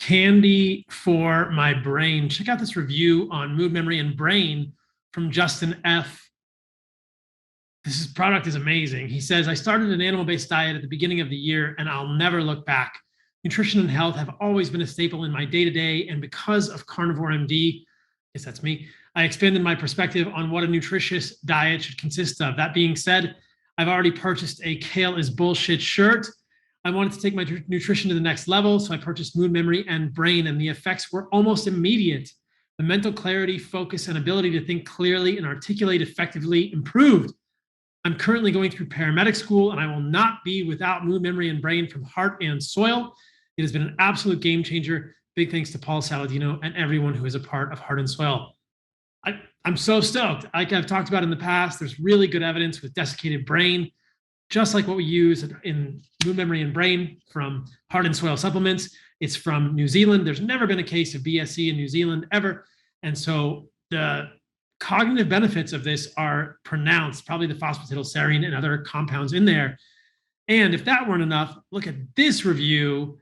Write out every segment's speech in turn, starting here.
candy for my brain. Check out this review on mood, memory, and brain from Justin F. This product is amazing. He says, I started an animal-based diet at the beginning of the year, and I'll never look back. Nutrition and health have always been a staple in my day-to-day, and because of Carnivore MD, yes, that's me, I expanded my perspective on what a nutritious diet should consist of. That being said, I've already purchased a Kale is Bullshit shirt. I wanted to take my nutrition to the next level, so I purchased Mood, Memory, and Brain, and the effects were almost immediate. The mental clarity, focus, and ability to think clearly and articulate effectively improved. I'm currently going through paramedic school, and I will not be without Mood, Memory, and Brain from Heart and Soil. It has been an absolute game changer. Big thanks to Paul Saladino and everyone who is a part of Heart and Soil. I'm so stoked. Like I've talked about in the past, there's really good evidence with desiccated brain, just like what we use in Mood, Memory, and Brain from Heart and Soil supplements. It's from New Zealand. There's never been a case of BSE in New Zealand ever. And so the cognitive benefits of this are pronounced, probably the phosphatidylserine and other compounds in there. And if that weren't enough, look at this review.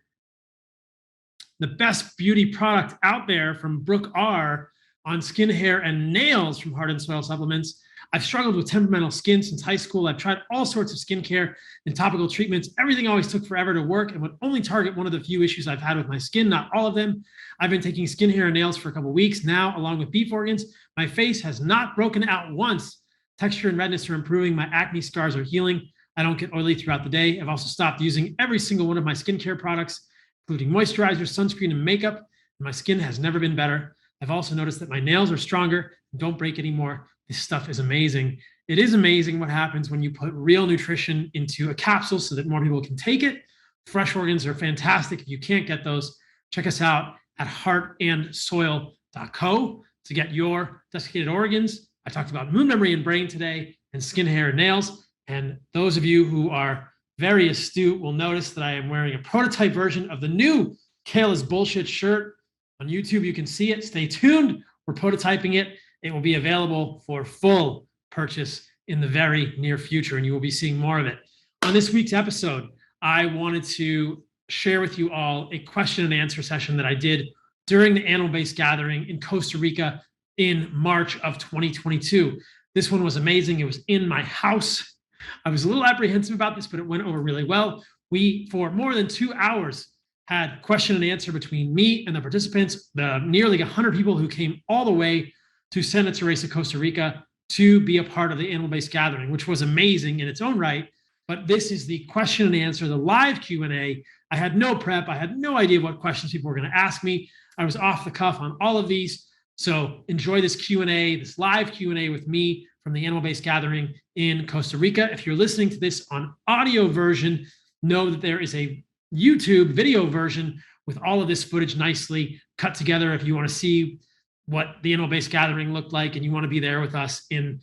The best beauty product out there from Brooke R. on skin, hair, and nails from Heart and Soil supplements. I've struggled with temperamental skin since high school. I've tried all sorts of skincare and topical treatments. Everything always took forever to work and would only target one of the few issues I've had with my skin, not all of them. I've been taking skin, hair, and nails for a couple of weeks now, along with beef organs. My face has not broken out once. Texture and redness are improving. My acne scars are healing. I don't get oily throughout the day. I've also stopped using every single one of my skincare products, including moisturizer, sunscreen, and makeup. My skin has never been better. I've also noticed that my nails are stronger and don't break anymore. This stuff is amazing. It is amazing what happens when you put real nutrition into a capsule so that more people can take it. Fresh organs are fantastic. If you can't get those, check us out at heartandsoil.co to get your desiccated organs. I talked about Mood, Memory, and Brain today, and skin, hair, and nails. And those of you who are very astute will notice that I am wearing a prototype version of the new Kale is Bullshit shirt. On YouTube, you can see it. Stay tuned. We're prototyping it. It will be available for full purchase in the very near future, and you will be seeing more of it. On this week's episode, I wanted to share with you all a question and answer session that I did during the animal-based gathering in Costa Rica in March of 2022. This one was amazing. It was in my house. I was a little apprehensive about this, but it went over really well. We, for more than 2 hours, had question and answer between me and the participants, the nearly 100 people who came all the way to Santa Teresa, Costa Rica, to be a part of the animal-based gathering, which was amazing in its own right. But this is the question and answer, the live Q&A. I had no prep. I had no idea what questions people were going to ask me. I was off the cuff on all of these. So enjoy this Q&A, this live Q&A with me from the animal-based gathering in Costa Rica. If you're listening to this on audio version, know that there is a YouTube video version with all of this footage nicely cut together if you want to see what the animal-based gathering looked like and you want to be there with us in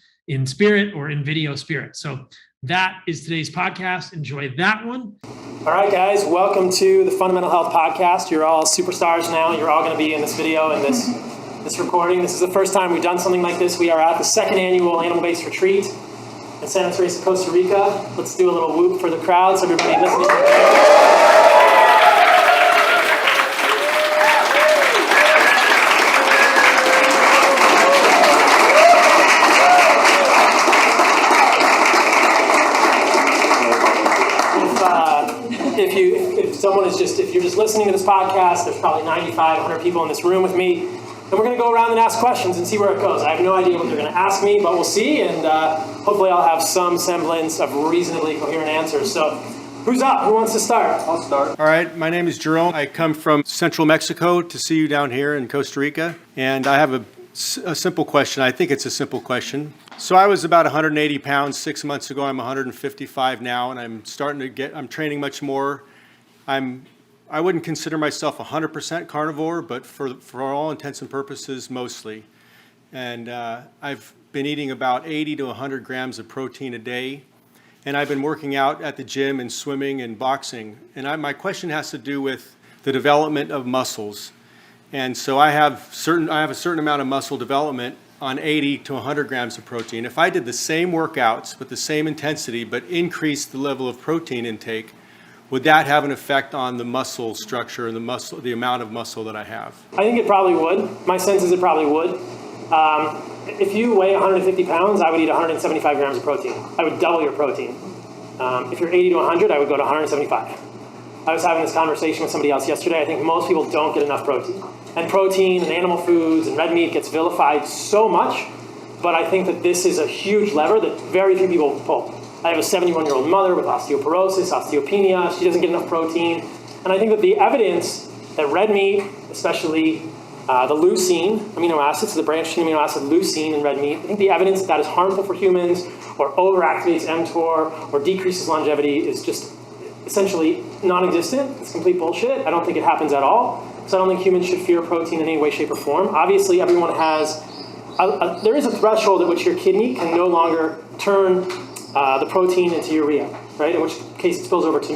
spirit or in video spirit. So that is today's podcast. Enjoy that one. All right, guys, welcome to the Fundamental Health Podcast. You're all superstars now. You're all going to be in this video and this recording. This is the first time we've done something like this. We are at the second annual animal-based retreat in Santa Teresa, Costa Rica. Let's do a little whoop for the crowd so everybody listening. If you're just listening to this podcast, there's probably 95, 100 people in this room with me, and we're going to go around and ask questions and see where it goes. I have no idea what they're going to ask me, but we'll see, and hopefully I'll have some semblance of reasonably coherent answers. So who's up? Who wants to start? I'll start. All right, my name is Jerome. I come from central Mexico to see you down here in Costa Rica, and I have a simple question. I think it's a simple question. So I was about 180 pounds 6 months ago. I'm 155 now, and I'm training much more. I wouldn't consider myself 100% carnivore, but for all intents and purposes, mostly. And I've been eating about 80 to 100 grams of protein a day. And I've been working out at the gym and swimming and boxing. And my question has to do with the development of muscles. And so I have a certain amount of muscle development on 80 to 100 grams of protein. If I did the same workouts with the same intensity, but increased the level of protein intake, would that have an effect on the muscle structure and the amount of muscle that I have? I think it probably would. My sense is it probably would. If you weigh 150 pounds, I would eat 175 grams of protein. I would double your protein. If you're 80 to 100, I would go to 175. I was having this conversation with somebody else yesterday. I think most people don't get enough protein. And protein and animal foods and red meat gets vilified so much, but I think that this is a huge lever that very few people pull. I have a 71-year-old mother with osteoporosis, osteopenia. She doesn't get enough protein. And I think that the evidence that red meat, especially the leucine amino acids, the branched chain amino acid leucine in red meat, I think the evidence that that is harmful for humans or overactivates mTOR or decreases longevity is just essentially non-existent. It's complete bullshit. I don't think it happens at all. So I don't think humans should fear protein in any way, shape, or form. Obviously, everyone has, there is a threshold at which your kidney can no longer turn the protein into urea, right? In which case it spills over to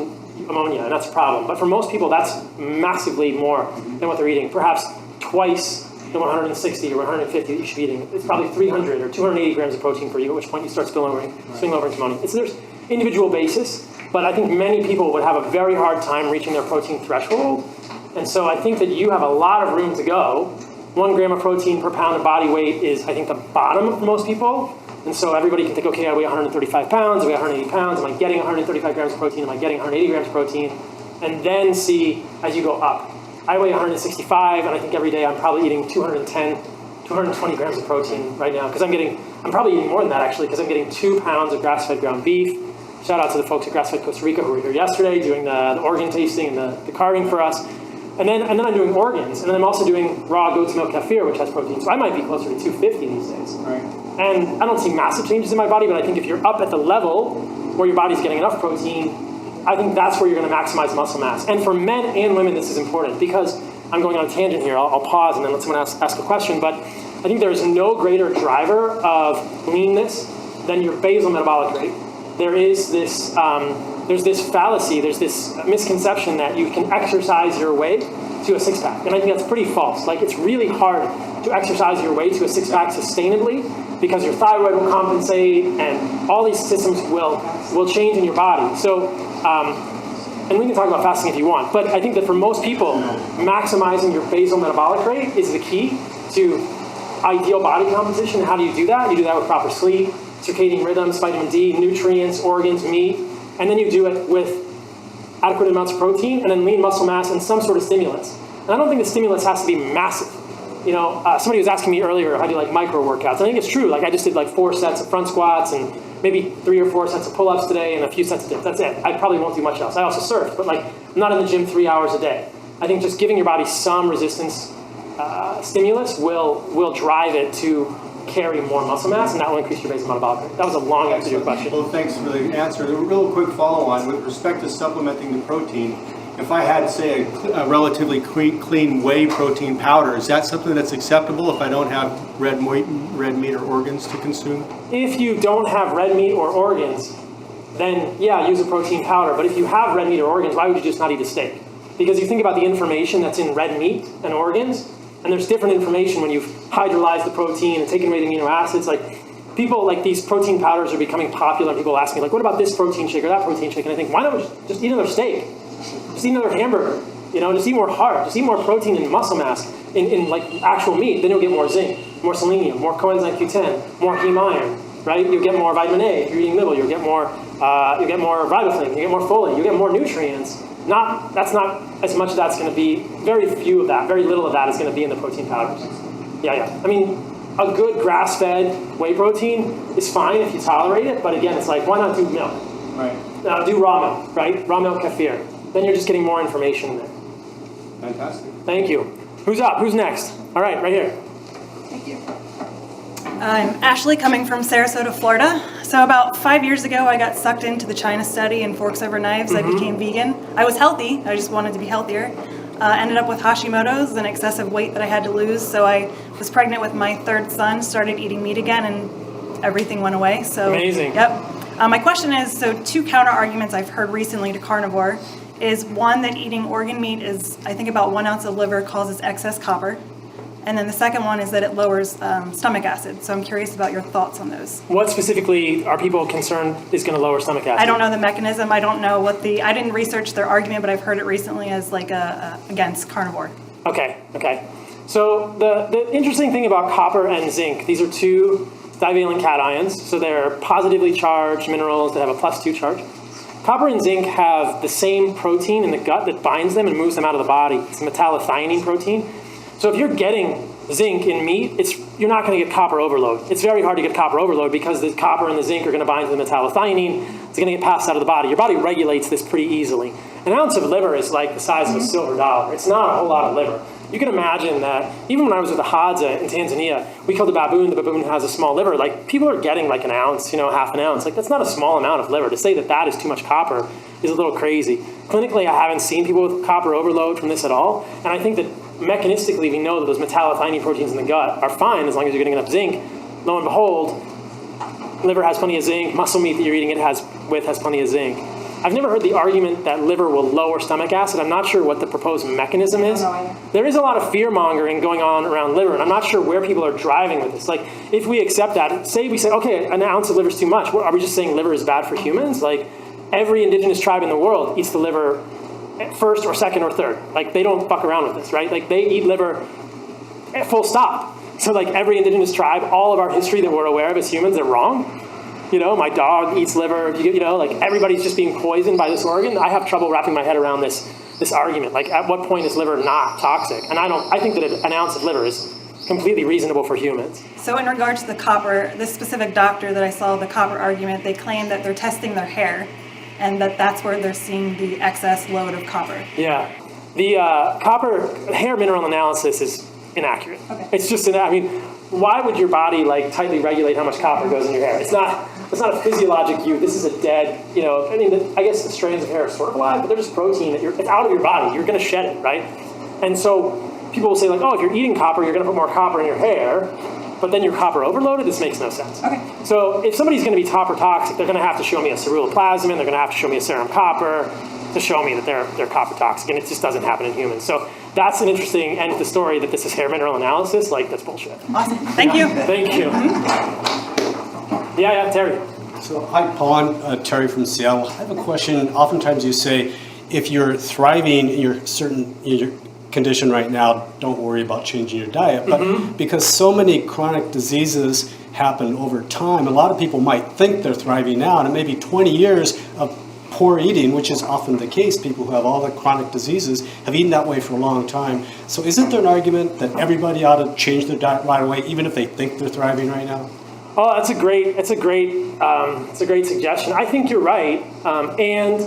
ammonia, and that's a problem. But for most people, that's massively more than what they're eating. Perhaps twice the 160 or 150 that you should be eating. It's probably 300 or 280 grams of protein for you, at which point you start swinging over into ammonia. There's individual basis, but I think many people would have a very hard time reaching their protein threshold. And so I think that you have a lot of room to go. 1 gram of protein per pound of body weight is, I think, the bottom for most people. And so everybody can think, okay, I weigh 135 pounds, I weigh 180 pounds, am I getting 135 grams of protein, am I getting 180 grams of protein? And then see as you go up. I weigh 165, and I think every day I'm probably eating 210, 220 grams of protein right now, because I'm probably eating more than that actually, because I'm getting 2 pounds of grass-fed ground beef. Shout out to the folks at Grass-Fed Costa Rica who were here yesterday doing the organ tasting and the carving for us. And then I'm doing organs, and then I'm also doing raw goat's milk kefir, which has protein. So I might be closer to 250 these days. Right. And I don't see massive changes in my body, but I think if you're up at the level where your body's getting enough protein, I think that's where you're going to maximize muscle mass. And for men and women, this is important, because I'm going on a tangent here. I'll pause and then let someone ask a question. But I think there is no greater driver of leanness than your basal metabolic rate. There's this fallacy, there's this misconception that you can exercise your way to a six-pack. And I think that's pretty false. Like, it's really hard to exercise your way to a six-pack sustainably because your thyroid will compensate and all these systems will change in your body. So, and we can talk about fasting if you want, but I think that for most people, maximizing your basal metabolic rate is the key to ideal body composition. And how do you do that? You do that with proper sleep, circadian rhythms, vitamin D, nutrients, organs, meat, and then you do it with adequate amounts of protein and then lean muscle mass and some sort of stimulus. And I don't think the stimulus has to be massive. You know, somebody was asking me earlier if I do like micro workouts. I think it's true. Like I just did like 4 sets of front squats and maybe 3 or 4 sets of pull-ups today and a few sets of dips. That's it. I probably won't do much else. I also surf, but like I'm not in the gym 3 hours a day. I think just giving your body some resistance stimulus will drive it to carry more muscle mass, and that will increase your basal metabolic rate. That was a long answer to your question. Well, thanks for the answer. A real quick follow-on with respect to supplementing the protein. If I had, say, a relatively clean whey protein powder, is that something that's acceptable if I don't have red meat or organs to consume? If you don't have red meat or organs, then yeah, use a protein powder. But if you have red meat or organs, why would you just not eat a steak? Because you think about the information that's in red meat and organs, and there's different information when you've hydrolyzed the protein and taken away the amino acids. Like people, like these protein powders are becoming popular. People ask me, like, what about this protein shake or that protein shake? And I think, why not just eat another steak? Just eat another hamburger. You know, just eat more heart. Just eat more protein and muscle mass in like actual meat. Then you'll get more zinc, more selenium, more coenzyme Q10, more heme iron. Right? You'll get more vitamin A. If you're eating nibble, you'll get more riboflavin. You get more folate. You get more nutrients. That's not as much of that's going to be, very few of that, very little of that is going to be in the protein powders. Yeah. I mean, a good grass-fed whey protein is fine if you tolerate it, but again, it's like, why not do milk? Right. Do raw milk, right? Raw milk kefir. Then you're just getting more information in there. Fantastic. Thank you. Who's up? Who's next? All right, right here. Thank you. I'm Ashley, coming from Sarasota, Florida. So about 5 years ago, I got sucked into the China study and forks over knives. I became vegan. I was healthy. I just wanted to be healthier. Ended up with Hashimoto's and excessive weight that I had to lose. So I was pregnant with my 3rd son, started eating meat again, and everything went away. So amazing. Yep. My question is, so 2 counter arguments I've heard recently to carnivore is one, that eating organ meat is, I think about 1 ounce of liver causes excess copper. And then the second one is that it lowers stomach acid. So I'm curious about your thoughts on those. What specifically are people concerned is going to lower stomach acid? I don't know the mechanism. I don't know I didn't research their argument, but I've heard it recently as like against carnivore. Okay. So the interesting thing about copper and zinc, these are two divalent cations, so they're positively charged minerals that have a +2 charge. Copper and zinc have the same protein in the gut that binds them and moves them out of the body. It's a metallothionein protein. So if you're getting zinc in meat, you're not going to get copper overload. It's very hard to get copper overload because the copper and the zinc are going to bind to the metallothionein. It's going to get passed out of the body. Your body regulates this pretty easily. An ounce of liver is like the size of a silver dollar. It's not a whole lot of liver. You can imagine that even when I was with the Hadza in Tanzania, we killed a baboon. The baboon has a small liver. Like, people are getting like an ounce, half an ounce. Like, that's not a small amount of liver. To say that is too much copper is a little crazy. Clinically, I haven't seen people with copper overload from this at all. And I think that mechanistically, we know that those metallothionein proteins in the gut are fine as long as you're getting enough zinc. Lo and behold, liver has plenty of zinc. Muscle meat that you're eating it has plenty of zinc. I've never heard the argument that liver will lower stomach acid. I'm not sure what the proposed mechanism is. There is a lot of fear-mongering going on around liver, and I'm not sure where people are driving with this. Like, if we accept that, say we say, okay, an ounce of liver is too much. Are we just saying liver is bad for humans? Like, every indigenous tribe in the world eats the liver first or second or third. Like, they don't fuck around with this, right? Like, they eat liver full stop. So, like, every indigenous tribe, all of our history that we're aware of as humans, they're wrong. My dog eats liver, like, everybody's just being poisoned by this organ. I have trouble wrapping my head around this argument. Like, at what point is liver not toxic? And I think that an ounce of liver is completely reasonable for humans. So in regards to the copper, this specific doctor that I saw the copper argument, they claim that they're testing their hair and that's where they're seeing the excess load of copper. Yeah. The copper hair mineral analysis is inaccurate. Okay. It's just, why would your body like tightly regulate how much copper goes in your hair? It's not a physiologic you. This is a dead, I guess the strands of hair are sort of alive, but they're just protein. It's out of your body. You're going to shed it, right? And so people will say, like, oh, if you're eating copper, you're going to put more copper in your hair, but then you're copper overloaded. This makes no sense. Okay. So if somebody's going to be copper toxic, they're going to have to show me a ceruloplasmin. They're going to have to show me a serum copper to show me that they're copper toxic, and it just doesn't happen in humans. So that's an interesting end to the story that this is hair mineral analysis. Like, that's bullshit. Awesome. Thank you. Thank you. Yeah, Terry. So, hi, Paul. I'm Terry from Seattle. I have a question. Oftentimes you say, if you're thriving in your condition right now, don't worry about changing your diet. But because so many chronic diseases happen over time, a lot of people might think they're thriving now, and it may be 20 years of poor eating, which is often the case. People who have all the chronic diseases have eaten that way for a long time. So isn't there an argument that everybody ought to change their diet right away, even if they think they're thriving right now? Oh, that's a great suggestion. I think you're right, and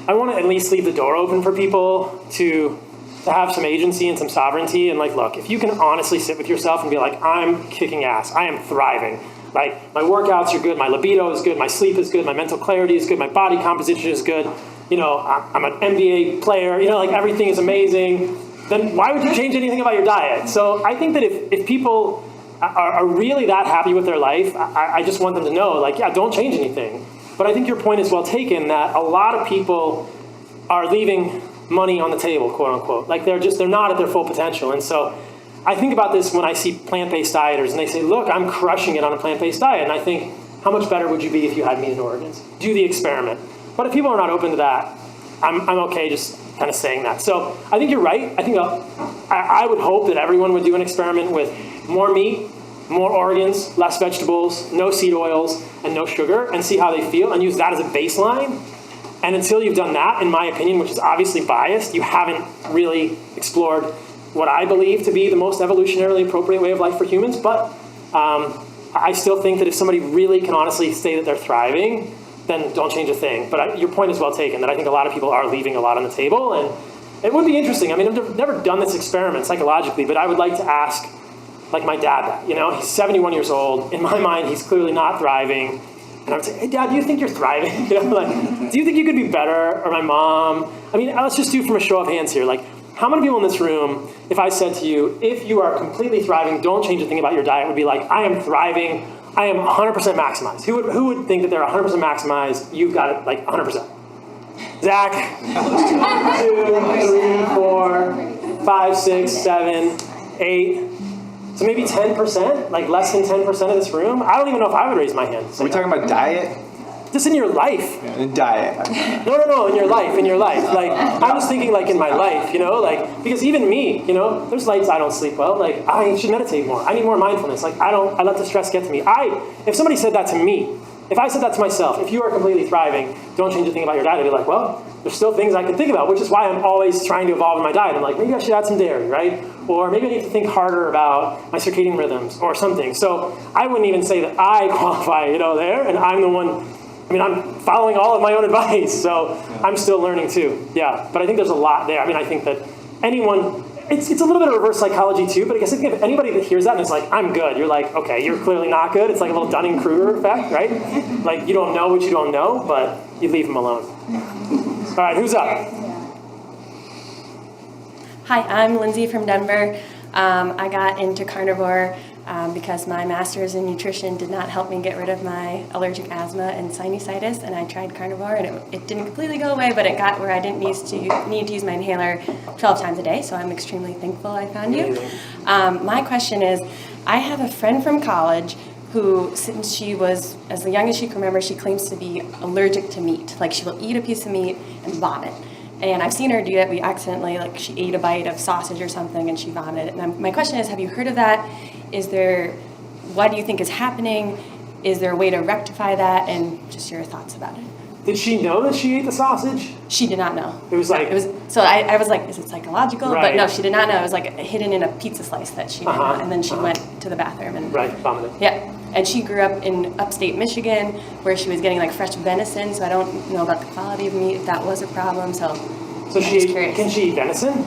I want to at least leave the door open for people to have some agency and some sovereignty. And like, look, if you can honestly sit with yourself and be like, I'm kicking ass, I am thriving. Like, my workouts are good, my libido is good, my sleep is good, my mental clarity is good, my body composition is good. I'm an NBA player. Like, everything is amazing. Then why would you change anything about your diet? So I think that if people are really that happy with their life, I just want them to know, like, yeah, don't change anything. But I think your point is well taken, that a lot of people are leaving money on the table, quote unquote. Like, they're not at their full potential. And so I think about this when I see plant-based dieters and they say, look, I'm crushing it on a plant-based diet. And I think, how much better would you be if you had meat and organs? Do the experiment. But if people are not open to that, I'm okay just kind of saying that. So I think you're right. I think I would hope that everyone would do an experiment with more meat, more organs, less vegetables, no seed oils, and no sugar, and see how they feel, and use that as a baseline. And until you've done that, in my opinion, which is obviously biased, you haven't really explored what I believe to be the most evolutionarily appropriate way of life for humans. But I still think that if somebody really can honestly say that they're thriving, then don't change a thing. But your point is well taken, that I think a lot of people are leaving a lot on the table. And it would be interesting. I mean, I've never done this experiment psychologically, but I would like to ask, like, my dad that. He's 71 years old. In my mind, he's clearly not thriving. And I would say, hey, Dad, do you think you're thriving? Like, do you think you could be better? Or my mom? I mean, let's just do from a show of hands here. Like, how many people in this room, if I said to you, if you are completely thriving, don't change a thing about your diet, would be like, I am thriving, I am 100% maximized. Who would think that they're 100% maximized? You've got it like 100%. Zach, 2, 3, 4, 5, 6, 7, 8. So maybe 10%, like less than 10% of this room. I don't even know if I would raise my hand. Are we talking about diet? Just in your life. In diet. No, in your life. Like, I'm just thinking like in my life, like, because even me, there's nights I don't sleep well. Like, I should meditate more. I need more mindfulness. Like, I let the stress get to me. If somebody said that to me, if I said that to myself, if you are completely thriving, don't change a thing about your diet, I'd be like, well, there's still things I could think about, which is why I'm always trying to evolve in my diet. I'm like, maybe I should add some dairy, right? Or maybe I need to think harder about my circadian rhythms or something. So I wouldn't even say that I qualify, there, and I'm the one. I'm following all of my own advice, so I'm still learning too. Yeah, but I think there's a lot there. I think that anyone, it's a little bit of reverse psychology too, but I guess if anybody that hears that and is like, I'm good, you're like, okay, you're clearly not good. It's like a little Dunning-Kruger effect, right? Like, you don't know what you don't know, but you leave them alone. All right, who's up? Hi, I'm Lindsay from Denver. I got into carnivore because my master's in nutrition did not help me get rid of my allergic asthma and sinusitis, and I tried carnivore, and it didn't completely go away, but it got where I didn't need to use my inhaler 12 times a day, so I'm extremely thankful I found you. My question is, I have a friend from college who, since she was as young as she can remember, she claims to be allergic to meat. Like, she will eat a piece of meat and vomit. And I've seen her do that. We accidentally, she ate a bite of sausage or something and she vomited. And my question is, have you heard of that? What do you think is happening? Is there a way to rectify that? And just your thoughts about it. Did she know that she ate the sausage? She did not know. It was like... So I was like, is it psychological? Right. But no, she did not know. It was like hidden in a pizza slice that she did not. And then she went to the bathroom and... Right, vomited. Yeah. And she grew up in upstate Michigan where she was getting fresh venison. So I don't know about the quality of meat, if that was a problem. So can she eat venison?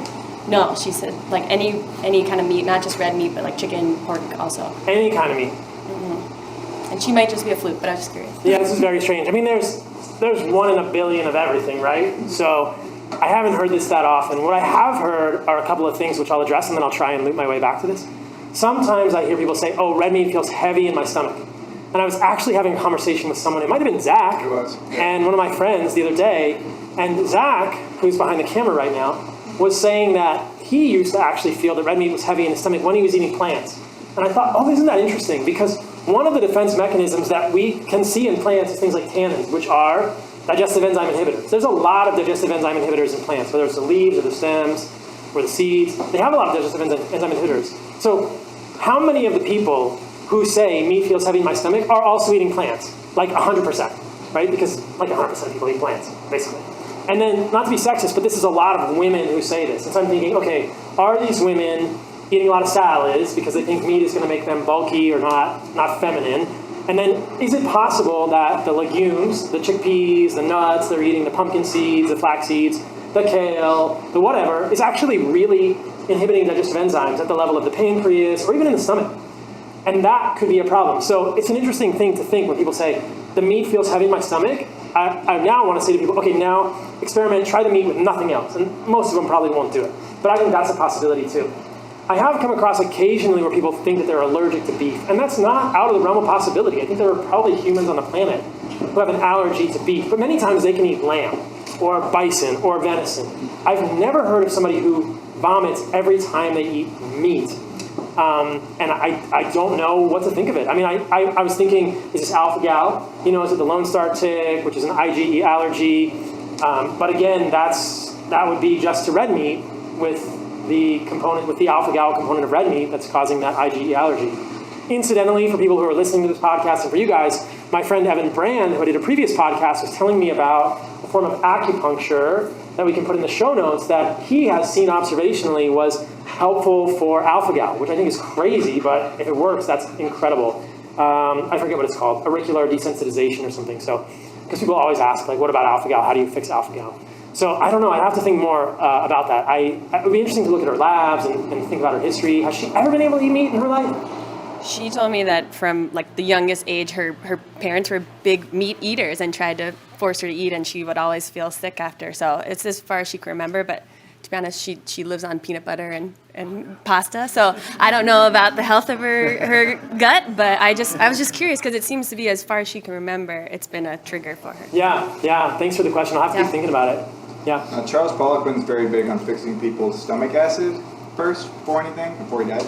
No, she said any kind of meat, not just red meat, but chicken, pork also. Any kind of meat. Mm-hmm. And she might just be a fluke, but I was just curious. Yeah, this is very strange. There's 1 in a billion of everything, right? So I haven't heard this that often. What I have heard are a couple of things which I'll address, and then I'll try and loop my way back to this. Sometimes I hear people say, oh, red meat feels heavy in my stomach. And I was actually having a conversation with someone, it might have been Zach, and one of my friends the other day, and Zach, who's behind the camera right now, was saying that he used to actually feel that red meat was heavy in his stomach when he was eating plants. And I thought, oh, isn't that interesting? Because one of the defense mechanisms that we can see in plants is things like tannins, which are digestive enzyme inhibitors. There's a lot of digestive enzyme inhibitors in plants, whether it's the leaves or the stems or the seeds. They have a lot of digestive enzyme inhibitors. So how many of the people who say meat feels heavy in my stomach are also eating plants? 100%, right? Because 100% of people eat plants, basically. And then, not to be sexist, but this is a lot of women who say this. And so I'm thinking, okay, are these women eating a lot of salads because they think meat is going to make them bulky or not feminine? And then, is it possible that the legumes, the chickpeas, the nuts, they're eating the pumpkin seeds, the flax seeds, the kale, the whatever, is actually really inhibiting digestive enzymes at the level of the pancreas or even in the stomach? And that could be a problem. So it's an interesting thing to think when people say, the meat feels heavy in my stomach. I now want to say to people, okay, now experiment, try the meat with nothing else. And most of them probably won't do it. But I think that's a possibility too. I have come across occasionally where people think that they're allergic to beef. And that's not out of the realm of possibility. I think there are probably humans on the planet who have an allergy to beef. But many times they can eat lamb or bison or venison. I've never heard of somebody who vomits every time they eat meat. And I don't know what to think of it. I was thinking, is this alpha-gal? Is it the Lone Star tick, which is an IgE allergy? But again, that would be just to red meat with the alpha-gal component of red meat that's causing that IgE allergy. Incidentally, for people who are listening to this podcast and for you guys, my friend Evan Brand, who I did a previous podcast, was telling me about a form of acupuncture that we can put in the show notes that he has seen observationally was helpful for alpha-gal, which I think is crazy, but if it works, that's incredible. I forget what it's called, auricular desensitization or something. So, because people always ask, what about alpha-gal? How do you fix alpha-gal? So I don't know. I'd have to think more about that. It would be interesting to look at her labs and think about her history. Has she ever been able to eat meat in her life? She told me that from the youngest age, her parents were big meat eaters and tried to force her to eat, and she would always feel sick after. So it's as far as she can remember, but to be honest, she lives on peanut butter and pasta. So I don't know about the health of her gut, but I was just curious because it seems to be, as far as she can remember, it's been a trigger for her. Yeah. Thanks for the question. I'll have to keep thinking about it. Yeah. Charles Poliquin's very big on fixing people's stomach acid first before he died.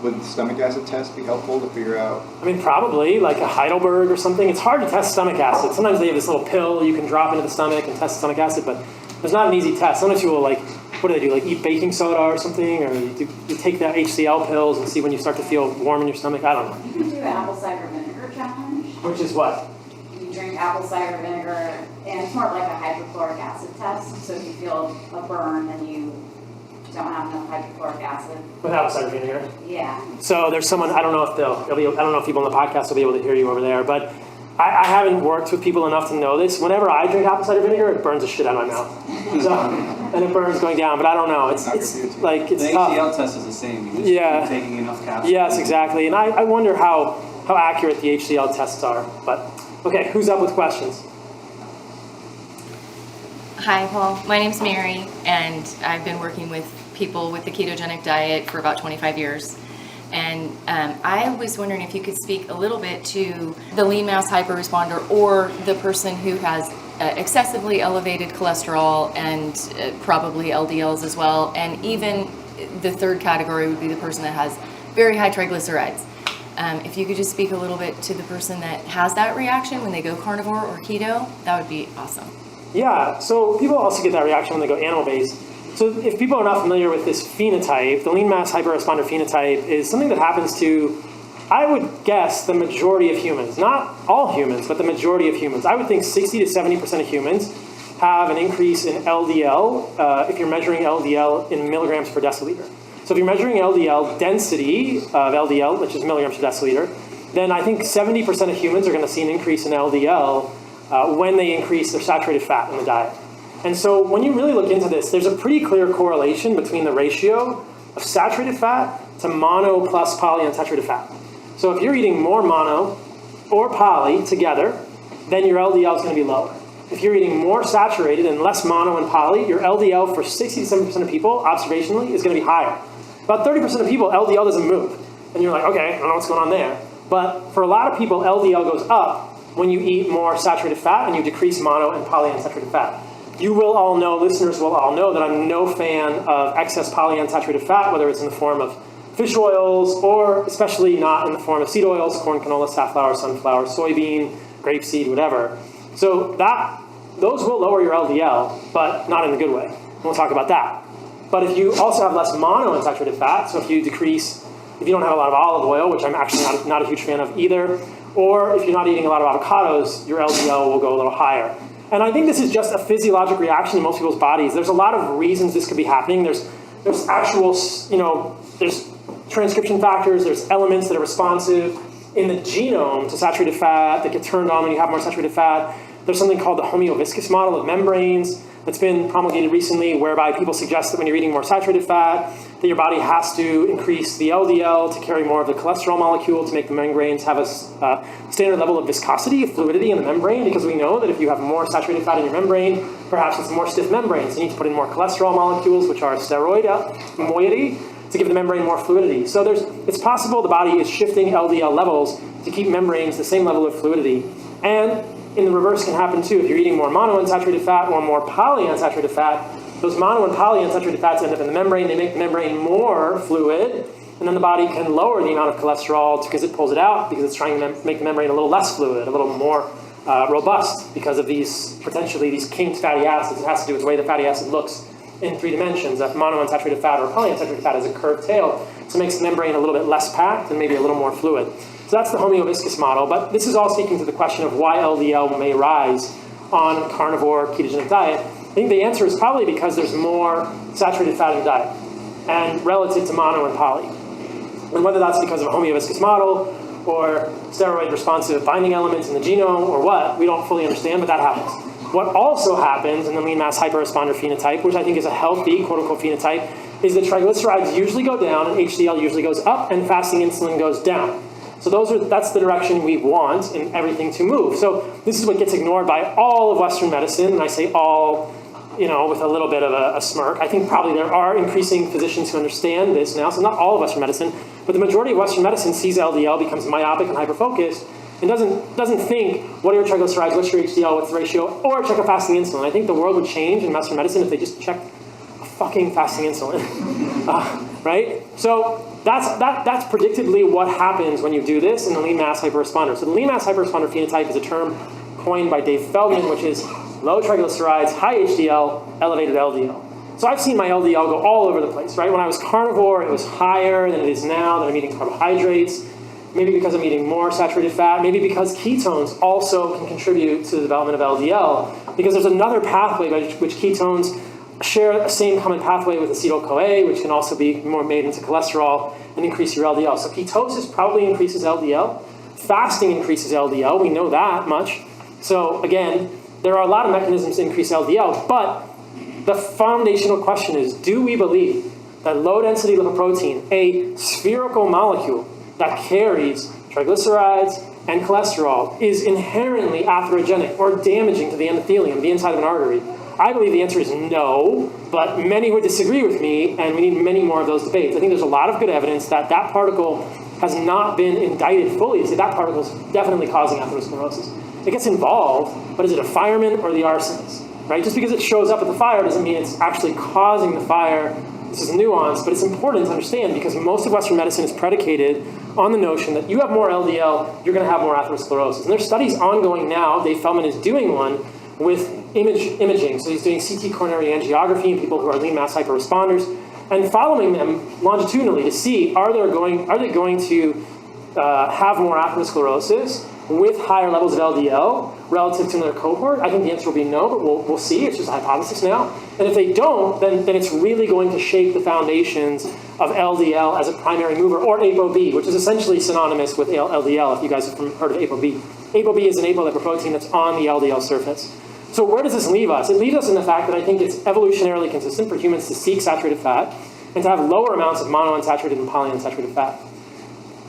Would the stomach acid test be helpful to figure out? I mean, probably, like a Heidelberg or something. It's hard to test stomach acid. Sometimes they have this little pill you can drop into the stomach and test stomach acid, but there's not an easy test. Sometimes people like, what do they do, like eat baking soda or something? Or you take the HCl pills and see when you start to feel warm in your stomach? I don't know. You can do an apple cider vinegar challenge. Which is what? You drink apple cider vinegar, and it's more like a hydrochloric acid test. So if you feel a burn, then you don't have enough hydrochloric acid. With apple cider vinegar? Yeah. So there's someone, I don't know if I don't know if people on the podcast will be able to hear you over there, but I haven't worked with people enough to know this. Whenever I drink apple cider vinegar, it burns the shit out of my mouth. So, and it burns going down, but I don't know. It's like, it's the tough. HCl test is the same. You just Yeah. keep taking enough capsules. Yes, exactly. And I wonder how accurate the HCl tests are. But, okay, who's up with questions? Hi, Paul. My name's Mary, and I've been working with people with the ketogenic diet for about 25 years. And I was wondering if you could speak a little bit to the lean mass hyperresponder, or the person who has excessively elevated cholesterol and probably LDLs as well. And even the third category would be the person that has very high triglycerides. If you could just speak a little bit to the person that has that reaction when they go carnivore or keto, that would be awesome. Yeah, so people also get that reaction when they go animal-based. So if people are not familiar with this phenotype, the lean mass hyperresponder phenotype is something that happens to, I would guess, the majority of humans. Not all humans, but the majority of humans. I would think 60 to 70% of humans have an increase in LDL if you're measuring LDL in milligrams per deciliter. So if you're measuring LDL density of LDL, which is milligrams per deciliter, then I think 70% of humans are going to see an increase in LDL when they increase their saturated fat in the diet. And so when you really look into this, there's a pretty clear correlation between the ratio of saturated fat to mono plus polyunsaturated fat. So if you're eating more mono or poly together, then your LDL is going to be lower. If you're eating more saturated and less mono and poly, your LDL for 60 to 70% of people, observationally, is going to be higher. About 30% of people, LDL doesn't move. And you're like, okay, I don't know what's going on there. But for a lot of people, LDL goes up when you eat more saturated fat and you decrease mono and polyunsaturated fat. You will all know, listeners will all know, that I'm no fan of excess polyunsaturated fat, whether it's in the form of fish oils or especially not in the form of seed oils, corn, canola, safflower, sunflower, soybean, grapeseed, whatever. So those will lower your LDL, but not in a good way. We'll talk about that. But if you also have less monounsaturated fat, so if you don't have a lot of olive oil, which I'm actually not a huge fan of either, or if you're not eating a lot of avocados, your LDL will go a little higher. And I think this is just a physiologic reaction in most people's bodies. There's a lot of reasons this could be happening. There's actual, there's transcription factors, there's elements that are responsive in the genome to saturated fat that get turned on when you have more saturated fat. There's something called the homeoviscous model of membranes that's been promulgated recently, whereby people suggest that when you're eating more saturated fat, that your body has to increase the LDL to carry more of the cholesterol molecule to make the membranes have a standard level of viscosity, of fluidity in the membrane, because we know that if you have more saturated fat in your membrane, perhaps it's more stiff membranes. You need to put in more cholesterol molecules, which are steroid moiety, to give the membrane more fluidity. So it's possible the body is shifting LDL levels to keep membranes the same level of fluidity. And in the reverse can happen too. If you're eating more monounsaturated fat or more polyunsaturated fat, those mono and polyunsaturated fats end up in the membrane. They make the membrane more fluid, and then the body can lower the amount of cholesterol because it pulls it out, because it's trying to make the membrane a little less fluid, a little more robust because of potentially these kinked fatty acids. It has to do with the way the fatty acid looks in 3 dimensions. That monounsaturated fat or polyunsaturated fat has a curved tail, so it makes the membrane a little bit less packed and maybe a little more fluid. So that's the homeoviscous model, but this is all speaking to the question of why LDL may rise on a carnivore ketogenic diet. I think the answer is probably because there's more saturated fat in the diet, and relative to mono and poly. And whether that's because of a homeoviscous model or steroid-responsive binding elements in the genome or what, we don't fully understand, but that happens. What also happens in the lean mass hyperresponder phenotype, which I think is a healthy, quote-unquote, phenotype, is that triglycerides usually go down and HDL usually goes up and fasting insulin goes down. So that's the direction we want in everything to move. So this is what gets ignored by all of Western medicine, and I say all, with a little bit of a smirk. I think probably there are increasing physicians who understand this now, so not all of Western medicine, but the majority of Western medicine sees LDL, becomes myopic and hyperfocused, and doesn't think, what are your triglycerides, what's your HDL, what's the ratio, or check a fasting insulin. I think the world would change in Western medicine if they just checked a fucking fasting insulin, right? So that's predictably what happens when you do this in the lean mass hyperresponder. So the lean mass hyperresponder phenotype is a term coined by Dave Feldman, which is low triglycerides, high HDL, elevated LDL. So I've seen my LDL go all over the place, right? When I was carnivore, it was higher than it is now that I'm eating carbohydrates. Maybe because I'm eating more saturated fat, maybe because ketones also can contribute to the development of LDL, because there's another pathway by which ketones share the same common pathway with acetyl-CoA, which can also be more made into cholesterol and increase your LDL. So ketosis probably increases LDL. Fasting increases LDL. We know that much. So again, there are a lot of mechanisms to increase LDL, but the foundational question is, do we believe that low-density lipoprotein, a spherical molecule that carries triglycerides and cholesterol, is inherently atherogenic or damaging to the endothelium, the inside of an artery? I believe the answer is no, but many would disagree with me, and we need many more of those debates. I think there's a lot of good evidence that that particle has not been indicted fully to say that particle is definitely causing atherosclerosis. It gets involved, but is it a fireman or the arsonist? Right? Just because it shows up at the fire doesn't mean it's actually causing the fire. This is nuanced, but it's important to understand because most of Western medicine is predicated on the notion that you have more LDL, you're going to have more atherosclerosis. And there's studies ongoing now. Dave Feldman is doing one with imaging. So he's doing CT coronary angiography in people who are lean mass hyperresponders and following them longitudinally to see are they going to have more atherosclerosis with higher levels of LDL relative to another cohort. I think the answer will be no, but we'll see. It's just a hypothesis now. And if they don't, then it's really going to shake the foundations of LDL as a primary mover, or ApoB, which is essentially synonymous with LDL, if you guys have heard of ApoB. ApoB is an apolipoprotein that's on the LDL surface. So where does this leave us? It leaves us in the fact that I think it's evolutionarily consistent for humans to seek saturated fat and to have lower amounts of monounsaturated and polyunsaturated fat.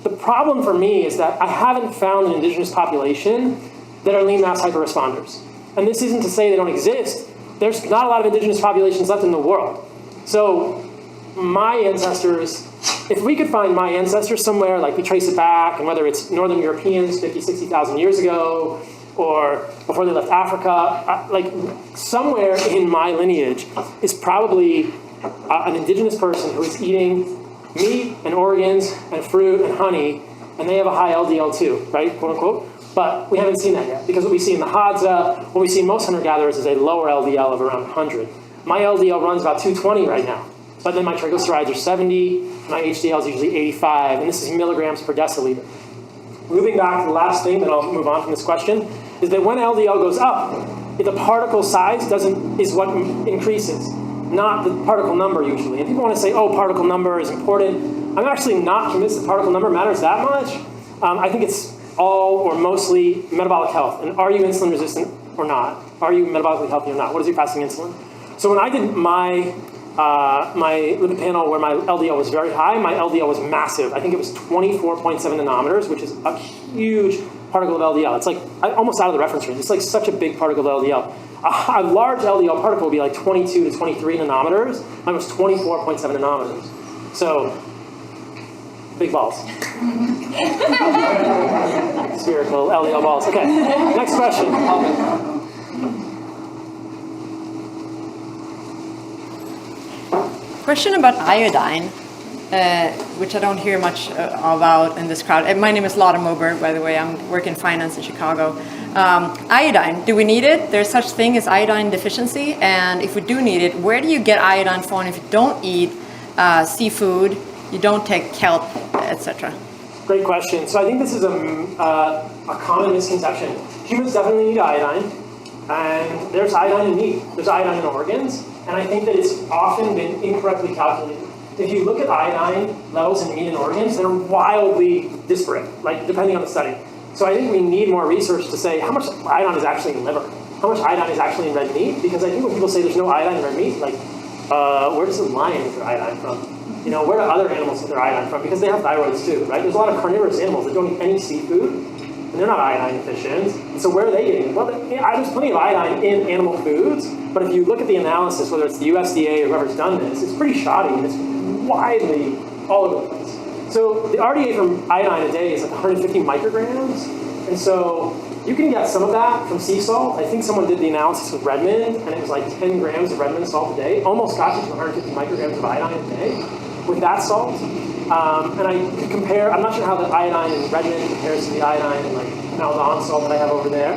The problem for me is that I haven't found an indigenous population that are lean mass hyperresponders. And this isn't to say they don't exist. There's not a lot of indigenous populations left in the world. So my ancestors, if we could find my ancestors somewhere, like we trace it back, and whether it's Northern Europeans 50, 60,000 years ago, or before they left Africa, like somewhere in my lineage is probably an indigenous person who is eating meat and organs and fruit and honey, and they have a high LDL too, right, quote unquote. But we haven't seen that yet, because what we see in the Hadza, what we see in most hunter-gatherers is a lower LDL of around 100. My LDL runs about 220 right now, but then my triglycerides are 70, my HDL is usually 85, and this is milligrams per deciliter. Moving back to the last thing, then I'll move on from this question, is that when LDL goes up, the particle size is what increases, not the particle number usually. And people want to say, oh, particle number is important. I'm actually not convinced that particle number matters that much. I think it's all or mostly metabolic health. And are you insulin resistant or not? Are you metabolically healthy or not? What is your fasting insulin? So when I did my lipid panel where my LDL was very high, my LDL was massive. I think it was 24.7 nanometers, which is a huge particle of LDL. It's like almost out of the reference range. It's like such a big particle of LDL. A large LDL particle would be like 22 to 23 nanometers. Mine was 24.7 nanometers. So, big balls. Spherical LDL balls. Okay, next question. Question about iodine, which I don't hear much about in this crowd. My name is Lotta Moberg, by the way. I'm working finance in Chicago. Iodine, do we need it? There's such thing as iodine deficiency, and if we do need it, where do you get iodine from if you don't eat seafood, you don't take kelp, etc.? Great question. So I think this is a common misconception. Humans definitely need iodine, and there's iodine in meat. There's iodine in organs, and I think that it's often been incorrectly calculated. If you look at iodine levels in meat and organs, they're wildly disparate, like depending on the study. So I think we need more research to say how much iodine is actually in liver, how much iodine is actually in red meat, because I think when people say there's no iodine in red meat, like, where does the lion get their iodine from? You know, where do other animals get their iodine from? Because they have thyroids too, right? There's a lot of carnivorous animals that don't eat any seafood, and they're not iodine deficient. So where are they getting it? Well, there's plenty of iodine in animal foods, but if you look at the analysis, whether it's the USDA or whoever's done this, it's pretty shoddy, and it's widely all over the place. So the RDA from iodine a day is like 150 micrograms, and so You can get some of that from sea salt. I think someone did the analysis with red mint, and it was like 10 grams of red mint salt a day. Almost got you to 150 micrograms of iodine a day with that salt. And I could compare, I'm not sure how the iodine in red mint compares to the iodine in like Maldon salt that I have over there.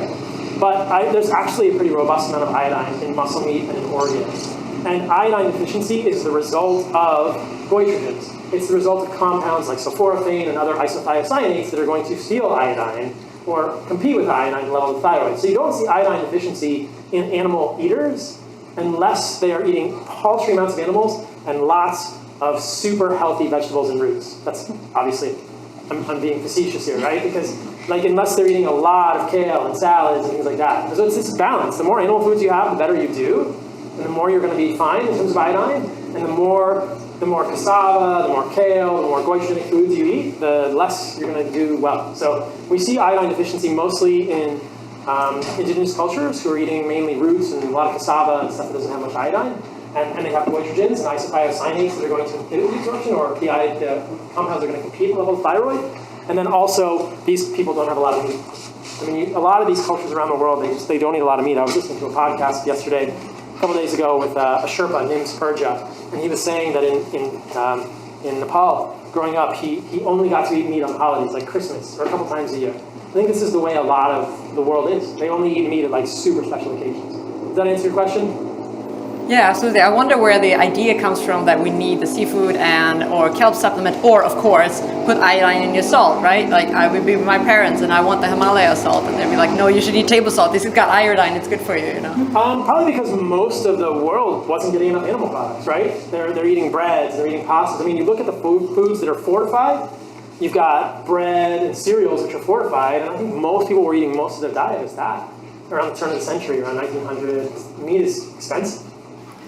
But there's actually a pretty robust amount of iodine in muscle meat and in organs. And iodine deficiency is the result of goitrogens. It's the result of compounds like sulforaphane and other isothiocyanates that are going to steal iodine or compete with iodine level of the thyroid. So you don't see iodine deficiency in animal eaters unless they are eating paltry amounts of animals and lots of super healthy vegetables and roots. That's obviously, I'm being facetious here, right? Because like unless they're eating a lot of kale and salads and things like that. So it's this balance. The more animal foods you have, the better you do. And the more you're going to be fine in terms of iodine. And the more cassava, the more kale, the more goitrogenic foods you eat, the less you're going to do well. So we see iodine deficiency mostly in indigenous cultures who are eating mainly roots and a lot of cassava and stuff that doesn't have much iodine. And they have goitrogens and isothiocyanates that are going to inhibit the absorption, or the compounds are going to compete with the level of thyroid. And then also, these people don't have a lot of meat. I mean, a lot of these cultures around the world, they don't eat a lot of meat. I was listening to a podcast yesterday, a couple days ago, with a Sherpa named Spurja, and he was saying that in Nepal, growing up, he only got to eat meat on the holidays, like Christmas, or a couple times a year. I think this is the way a lot of the world is. They only eat meat at like super special occasions. Does that answer your question? Yeah, absolutely. I wonder where the idea comes from that we need the seafood or kelp supplement, or of course, put iodine in your salt, right? Like I would be with my parents and I want the Himalaya salt, and they'd be like, no, you should eat table salt. This has got iodine, it's good for you, you know? Probably because most of the world wasn't getting enough animal products, right? They're eating breads, they're eating pastas. I mean, you look at the foods that are fortified, you've got bread and cereals which are fortified, and I think most people were eating most of their diet as that around the turn of the century, around 1900. Meat is expensive.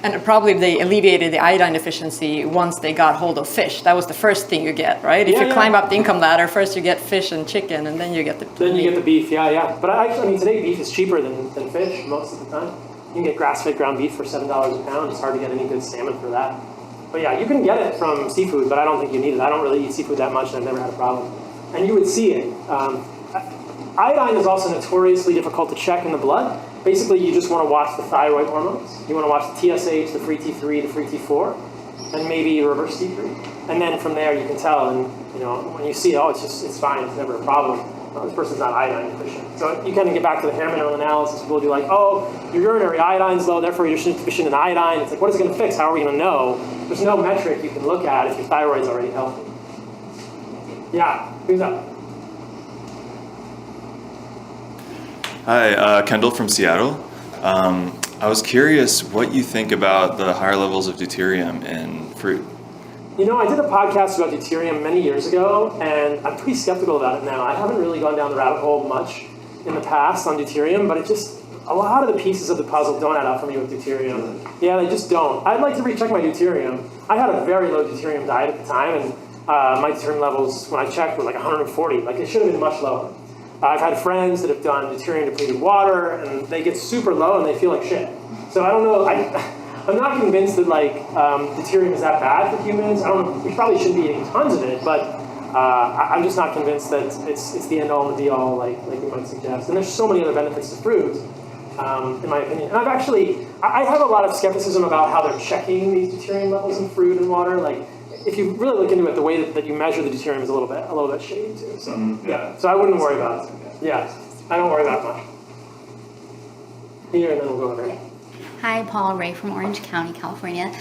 And probably they alleviated the iodine deficiency once they got hold of fish. That was the first thing you get, right? If you climb up the income ladder, first you get fish and chicken, and then you get the Then you get the beef, yeah. But I mean, today beef is cheaper than fish most of the time. You can get grass-fed ground beef for $7 a pound. It's hard to get any good salmon for that. But yeah, you can get it from seafood, but I don't think you need it. I don't really eat seafood that much, and I've never had a problem. And you would see it. Iodine is also notoriously difficult to check in the blood. Basically, you just want to watch the thyroid hormones. You want to watch the TSH, the free T3, the free T4, and maybe reverse T3. And then from there, you can tell. And you know, when you see, it's fine. It's never a problem. This person's not iodine deficient. So you kind of get back to the hair mineral analysis. People will be like, oh, your urinary iodine's low, therefore you're deficient in iodine. It's like, what is it going to fix? How are we going to know? There's no metric you can look at if your thyroid's already healthy. Yeah, who's up? Hi, Kendall from Seattle. I was curious what you think about the higher levels of deuterium in fruit. You know, I did a podcast about deuterium many years ago, and I'm pretty skeptical about it now. I haven't really gone down the rabbit hole much in the past on deuterium, but a lot of the pieces of the puzzle don't add up for me with deuterium. Yeah, they just don't. I'd like to recheck my deuterium. I had a very low deuterium diet at the time, and my deuterium levels, when I checked, were like 140. Like, it should have been much lower. I've had friends that have done deuterium-depleted water, and they get super low, and they feel like shit. So I don't know. I'm not convinced that like deuterium is that bad for humans. I don't know. We probably shouldn't be eating tons of it, but I'm just not convinced that it's the end-all and the be-all like you might suggest. And there's so many other benefits to fruit, in my opinion. And I have a lot of skepticism about how they're checking these deuterium levels in fruit and water. Like, if you really look into it, the way that you measure the deuterium is a little bit shady too. So yeah, so I wouldn't worry about it. Yeah, I don't worry about it much. Here, and then we'll go over here. Hi, Paul Ray from Orange County, California.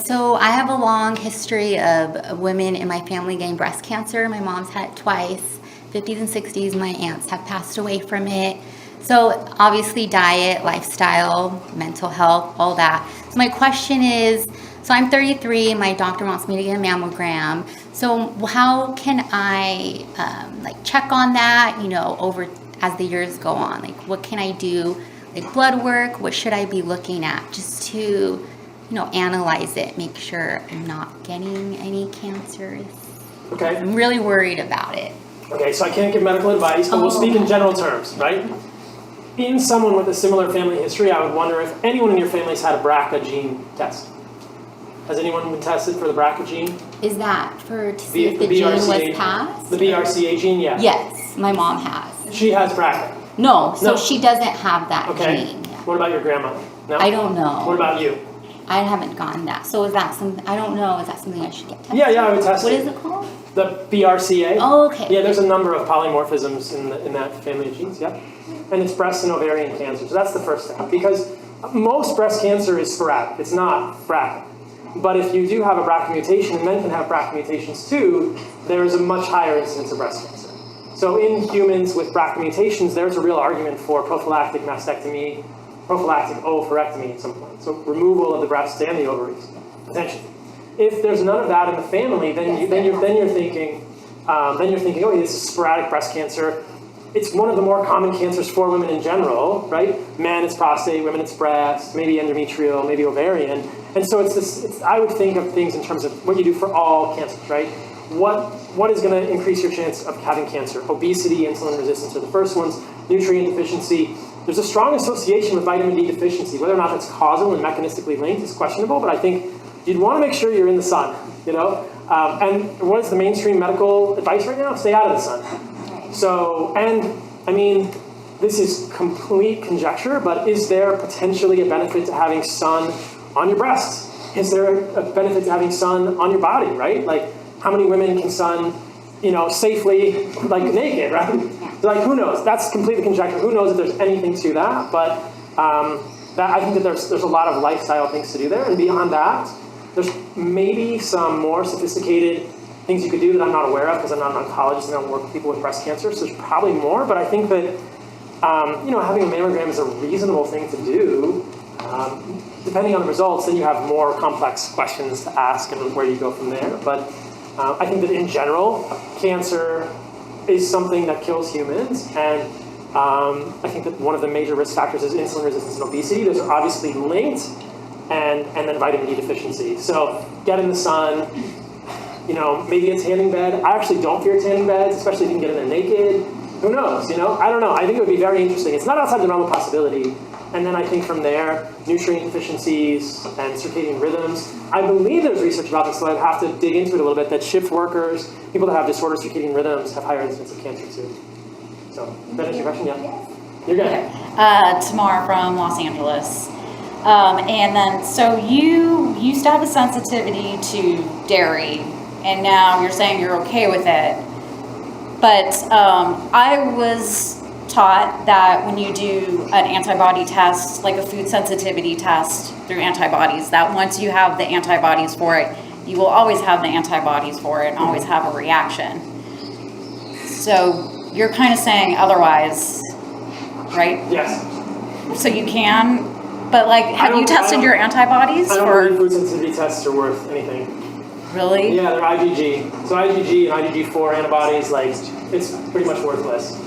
So I have a long history of women in my family getting breast cancer. My mom's had it twice, 50s and 60s. My aunts have passed away from it. So obviously diet, lifestyle, mental health, all that. So my question is, so I'm 33, my doctor wants me to get a mammogram. So how can I check on that, over as the years go on? Like, what can I do? Like blood work, what should I be looking at just to, analyze it, make sure I'm not getting any cancers. Okay. I'm really worried about it. Okay, so I can't give medical advice, but we'll speak in general terms, right? In someone with a similar family history, I would wonder if anyone in your family's had a BRCA gene test. Has anyone been tested for the BRCA gene? Is that to see if the gene was passed? The BRCA gene, yeah. Yes, my mom has. She has BRCA. No, so No. she doesn't have that Okay. gene. What about your grandma? No? I don't know. What about you? I haven't gotten that. So is that something, I don't know, is that something I should get tested? Yeah, I would test What it. is it called? The BRCA. Oh, okay. Yeah, there's a number of polymorphisms in that family of genes, yeah. And it's breast and ovarian cancer. So that's the first step. Because most breast cancer is sporadic. It's not BRCA. But if you do have a BRCA mutation, and men can have BRCA mutations too, there is a much higher incidence of breast cancer. So in humans with BRCA mutations, there's a real argument for prophylactic mastectomy, prophylactic oophorectomy at some point. So removal of the breast and the ovaries, potentially. If there's none of that in the family, then you're thinking, oh, this is sporadic breast cancer. It's one of the more common cancers for women in general, right? Men it's prostate, women it's breast, maybe endometrial, maybe ovarian. And so I would think of things in terms of what you do for all cancers, right? What is going to increase your chance of having cancer? Obesity, insulin resistance are the first ones. Nutrient deficiency. There's a strong association with vitamin D deficiency. Whether or not that's causal and mechanistically linked is questionable, but I think you'd want to make sure you're in the sun, you know? And what is the mainstream medical advice right now? Stay out of the sun. So, and I mean, this is complete conjecture, but is there potentially a benefit to having sun on your breasts? Is there a benefit to having sun on your body, right? Like, how many women can sun, safely, like naked, right? Like, who knows? That's completely conjecture. Who knows if there's anything to that? But I think that there's a lot of lifestyle things to do there. And beyond that, there's maybe some more sophisticated things you could do that I'm not aware of because I'm not an oncologist and I don't work with people with breast cancer. So there's probably more. But I think that, having a mammogram is a reasonable thing to do. Depending on the results, then you have more complex questions to ask and where you go from there. But I think that in general, cancer is something that kills humans. And I think that one of the major risk factors is insulin resistance and obesity. Those are obviously linked. And then vitamin D deficiency. So get in the sun, maybe a tanning bed. I actually don't fear tanning beds, especially if you can get in there naked. Who knows, I don't know. I think it would be very interesting. It's not outside the realm of possibility. And then I think from there, nutrient deficiencies and circadian rhythms. I believe there's research about this, so I'd have to dig into it a little bit, that shift workers, people that have disordered circadian rhythms have higher incidence of cancer too. So, that answer your question? Yeah? You're good. Tamar from Los Angeles. And then, so you used to have a sensitivity to dairy, and now you're saying you're okay with it. But I was taught that when you do an antibody test, like a food sensitivity test through antibodies, that once you have the antibodies for it, you will always have the antibodies for it and always have a reaction. So you're kind of saying otherwise, right? Yes. So you can. But have you tested your antibodies? I don't believe food sensitivity tests are worth anything. Really? Yeah, they're IgG. So IgG and IgG4 antibodies, it's pretty much worthless.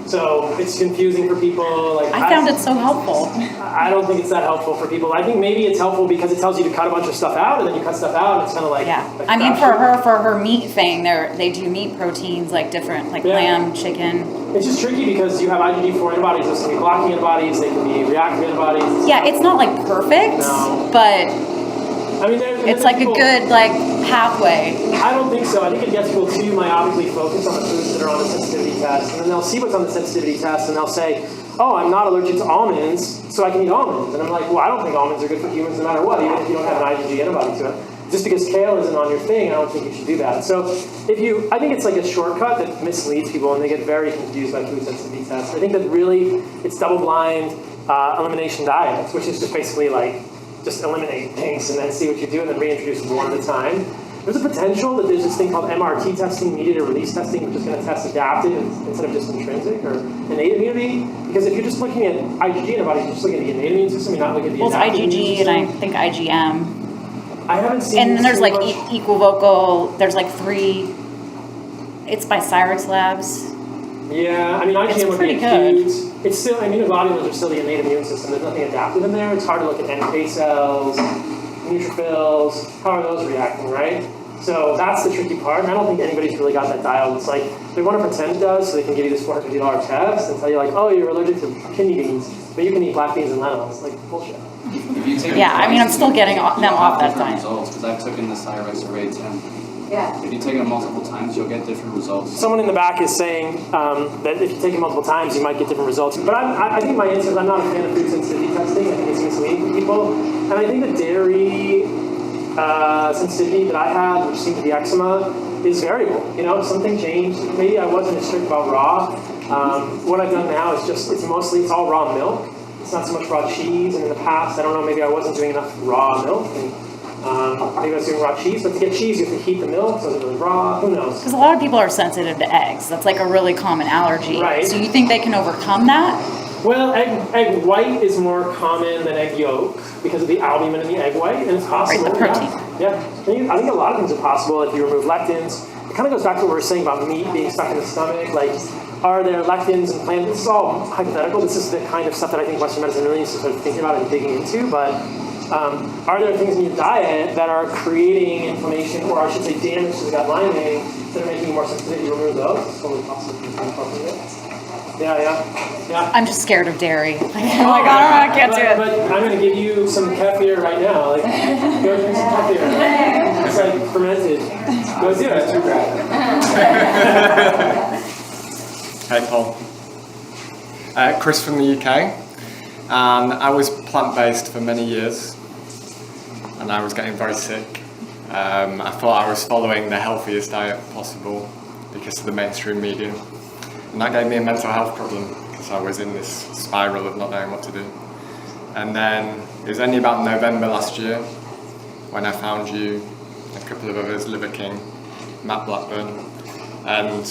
So it's confusing for people. I found it so helpful. I don't think it's that helpful for people. I think maybe it's helpful because it tells you to cut a bunch of stuff out, and then you cut stuff out, and it's kind of like... Yeah. I mean, for her meat thing, they do meat proteins, different, lamb, chicken. It's just tricky because you have IgG4 antibodies. Those can be blocking antibodies. They can be reactive antibodies. Yeah, it's not perfect, but I mean, it's a good pathway. I don't think so. I think it gets people too myopically focused on the foods that are on the sensitivity test, and then they'll see what's on the sensitivity test, and they'll say, "Oh, I'm not allergic to almonds, so I can eat almonds." And I'm like, "Well, I don't think almonds are good for humans no matter what, even if you don't have an IgG antibody to it. Just because kale isn't on your thing, I don't think you should do that." So I think it's a shortcut that misleads people, and they get very confused by food sensitivity tests. I think that really it's double-blind elimination diets, which is just basically just eliminate things and then see what you do and then reintroduce them one at a time. There's a potential that there's this thing called MRT testing, mediated release testing, which is going to test adaptive instead of just intrinsic or innate immunity. Because if you're just looking at IgG antibodies, you're just looking at the innate immune system, you're not looking at the adaptive immune IgG system. and I think IgM. I haven't seen. And then there's much. equivocal. There's 3. It's by Cyrix Labs. Yeah, I mean, IgM would be good. acute. It's still, immunoglobulins are still the innate immune system. There's nothing adaptive in there. It's hard to look at NK cells, neutrophils. How are those reacting, right? So that's the tricky part, and I don't think anybody's really got that dialed. It's like, they want to pretend it does, so they can give you this $450 test and tell you like, oh, you're allergic to kidney beans, but you can eat black beans and lentils. Like, bullshit. Yeah, I mean, I'm still getting them off that diet. Results, because I've taken the Cyrex Array 10. Yeah. If you take it multiple times, you'll get different results. Someone in the back is saying that if you take it multiple times, you might get different results. But I think my answer is I'm not a fan of food sensitivity testing. I think it's misleading for people. And I think the dairy sensitivity that I had, which seemed to be eczema, is variable. You know, something changed. Maybe I wasn't as strict about raw. What I've done now is just, it's all raw milk. It's not so much raw cheese. And in the past, I don't know, maybe I wasn't doing enough raw milk. And, maybe I was doing raw cheese, but to get cheese, you have to heat the milk, so it's really raw. Who knows? Because a lot of people are sensitive to eggs. That's like a really common allergy. Right. So you think they can overcome that? Well, egg white is more common than egg yolk because of the albumin in the egg white, and it's possible. Right, the protein. Yeah. I think a lot of things are possible if you remove lectins. It kind of goes back to what we were saying about meat being stuck in the stomach. Like, are there lectins and plant? This is all hypothetical. This is the kind of stuff that I think Western medicine really needs to start thinking about and digging into. But are there things in your diet that are creating inflammation, or I should say damage to the gut lining, that are making you more sensitive? You remove those. It's totally possible. Yeah. I'm just scared of dairy. I can't do it. But I'm going to give you some kefir right now. Like, go drink some kefir. It's like fermented. Go do it. Hey, Paul. Chris from the UK. And I was plant-based for many years, and I was getting very sick. I thought I was following the healthiest diet possible because of the mainstream media. And that gave me a mental health problem because I was in this spiral of not knowing what to do. And then it was only about November last year when I found you, a couple of others, Liver King, Matt Blackburn, and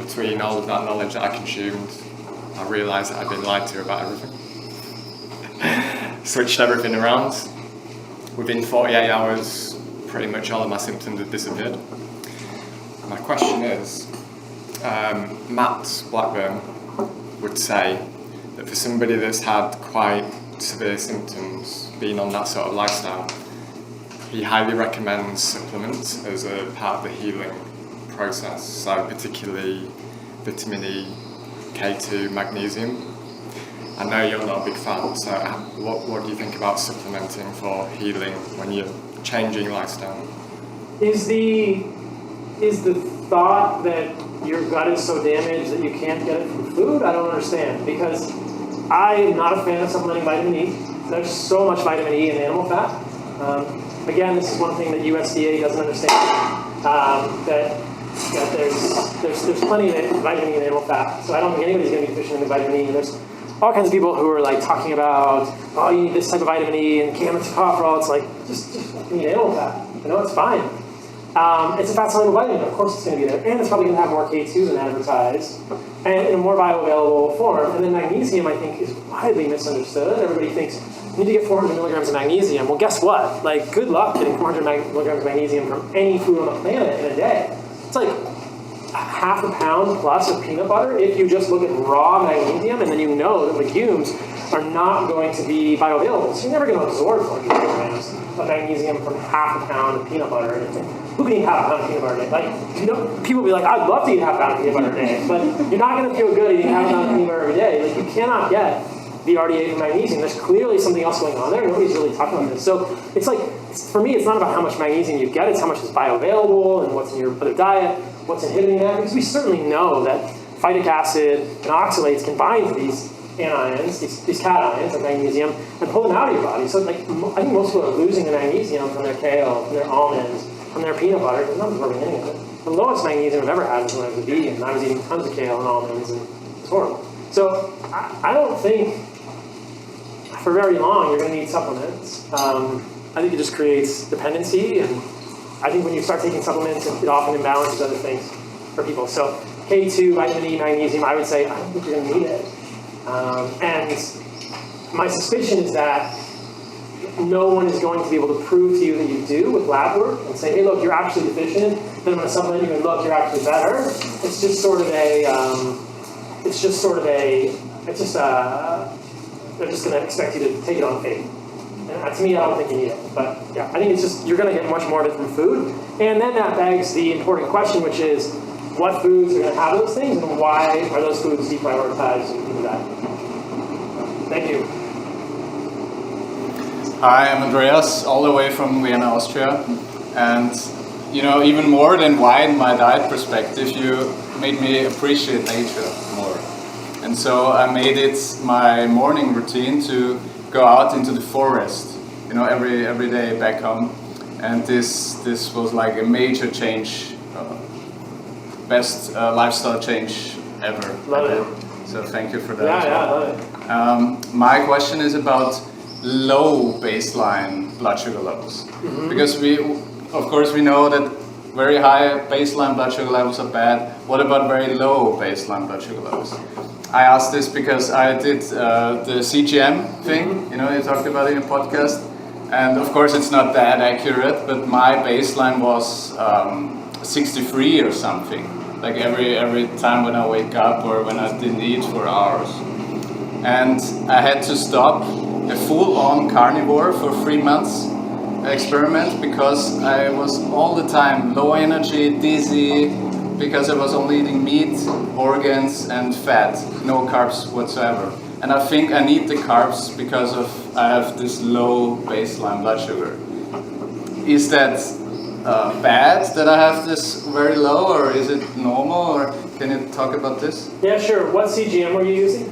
between all of that knowledge that I consumed, I realised that I'd been lied to about everything. Switched everything around. Within 48 hours, pretty much all of my symptoms had disappeared. My question is, Matt Blackburn would say that for somebody that's had quite severe symptoms, being on that sort of lifestyle, he highly recommends supplements as a part of the healing process, so particularly vitamin E, K2, magnesium. I know you're not a big fan, so what do you think about supplementing for healing when you're changing lifestyle? Is the thought that your gut is so damaged that you can't get it from food? I don't understand, because I am not a fan of supplementing vitamin E. There's so much vitamin E in animal fat. Again, this is one thing that USDA doesn't understand, that there's plenty of vitamin E in animal fat. So I don't think anybody's going to be deficient in vitamin E. There's all kinds of people who are like talking about, oh, you need this type of vitamin E and tocopherol. It's like, just eat animal fat. You know, it's fine. It's a fat-soluble vitamin. Of course it's going to be there. And it's probably going to have more K2 than advertised, and in a more bioavailable form. And then magnesium, I think, is widely misunderstood. Everybody thinks, you need to get 400 milligrams of magnesium. Well, guess what? Like, good luck getting 400 milligrams of magnesium from any food on the planet in a day. It's like half a pound plus of peanut butter if you just look at raw magnesium, and then you know that legumes are not going to be bioavailable. So you're never going to absorb 400 milligrams of magnesium from half a pound of peanut butter. Who can eat half a pound of peanut butter a day? Like, you know, people will be like, I'd love to eat half a pound of peanut butter a day, but you're not going to feel good eating half a pound of peanut butter every day. Like, you cannot get the RDA from magnesium. There's clearly something else going on there. Nobody's really talking about this. So it's like, for me, it's not about how much magnesium you get. It's how much is bioavailable and what's in your other diet, what's inhibiting that. Because we certainly know that phytic acid and oxalates can bind to these anions, these cations of magnesium, and pull them out of your body. So like, I think most people are losing the magnesium from their kale, from their almonds, from their peanut butter. They're not absorbing any of it. The lowest magnesium I've ever had was when I was a vegan, and I was eating tons of kale and almonds, and it's horrible. So I don't think for very long you're going to need supplements. I think it just creates dependency, and I think when you start taking supplements, it often imbalances other things for people. So K2, vitamin E, magnesium, I would say, I don't think you're going to need it. And my suspicion is that no one is going to be able to prove to you that you do with lab work and say, hey, look, you're actually deficient, then I'm going to supplement you and look, you're actually better. It's just sort of they're just going to expect you to take it on faith. And to me, I don't think you need it. But yeah, I think it's just, you're going to get much more of it from food. And then that begs the important question, which is, what foods are going to have those things, and why are those foods deprioritized in the diet? Thank you. Hi, I'm Andreas, all the way from Vienna, Austria. And, you know, even more than widen my diet perspective, you made me appreciate nature more. And so I made it my morning routine to go out into the forest, you know, every day back home. And this was like a major change, best lifestyle change ever. Love it. So thank you for that. Yeah, as well. yeah, love it. My question is about low baseline blood sugar levels. Because of course we know that very high baseline blood sugar levels are bad. What about very low baseline blood sugar levels? I asked this because I did the CGM thing, you know, you talked about it in a podcast. And of course it's not that accurate, but my baseline was 63 or something. Like every time when I wake up or when I didn't eat for hours. And I had to stop a full-on carnivore for 3 months experiment because I was all the time low energy, dizzy, because I was only eating meat, organs and fat, no carbs whatsoever. And I think I need the carbs because I have this low baseline blood sugar. Is that bad that I have this very low, or is it normal, or can you talk about this? Yeah, sure. What CGM were you using?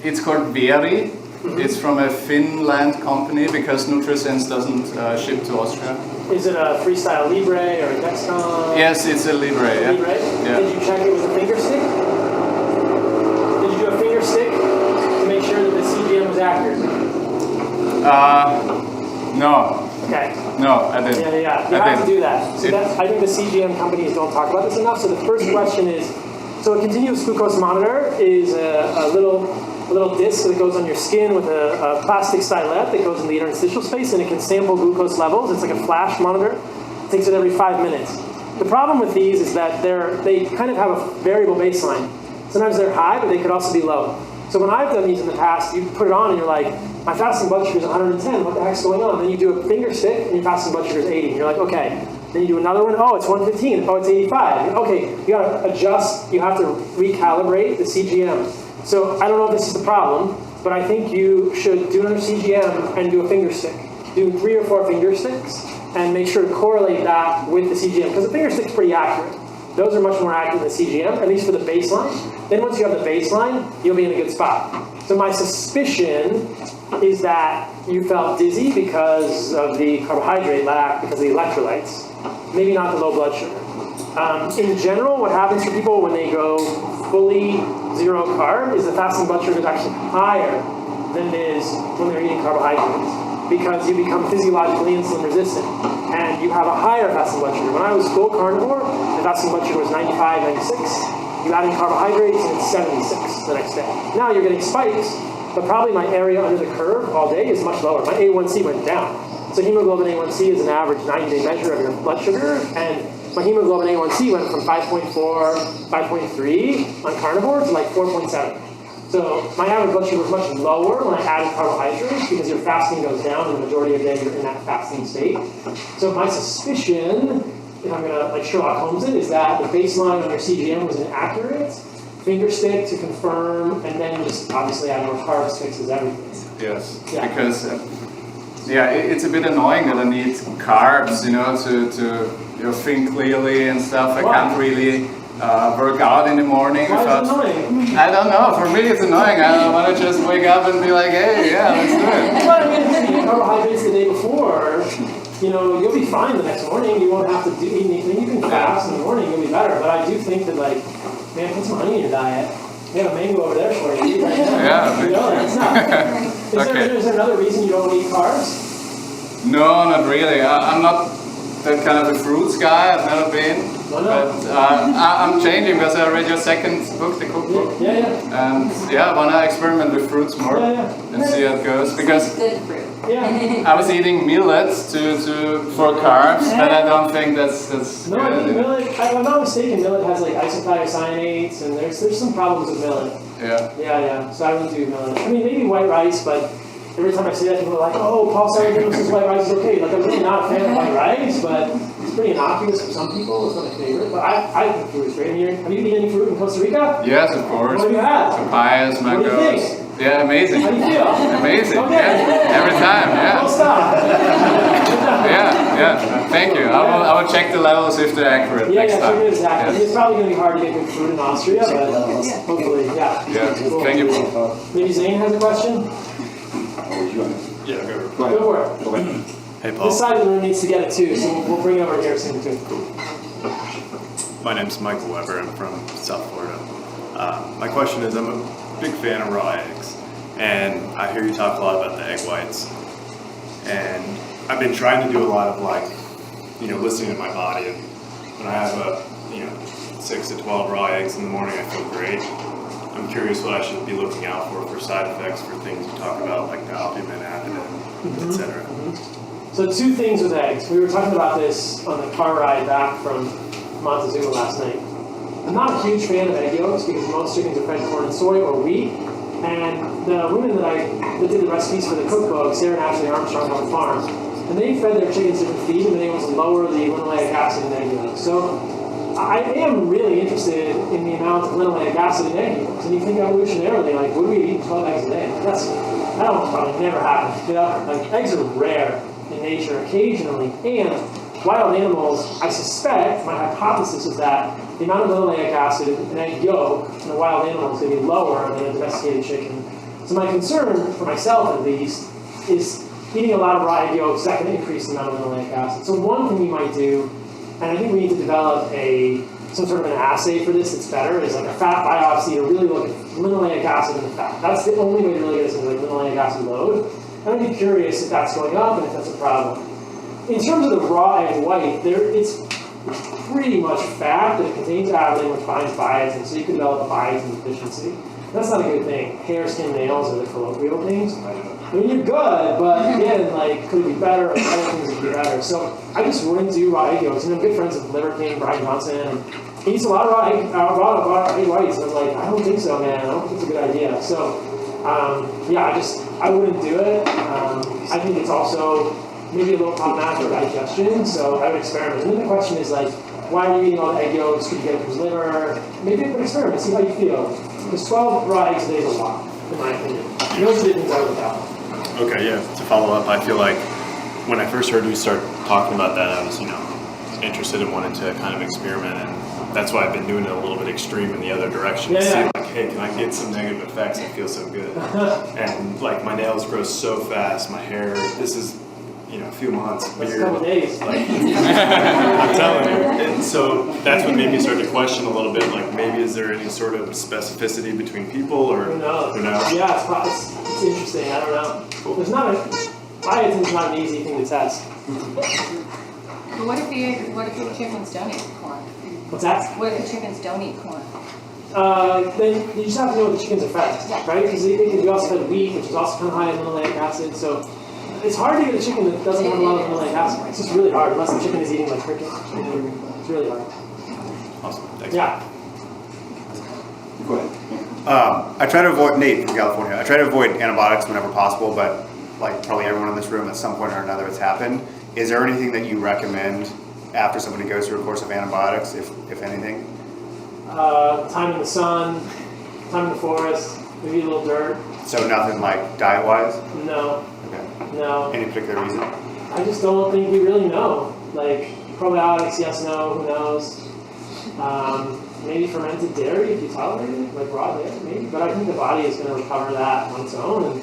It's called Veri. It's from a Finland company because NutriSense doesn't ship to Austria. Is it a Freestyle Libre or a Dexcom? Yes, it's a Libre. Yeah. Libre? Yeah. Did you check it with a finger stick? Did you do a finger stick to make sure that the CGM was accurate? No. Okay. No, I didn't. Yeah. You have to do that. So I think the CGM companies don't talk about this enough. So the first question is, so a continuous glucose monitor is a little disc that goes on your skin with a plastic stylet that goes in the interstitial space, and it can sample glucose levels. It's like a flash monitor. It takes it every 5 minutes. The problem with these is that they kind of have a variable baseline. Sometimes they're high, but they could also be low. So when I've done these in the past, you put it on and you're like, my fasting blood sugar is 110. What the heck's going on? Then you do a finger stick and your fasting blood sugar is 80. And you're like, okay. Then you do another one. Oh, it's 115. Oh, it's 85. Okay, you got to adjust. You have to recalibrate the CGM. So I don't know if this is the problem, but I think you should do another CGM and do a finger stick. Do 3 or 4 finger sticks and make sure to correlate that with the CGM, because the finger stick's pretty accurate. Those are much more accurate than the CGM, at least for the baseline. Then once you have the baseline, you'll be in a good spot. So my suspicion is that you felt dizzy because of the carbohydrate lack, because of the electrolytes. Maybe not the low blood sugar. In general, what happens for people when they go fully zero carb is the fasting blood sugar is actually higher than it is when they're eating carbohydrates, because you become physiologically insulin resistant and you have a higher fasting blood sugar. When I was full carnivore, the fasting blood sugar was 95, 96. You add in carbohydrates and it's 76 the next day. Now you're getting spikes, but probably my area under the curve all day is much lower. My A1C went down. So hemoglobin A1C is an average 90-day measure of your blood sugar, and my hemoglobin A1C went from 5.4, 5.3 on carnivore to like 4.7. So my average blood sugar was much lower when I added carbohydrates because your fasting goes down and the majority of the day you're in that fasting state. So my suspicion, if I'm going to like Sherlock Holmes it, is that the baseline on your CGM was inaccurate. Finger stick to confirm, and then just obviously add more carbs fixes everything. Yes, yeah. Because it's a bit annoying that I need carbs, you know, to think clearly and stuff. I can't really work out in the morning. Why is it annoying? I don't know. For me, it's annoying. I want to just wake up and be like, hey, yeah, let's do it. Well, I mean, if you eat carbohydrates the day before, you know, you'll be fine the next morning. You won't have to do anything. You can fast in the morning. You'll be better. But I do think that, like, man, put some honey in your diet. We have a mango over there for you right now. Yeah. You know, that's not. Is there another reason you don't eat carbs? No, not really. I'm not that kind of a fruits guy. I've never been. But I'm changing because I read your second book, the cookbook. Yeah. And I want to experiment with fruits more and see how it goes. Because I was eating millets for carbs, but I don't think that's no, good. I think millet, if I'm not mistaken, millet has like isothiocyanes, and there's some problems with millet. Yeah. So I wouldn't do millet. I mean, maybe white rice, but every time I say that, people are like, oh, Paul Sargent says white rice is okay. Like, I'm really not a fan of white rice, but it's pretty innocuous for some people. It's not my favorite, but I think fruit is great. Have you eaten any fruit in Costa Rica? Yes, of course. What have you had? Papayas, mangoes. What do you think? Yeah, amazing. How do you feel? Amazing. Okay. Yeah. Every time. Yeah. Don't stop. Yeah. Thank you. I will check the levels if they're accurate next time. Check it exactly. It's probably going to be hard to get good food in Austria, but hopefully, yeah. Yeah. Cool. Thank you. Maybe Zane has a question? Yeah, go Go for it. Hey, Paul. This side of the room needs to get it too, so we'll bring it over here soon too. My name's Michael Weber. I'm from South Florida. My question is, I'm a big fan of raw eggs, and I hear you talk a lot about the egg whites. And I've been trying to do a lot of listening to my body. And when I have 6 to 12 raw eggs in the morning, I feel great. I'm curious what I should be looking out for side effects for things you talk about, like the albumin, adenine, etc. So 2 things with eggs. We were talking about this on the car ride back from Montezuma last night. I'm not a huge fan of egg yolks because most chickens are fed corn and soy or wheat. And the women that did the recipes for the cookbook, Sarah and Ashley Armstrong on the farm, and they fed their chickens different feed and been able to lower the linoleic acid in egg yolks. So I am really interested in the amount of linoleic acid in egg yolks. And you think evolutionarily, like, would we eat 12 eggs a day? That will probably never happen. Like, eggs are rare in nature occasionally, and wild animals, I suspect, my hypothesis is that the amount of linoleic acid in an egg yolk in a wild animal is going to be lower than a domesticated chicken. So my concern, for myself at least, is eating a lot of raw egg yolks, that can increase the amount of linoleic acid. So one thing you might do, and I think we need to develop some sort of an assay for this that's better, is like a fat biopsy to really look at linoleic acid in the fat. That's the only way to really get us into like linoleic acid load. And I'd be curious if that's going up and if that's a problem. In terms of the raw egg white, it's pretty much fat, but it contains adenine, which binds biotin, so you can develop a biotin deficiency. That's not a good thing. Hair, skin, nails are the colloquial things. I mean, you're good, but again, like, could it be better? Or other things would be better. So I just wouldn't do raw egg yolks. And I'm good friends with Liver King, Brian Johnson, and he eats a lot of raw egg whites. And I'm like, I don't think so, man. I don't think it's a good idea. So, I wouldn't do it. I think it's also maybe a little problematic for digestion, so I would experiment. And then the question is, like, why are you eating all the egg yolks? Could you get it from his liver? Maybe you could experiment, see how you feel. Because 12 raw eggs a day is a lot, in my opinion. And those are the things I would look out. Okay, yeah. To follow up, I feel like when I first heard you start talking about that, I was, interested in wanting to kind of experiment, and that's why I've been doing it a little bit extreme in the other direction. To see, like, hey, can I get some negative effects? I feel so good. And like my nails grow so fast, my hair. This is, a few months, beard. A couple days. Like, I'm telling you. And so that's what made me start to question a little bit. Like, maybe is there any sort of specificity between people, or who knows? Yeah, it's interesting. I don't know. Cool. Biotin's not an easy thing to test. But what if the chickens don't eat corn? What's that? What if the chickens don't eat corn? Then you just have to know what the chickens are fed, right? Because we also fed wheat, which is also kind of high in linoleic acid. So it's hard to get a chicken that doesn't have a lot of linoleic acid. It's just really hard, unless the chicken is eating like cricket. It's really hard. Awesome. Thanks. Yeah. Go ahead. I try to avoid, Nate from California, I try to avoid antibiotics whenever possible, but like probably everyone in this room at some point or another it's happened. Is there anything that you recommend after somebody goes through a course of antibiotics, if anything? Time in the sun, time in the forest, maybe a little dirt. So nothing like diet-wise? No. Okay. No. Any particular reason? I just don't think we really know. Like, probiotics, yes, no, who knows? Maybe fermented dairy if you tolerate it, like raw dairy, maybe. But I think the body is going to recover that on its own. And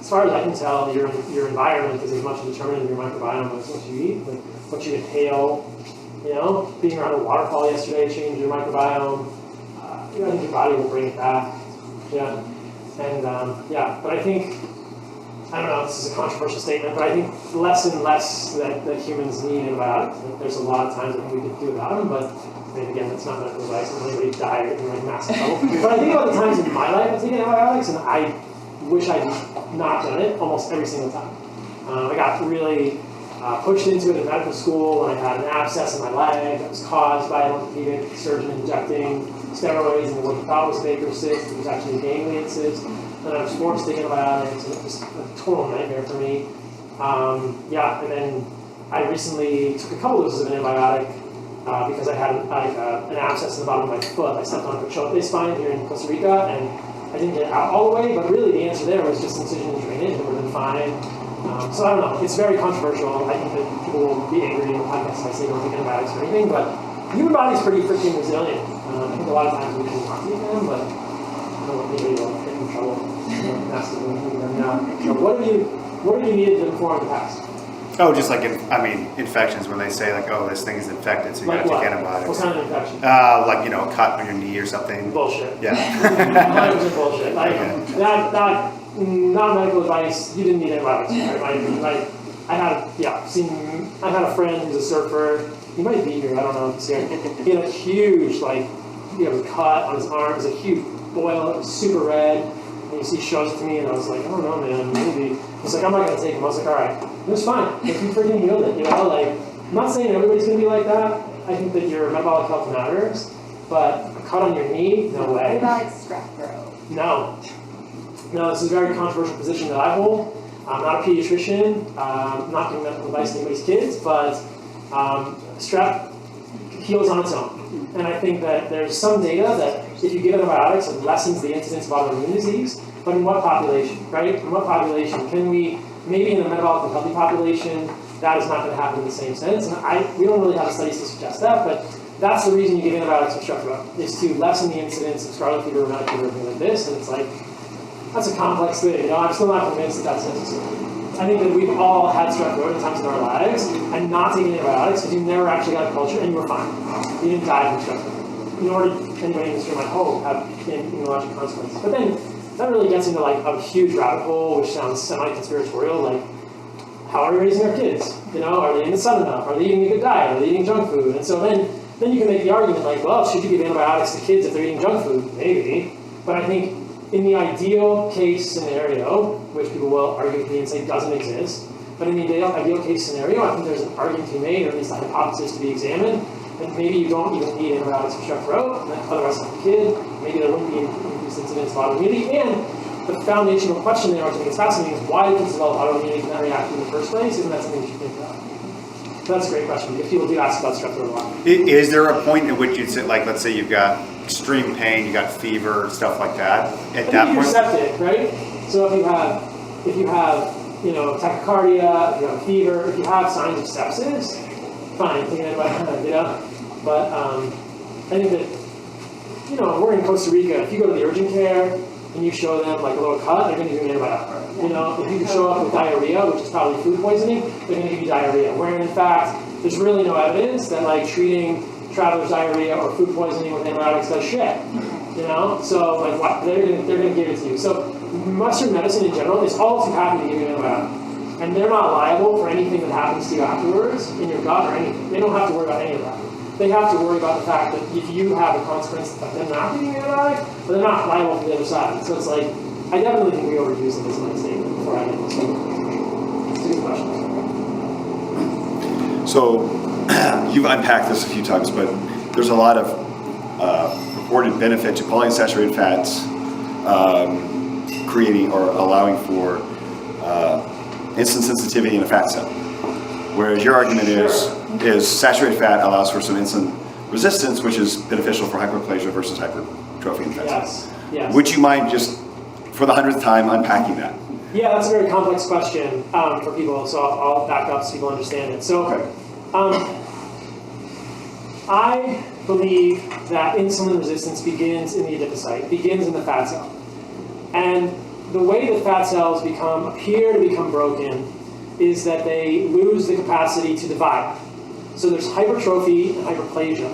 as far as I can tell, your environment is as much a determinant of your microbiome as what you eat, like what you inhale. Being around a waterfall yesterday changed your microbiome. I think your body will bring it back. Yeah. And but I think, I don't know, this is a controversial statement, but I think less and less that humans need antibiotics. There's a lot of times that we could do without them, but again, that's not medical advice. I'm anybody died in like massive trouble. But I think about the times in my life I've taken antibiotics, and I wish I'd not done it almost every single time. I got really pushed into it in medical school when I had an abscess in my leg that was caused by an orthopedic surgeon injecting steroids into what he thought was a Baker's cyst. It was actually a ganglion cyst. and I was forced to take antibiotics, and it was a total nightmare for me. And then I recently took a couple doses of antibiotic because I had an abscess in the bottom of my foot. I stepped on a Ketosis spine here in Costa Rica, and I didn't get it out all the way, but really the answer there was just incision and drainage. It would have been fine. So I don't know. It's very controversial. I think that people will be angry in the podcast if I say don't take antibiotics or anything, but the human body's pretty freaking resilient. I think a lot of times we can not take them, but I don't know, maybe they'll get in trouble. So what have you needed them for in the past? Oh, just like, infections, when they say like, oh, this thing is infected, so you gotta take antibiotics. What kind of infection? Like, a cut on your knee or something. Bullshit. Yeah. 100% bullshit. Like, that, not medical advice, you didn't need antibiotics. Right? I had a friend who's a surfer. He might be here, I don't know if he's here. He had a huge, cut on his arm. It was a huge boil, it was super red. And he shows it to me, and I was like, I don't know, man, maybe. He's like, I'm not gonna take him. I was like, all right, it was fine. Like, you freaking healed it, I'm not saying everybody's gonna be like that. I think that your metabolic health matters, but a cut on your knee, no way. What about strep throat? No, this is a very controversial position that I hold. I'm not a pediatrician. I'm not giving medical advice to anybody's kids, but strep heals on its own. And I think that there's some data that if you give antibiotics, it lessens the incidence of autoimmune disease. But in what population, right? In what population can we, maybe in a metabolically healthy population, that is not going to happen in the same sense. And we don't really have studies to suggest that, but that's the reason you give antibiotics for strep throat, is to lessen the incidence of scarlet fever, rheumatic fever, everything like this. And it's like, that's a complex thing. I'm still not convinced that that's necessary. I think that we've all had strep throat at times in our lives and not taking antibiotics because you never actually got a culture and you were fine. You didn't die from strep throat. Nor did anybody in this room, I hope, have immunologic consequences. But then that really gets into a huge rabbit hole, which sounds semi-conspiratorial. Like, how are we raising our kids? Are they in the sun enough? Are they eating a good diet? Are they eating junk food? And so then you can make the argument should you give antibiotics to kids if they're eating junk food? Maybe. But I think in the ideal case scenario, which people will argue with me and say doesn't exist, but in the ideal case scenario, I think there's an argument to be made, or at least a hypothesis to be examined, that maybe you don't even need antibiotics for strep throat, and otherwise have a kid, maybe there wouldn't be increased incidence of autoimmunity, and the foundational question there, which I think is fascinating, is why do kids develop autoimmunity from that reaction in the first place? Isn't that something you should think about? So that's a great question, because people do ask about strep throat a lot. Is there a point at which you'd say, let's say you've got extreme pain, you got fever, stuff like that? At that point, you're septic, right? So if you have tachycardia, if you have fever, if you have signs of sepsis, fine, take an antibiotic, But I think that, we're in Costa Rica. If you go to the urgent care and you show them a little cut, they're going to give you an antibiotic. If you show up with diarrhea, which is probably food poisoning, they're going to give you diarrhea. Where in fact, there's really no evidence that treating traveler's diarrhea or food poisoning with antibiotics does shit. So they're going to give it to you. So Western medicine in general is all too happy to give you an antibiotic. And they're not liable for anything that happens to you afterwards in your gut or anything. They don't have to worry about any of that. They have to worry about the fact that if you have a consequence of them not giving you an antibiotic, but they're not liable for the other side. So it's I definitely think we overuse it as my statement before I get this. So it's a good question. So you've unpacked this a few times, but there's a lot of reported benefit to polyunsaturated fats creating or allowing for insulin sensitivity in a fat cell. Whereas your argument is saturated fat allows for some insulin resistance, which is beneficial for hyperplasia versus hypertrophy in fat cells. Yes. Would you mind just, for the 100th time, unpacking that? Yeah, that's a very complex question for people, so I'll back up so people understand it. So, I believe that insulin resistance begins in the adipocyte, begins in the fat cell. And the way that fat cells appear to become broken is that they lose the capacity to divide. So there's hypertrophy and hyperplasia.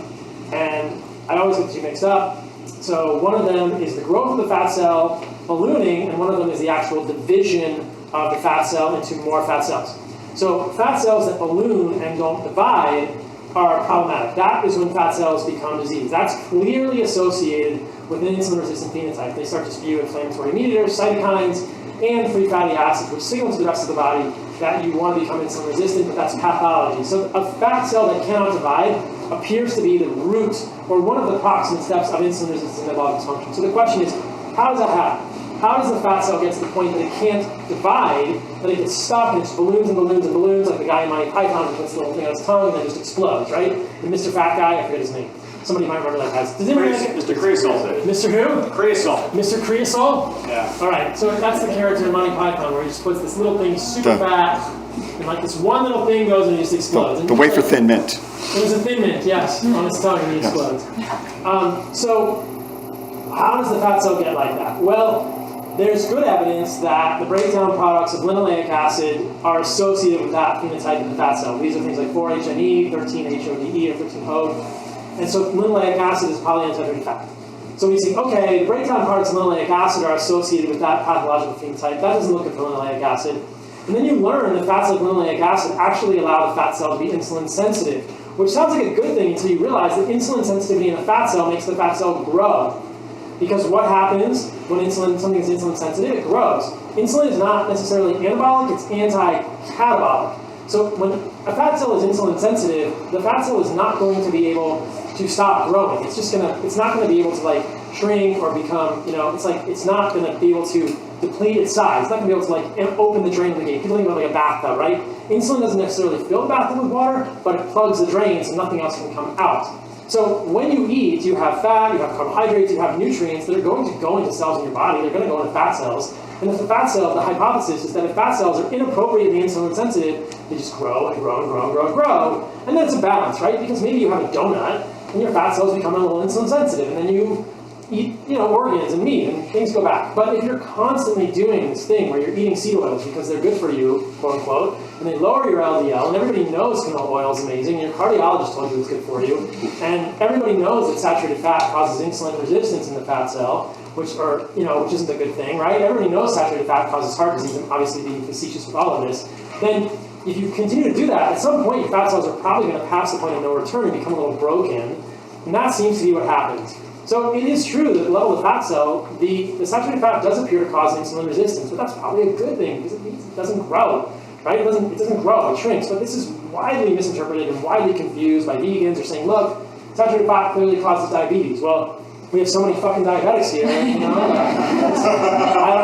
And I always get the two mixed up. So one of them is the growth of the fat cell ballooning, and one of them is the actual division of the fat cell into more fat cells. So fat cells that balloon and don't divide are problematic. That is when fat cells become disease. That's clearly associated with an insulin-resistant phenotype. They start to spew inflammatory mediators, cytokines, and free fatty acids, which signal to the rest of the body that you want to become insulin resistant, but that's pathology. So a fat cell that cannot divide appears to be the root or one of the proximate steps of insulin resistance and metabolic dysfunction. So the question is, how does that happen? how does the fat cell get to the point that it can't divide, that it gets stuck and it's balloons and balloons and balloons, like the guy in Monty Python who puts the little thing on his tongue and then just explodes, right? The Mr. Fat guy, I forget his name. Somebody might remember that guy. Does anybody Mr. Creasol. Mr. Who? Creasol. Mr. Creasol? Yeah. All right, so that's the character in Monty Python where he just puts this little thing super fat, and like this one little thing goes and it just explodes. The wafer thin mint. It was a thin mint, yes, on his tongue and he explodes. So how does the fat cell get like that? Well, there's good evidence that the breakdown products of linoleic acid are associated with that phenotype in the fat cell. These are things like 4-HNE, 13-HODE, or 13-HODE. And so linoleic acid is polyunsaturated fat. So we see, okay, the breakdown products of linoleic acid are associated with that pathological phenotype. That doesn't look good for linoleic acid. And then you learn that fats like linoleic acid actually allow the fat cell to be insulin sensitive, which sounds like a good thing until you realize that insulin sensitivity in a fat cell makes the fat cell grow. Because what happens when something is insulin sensitive? It grows. Insulin is not necessarily anabolic, it's anti-catabolic. So when a fat cell is insulin sensitive, the fat cell is not going to be able to stop growing. It's not going to be able to like shrink or become, it's not going to be able to deplete its size. It's not going to be able to like open the drain of the gate. People think about like a bathtub, right? Insulin doesn't necessarily fill the bathtub with water, but it plugs the drain so nothing else can come out. So when you eat, you have fat, you have carbohydrates, you have nutrients that are going to go into cells in your body. They're going to go into fat cells. And if the fat cell, the hypothesis is that if fat cells are inappropriately insulin sensitive, they just grow and grow and grow and grow and grow. And then it's a balance, right? Because maybe you have a donut and your fat cells become a little insulin sensitive, and then you eat, organs and meat, and things go back. But if you're constantly doing this thing where you're eating seed oils because they're good for you, quote unquote, and they lower your LDL, and everybody knows canola oil is amazing, and your cardiologist told you it's good for you, and everybody knows that saturated fat causes insulin resistance in the fat cell, which isn't a good thing, right? Everybody knows saturated fat causes heart disease, and obviously being facetious with all of this. Then if you continue to do that, at some point your fat cells are probably going to pass the point of no return and become a little broken, and that seems to be what happens. So it is true that at the level of the fat cell, the saturated fat does appear to cause insulin resistance, but that's probably a good thing because it means it doesn't grow, right? It doesn't grow, it shrinks. But this is widely misinterpreted and widely confused by vegans. They're saying, look, saturated fat clearly causes diabetes. Well, we have so many fucking diabetics here, I don't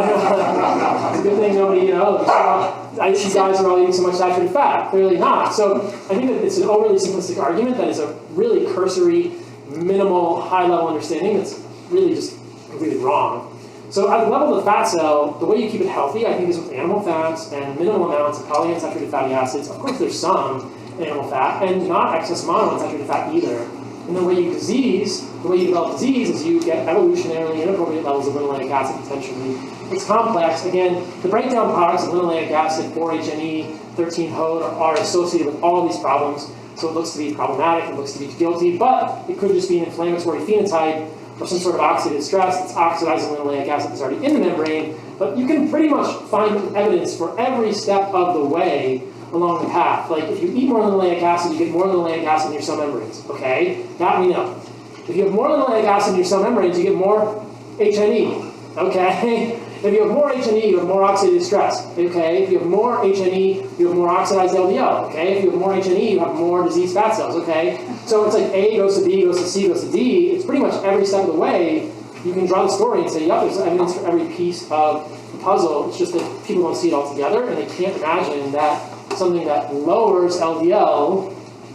know. It's a good thing nobody, you guys are all eating so much saturated fat. Clearly not. So I think that it's an overly simplistic argument that is a really cursory, minimal, high-level understanding that's really just completely wrong. So at the level of the fat cell, the way you keep it healthy, I think, is with animal fats and minimal amounts of polyunsaturated fatty acids. Of course, there's some animal fat, and not excess monounsaturated fat either. And the way you develop disease is you get evolutionarily inappropriate levels of linoleic acid potentially. It's complex. Again, the breakdown products of linoleic acid, 4-HNE, 13-HODE are associated with all of these problems. So it looks to be problematic, it looks to be guilty, but it could just be an inflammatory phenotype or some sort of oxidative stress that's oxidizing linoleic acid that's already in the membrane. But you can pretty much find evidence for every step of the way along the path. Like if you eat more linoleic acid, you get more linoleic acid in your cell membranes. Okay, that we know. If you have more linoleic acid in your cell membranes, you get more HNE. Okay. If you have more HNE, you have more oxidative stress. Okay. If you have more HNE, you have more oxidized LDL. Okay. If you have more HNE, you have more diseased fat cells. Okay. So it's like A goes to B, goes to C, goes to D. It's pretty much every step of the way. You can draw the story and say, yep, there's evidence for every piece of the puzzle. It's just that people don't see it all together, and they can't imagine that something that lowers LDL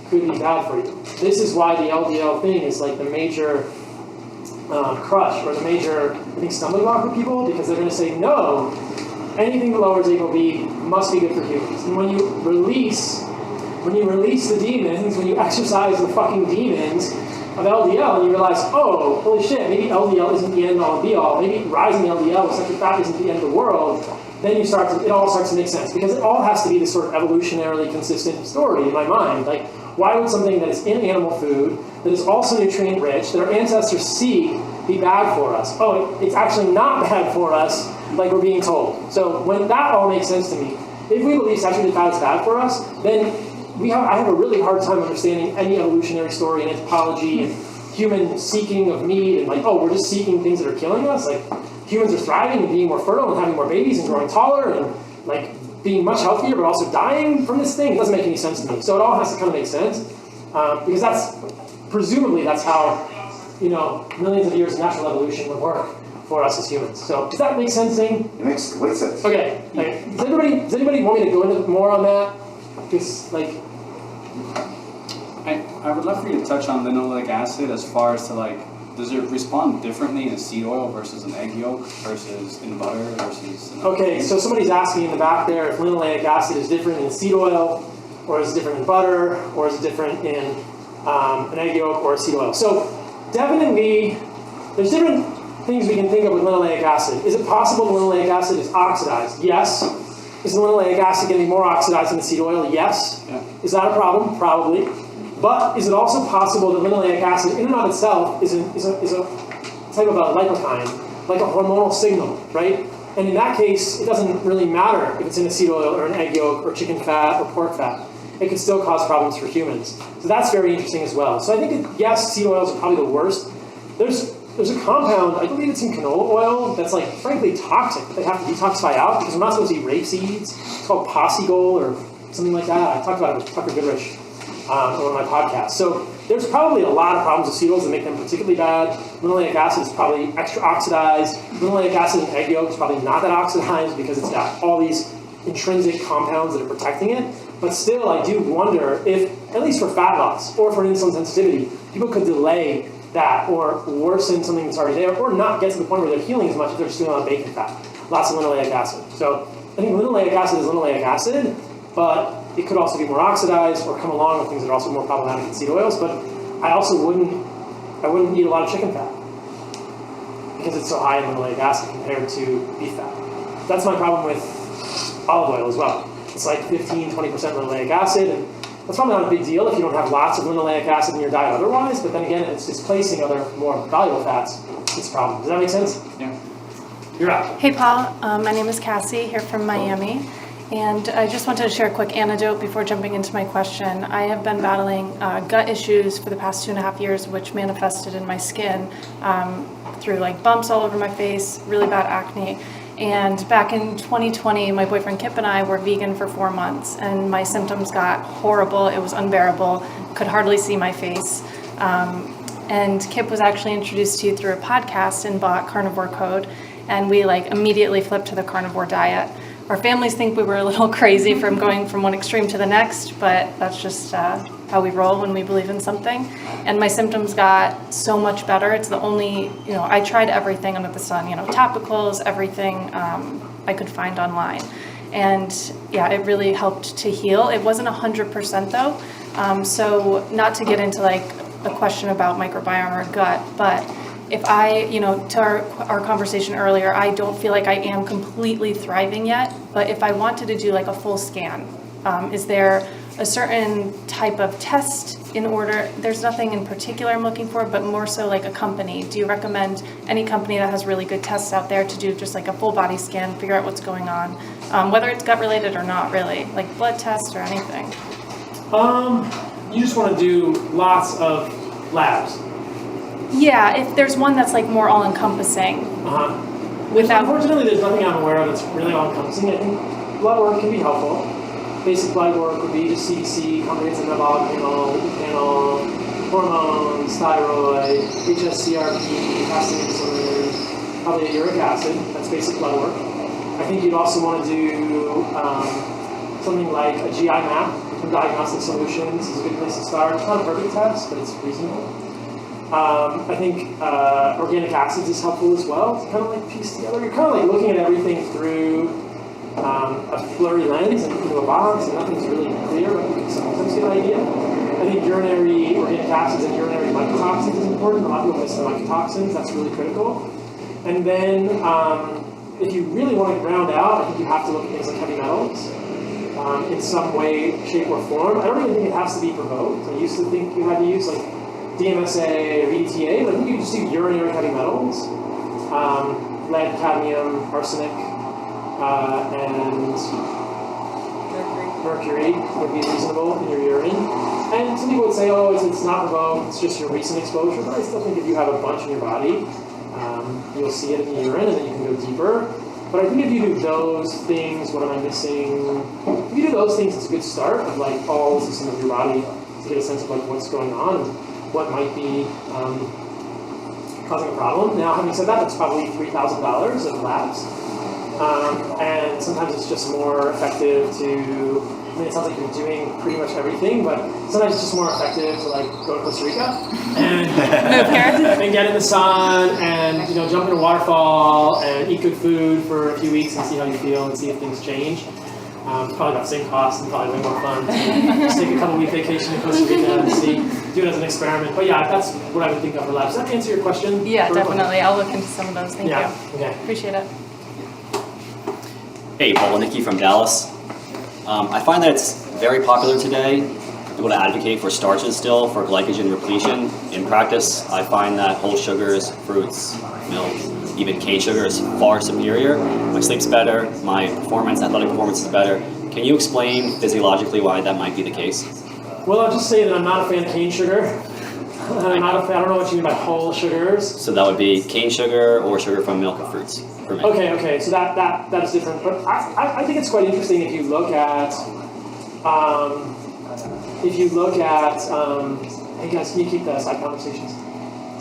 could be bad for you. This is why the LDL thing is like the major crush or the major, I think, stumbling block for people, because they're going to say, no, anything that lowers ApoB must be good for humans. And when you release the demons, when you exercise the fucking demons of LDL, and you realize, oh, holy shit, maybe LDL isn't the end all and be all, maybe rising LDL with saturated fat isn't the end of the world, then it all starts to make sense, because it all has to be this sort of evolutionarily consistent story in my mind. Like, why would something that is in animal food, that is also nutrient rich, that our ancestors seek, be bad for us? Oh, it's actually not bad for us, like we're being told. So when that all makes sense to me, if we believe saturated fat is bad for us, then I have a really hard time understanding any evolutionary story and anthropology and human seeking of meat and like, oh, we're just seeking things that are killing us. Like, humans are thriving and being more fertile and having more babies and growing taller and like being much healthier, but also dying from this thing. It doesn't make any sense to me. So it all has to kind of make sense, because presumably that's how, millions of years of natural evolution would work. for us as humans. So does that make sense, Zane? It makes complete sense. Okay. Does anybody want me to go into more on that? Because I would love for you to touch on linoleic acid as far as to does it respond differently in a seed oil versus an egg yolk versus in butter versus... Okay, so somebody's asking in the back there if linoleic acid is different in seed oil, or is it different in butter, or is it different in an egg yolk or a seed oil. So definitely, there's different things we can think of with linoleic acid. Is it possible the linoleic acid is oxidized? Yes. Is the linoleic acid going to be more oxidized than the seed oil? Yes. Yeah. Is that a problem? Probably. But is it also possible that linoleic acid in and of itself is a type of a lipokine, like a hormonal signal, right? And in that case, it doesn't really matter if it's in a seed oil or an egg yolk or chicken fat or pork fat. It can still cause problems for humans. So that's very interesting as well. So I think yes, seed oils are probably the worst. There's a compound, I believe it's in canola oil, that's frankly toxic. They have to detoxify out because we're not supposed to eat rapeseed. It's called possegol or something like that. I talked about it with Tucker Goodrich on one of my podcasts. So there's probably a lot of problems with seed oils that make them particularly bad. Linoleic acid is probably extra oxidized. Linoleic acid in egg yolk is probably not that oxidized because it's got all these intrinsic compounds that are protecting it. But still, I do wonder if, at least for fat loss or for insulin sensitivity, people could delay that or worsen something that's already there or not get to the point where they're healing as much if they're just doing a lot of bacon fat. Lots of linoleic acid. So I think linoleic acid is linoleic acid, but it could also be more oxidized or come along with things that are also more problematic than seed oils. But I also wouldn't eat a lot of chicken fat because it's so high in linoleic acid compared to beef fat. That's my problem with olive oil as well. It's like 15-20% linoleic acid, and that's probably not a big deal if you don't have lots of linoleic acid in your diet otherwise, but then again, it's displacing other more valuable fats. It's a problem. Does that make sense? Yeah. You're up. Hey, Paul. My name is Cassie, here from Miami. And I just wanted to share a quick anecdote before jumping into my question. I have been battling gut issues for the past 2.5 years, which manifested in my skin through bumps all over my face, really bad acne. And back in 2020, my boyfriend Kip and I were vegan for 4 months, and my symptoms got horrible. It was unbearable. Could hardly see my face. And Kip was actually introduced to through a podcast and bought Carnivore Code, and we immediately flipped to the carnivore diet. Our families think we were a little crazy from going from one extreme to the next, but that's just how we roll when we believe in something. And my symptoms got so much better. It's the only, I tried everything under the sun, topicals, everything I could find online. And yeah, it really helped to heal. It wasn't 100% though. So not to get into a question about microbiome or gut, but if I, to our conversation earlier, I don't feel like I am completely thriving yet, but if I wanted to do a full scan, is there a certain type of test in order? There's nothing in particular I'm looking for, but more so a company. Do you recommend any company that has really good tests out there to do just a full body scan, figure out what's going on, whether it's gut related or not really, blood tests or anything? You just want to do lots of labs. Yeah, if there's one that's more all-encompassing. Unfortunately, there's nothing I'm aware of that's really all-encompassing. I think blood work can be helpful. Basic blood work would be just CBC, comprehensive metabolic panel, hormones, thyroid, HSCRP, fasting insulin, probably uric acid. That's basic blood work. I think you'd also want to do something like a GI map from Diagnostic Solutions. Is a good place to start. It's not a perfect test, but it's reasonable. I think organic acids is helpful as well. It's kind of piece together. You're kind of looking at everything through a blurry lens and into a box, and nothing's really clear, but you can sometimes get an idea. I think urinary organic acids and urinary mycotoxins is important. A lot of people miss the mycotoxins. That's really critical. And then if you really want to ground out, I think you have to look at things like heavy metals in some way, shape, or form. I don't even think it has to be provoked. I used to think you had to use DMSA or EDTA, but I think you just do urinary heavy metals, lead, cadmium, arsenic, and mercury would be reasonable in your urine. And some people would say, oh, it's not provoked, it's just your recent exposure, but I still think if you have a bunch in your body, you'll see it in the urine, and then you can go deeper. But I think if you do those things, what am I missing? If you do those things, it's a good start of all the system of your body to get a sense of what's going on. What might be causing a problem. Now, having said that, that's probably $3,000 of labs. And sometimes it's just more effective to, I mean, it sounds like you're doing pretty much everything, but sometimes it's just more effective to like go to Costa Rica and and get in the sun and, you know, jump in a waterfall and eat good food for a few weeks and see how you feel and see if things change. It's probably about the same cost and probably way more fun to just take a couple week vacation in Costa Rica and do it as an experiment. But yeah, that's what I would think of for labs. Does that answer your question? Yeah, definitely. I'll look into some of those. Thank you. Okay. Appreciate it. Hey, Paul and Nikki from Dallas. I find that it's very popular today for people to advocate for starches still for glycogen repletion. In practice, I find that whole sugars, fruits, milk, even cane sugar is far superior. My sleep's better, my athletic performance is better. Can you explain physiologically why that might be the case? Well, I'll just say that I'm not a fan of cane sugar. I don't know what you mean by whole sugars. So that would be cane sugar or sugar from milk or fruits for me. Okay, so that is different. But I think it's quite interesting if you look at, hey guys, can you keep the side conversations?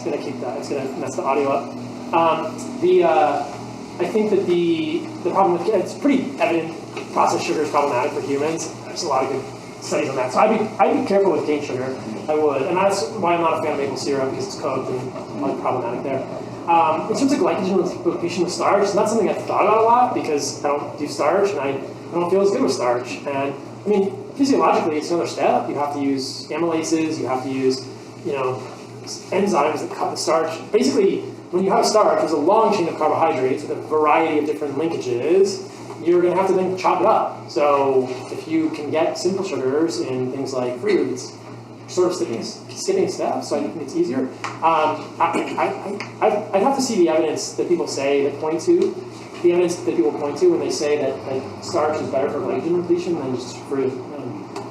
It's gonna mess the audio up. I think that the problem with, it's pretty evident processed sugar is problematic for humans. There's a lot of good studies on that. So I'd be careful with cane sugar. I would, and that's why I'm not a fan of maple syrup, because it's cooked and probably problematic there. In terms of glycogen repletion with starch, it's not something I've thought about a lot because I don't do starch and I don't feel as good with starch. And I mean, physiologically, it's another step. You have to use amylases. You have to use, enzymes that cut the starch. Basically, when you have starch, there's a long chain of carbohydrates with a variety of different linkages. You're going to have to then chop it up. So if you can get simple sugars in things like fruit, it's sort of skipping steps, so I think it's easier. I'd have to see the evidence that people point to when they say that starch is better for glycogen repletion than just fruit.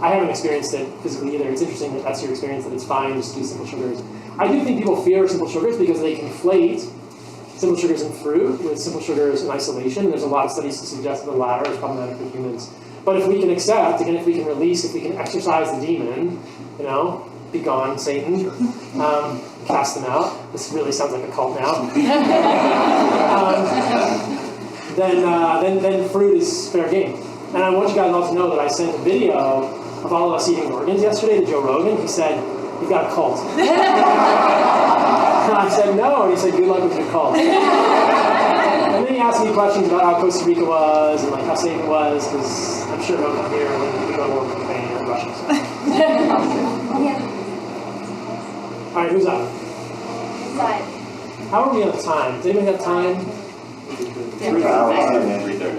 I haven't experienced it physically either. It's interesting that that's your experience, that it's fine just to do simple sugars. I do think people fear simple sugars because they conflate simple sugars in fruit with simple sugars in isolation. There's a lot of studies to suggest that the latter is problematic for humans. But if we can accept, again, if we can exercise the demon, be gone, Satan, cast them out. This really sounds like a cult now. Then fruit is fair game. And I want you guys all to know that I sent a video of all of us eating organs yesterday to Joe Rogan. He said, "You've got a cult." I said, "No," and he said, "Good luck with your cult." And then he asked me questions about how Costa Rica was and how safe it was, because I'm sure he'll come here when we go to war with Ukraine and Russia. All right, who's up? How are we on time? Does anybody have time? 3 hours.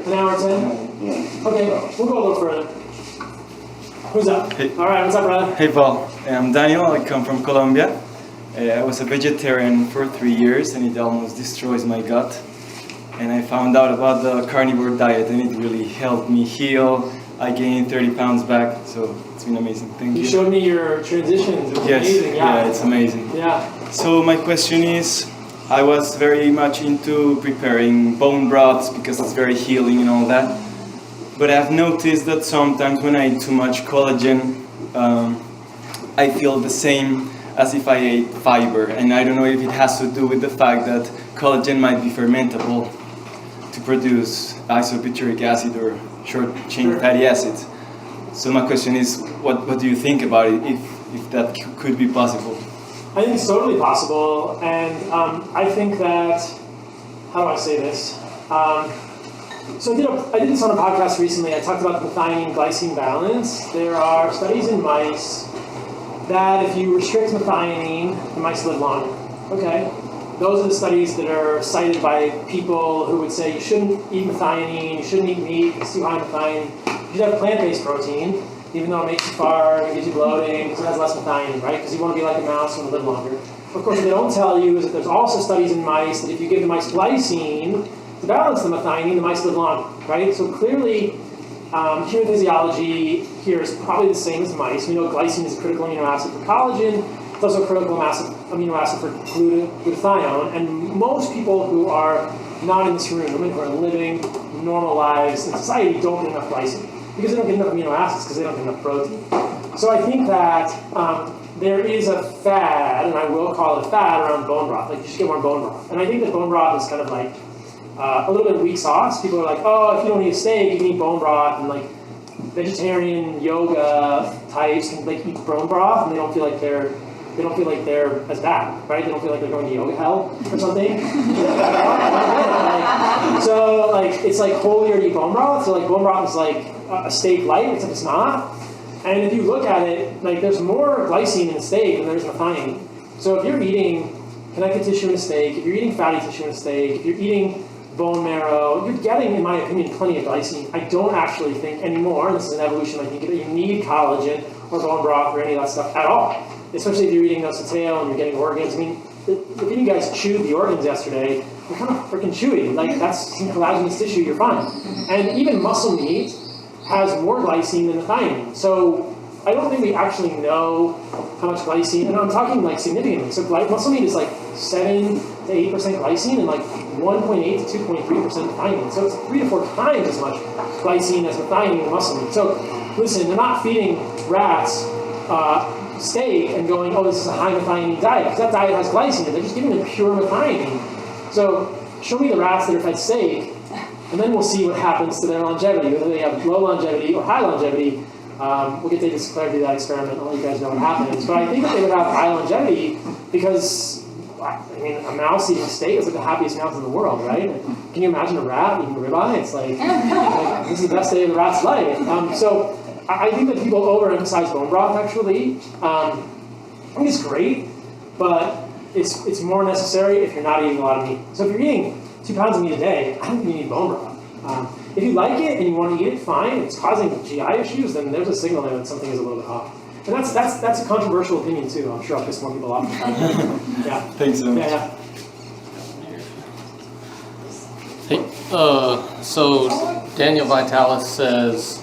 An hour 10? Okay, we'll go a little further. Who's up? Hey. All right, what's up, brother? Hey, Paul. I'm Daniel. I come from Colombia. I was a vegetarian for 3 years and it almost destroys my gut. And I found out about the carnivore diet and it really helped me heal. I gained 30 pounds back, so it's been amazing. Thank you. You showed me your transitions. It was amazing. Yeah, it's amazing. Yeah. So my question is, I was very much into preparing bone broths because it's very healing and all that. But I've noticed that sometimes when I eat too much collagen, I feel the same as if I ate fiber. And I don't know if it has to do with the fact that collagen might be fermentable to produce isobutyric acid or short-chain fatty acids. So my question is, what do you think about it, if that could be possible? I think it's totally possible, and I think that, how do I say this? So I did this on a podcast recently. I talked about the methionine-glycine balance. There are studies in mice that if you restrict methionine, the mice live longer. Okay, those are the studies that are cited by people who would say you shouldn't eat methionine, you shouldn't eat meat, it's too high in methionine. You should have plant-based protein, even though it makes you fart, it gives you bloating, because it has less methionine, right? Because you want to be like a mouse and live longer. Of course, what they don't tell you is that there's also studies in mice that if you give the mice glycine to balance the methionine, the mice live longer, right? So clearly, human physiology here is probably the same as mice. We know glycine is a critical amino acid for collagen. It's also a critical amino acid for glutathione. And most people who are not in this room, who are living normal lives in society, don't get enough glycine because they don't get enough amino acids because they don't get enough protein. So I think that there is a fad, and I will call it a fad, around bone broth. Like, you should get more bone broth. And I think that bone broth is kind of like a little bit weak sauce. People are like, oh, if you don't eat a steak, you can eat bone broth. And like vegetarian yoga types can like eat bone broth, and they don't feel like they're as bad, right? They don't feel like they're going to yoga hell or something. So like it's like holier to eat bone broth. So like bone broth is like a steak light, except it's not. And if you look at it, like there's more glycine in a steak than there's methionine. So if you're eating connective tissue in a steak, if you're eating fatty tissue in a steak, if you're eating bone marrow, you're getting, in my opinion, plenty of glycine. I don't actually think anymore, and this is an evolution, I think, that you need collagen or bone broth or any of that stuff at all. Especially if you're eating nose to tail and you're getting organs. I mean, if you guys chewed the organs yesterday, you're kind of freaking chewy. Like, that's some collagenous tissue, you're fine. And even muscle meat has more glycine than methionine. So I don't think we actually know how much glycine, and I'm talking like significantly. So muscle meat is like 7 to 8% glycine and like 1.8 to 2.3% methionine. So it's 3 to 4 times as much glycine as methionine in muscle meat. So listen, they're not feeding rats steak and going, oh, this is a high methionine diet, because that diet has glycine. They're just giving them pure methionine. So show me the rats that are fed steak, and then we'll see what happens to their longevity, whether they have low longevity or high longevity. We'll get David Sinclair to do that experiment. I'll let you guys know what happens. But I think that they would have high longevity because, I mean, a mouse eating steak is like the happiest mouse in the world, right? Can you imagine a rat eating ribeye? It's like this is the best day of the rat's life. So I think that people overemphasize bone broth, actually. I think it's great, but it's more necessary if you're not eating a lot of meat. So if you're eating 2 pounds of meat a day, I don't think you need bone broth. If you like it and you want to eat it, fine. If it's causing GI issues, then there's a signal there that something is a little bit off. And that's a controversial opinion too. I'm sure I'll piss more people off. Yeah. Thanks so much. Yeah. Hey, so Daniel Vitalis says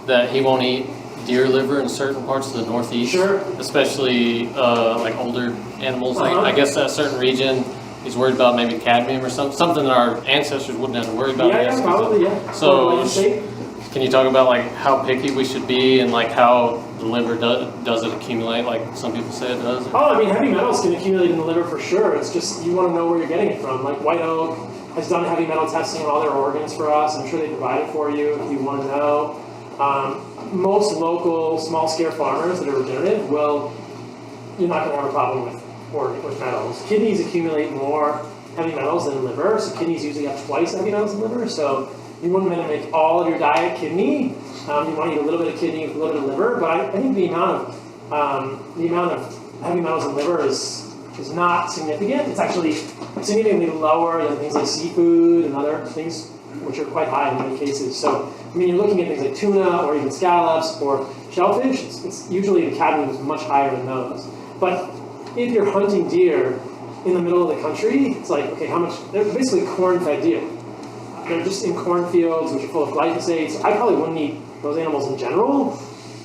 that he won't eat deer liver in certain parts of the Northeast, sure, especially like older animals. Like, I guess that certain region, he's worried about maybe cadmium or something that our ancestors wouldn't have to worry about. Yeah, probably, yeah. So, can you talk about like how picky we should be and like how the liver does it accumulate, like some people say it does? Oh, I mean, heavy metals can accumulate in the liver for sure. It's just you want to know where you're getting it from. Like White Oak has done heavy metal testing on all their organs for us. I'm sure they provide it for you if you want to know. Most local small-scale farmers that are regenerative you're not going to have a problem with metals. Kidneys accumulate more heavy metals than liver, so kidneys usually have twice the heavy metals in liver. So you wouldn't want to make all of your diet kidney. You want to eat a little bit of kidney, a little bit of liver, but I think the amount of heavy metals in liver is not significant. It's actually significantly lower than things like seafood and other things, which are quite high in many cases. So, I mean, you're looking at things like tuna or even scallops or shellfish, it's usually the cadmium is much higher than those. But if you're hunting deer in the middle of the country, it's like, okay, how much? They're basically corn-fed deer. They're just in cornfields, which are full of glyphosate. So I probably wouldn't eat those animals in general,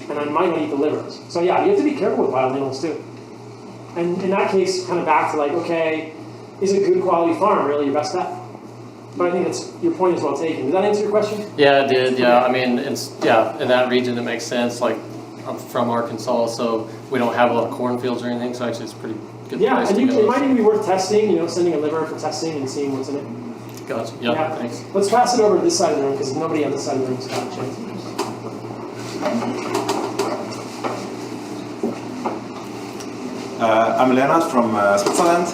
and I might not eat the livers. So yeah, you have to be careful with wild animals too. And in that case, kind of back to like, okay, is a good quality farm really your best bet? But I think your point is well taken. Does that answer your question? Yeah, it did. Yeah, I mean, in that region it makes sense. Like, I'm from Arkansas, so we don't have a lot of cornfields or anything. So actually, it's a pretty good place to go. Yeah, it might even be worth testing. Sending a liver for testing and seeing what's in it. Gotcha. Yeah, thanks. Let's pass it over to this side of the room because nobody on this side of the room has got a chance. I'm Leonard from Switzerland,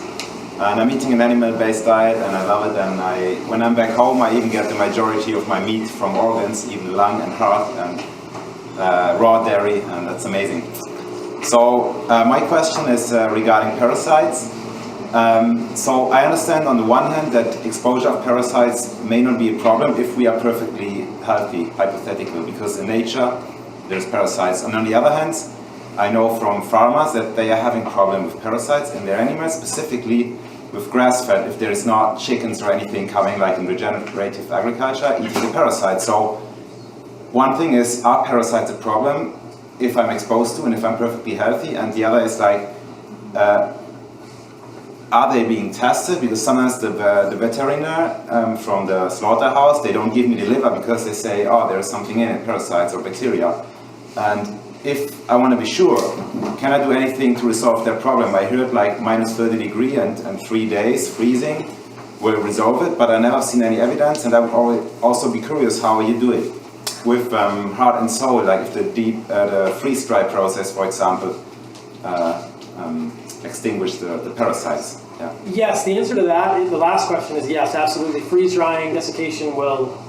and I'm eating an animal-based diet, and I love it. And when I'm back home, I even get the majority of my meat from organs, even lung and heart, and raw dairy, and that's amazing. So my question is regarding parasites. So I understand on the one hand that exposure of parasites may not be a problem if we are perfectly healthy, hypothetically, because in nature there's parasites. And on the other hand, I know from farmers that they are having problems with parasites in their animals, specifically with grass-fed, if there is not chickens or anything coming like in regenerative agriculture, eating the parasites. So one thing is, are parasites a problem if I'm exposed to and if I'm perfectly healthy? And the other is like, are they being tested? Because sometimes the veterinarian from the slaughterhouse, they don't give me the liver because they say, oh, there's something in it, parasites or bacteria. And if I want to be sure, can I do anything to resolve their problem? I heard like minus 30 degree and 3 days freezing will resolve it, but I never seen any evidence, and I would also be curious how you do it with heart and soul, like if the freeze dry process, for example, extinguish the parasites. Yeah. Yes, the answer to that, the last question is yes, absolutely. Freeze drying desiccation will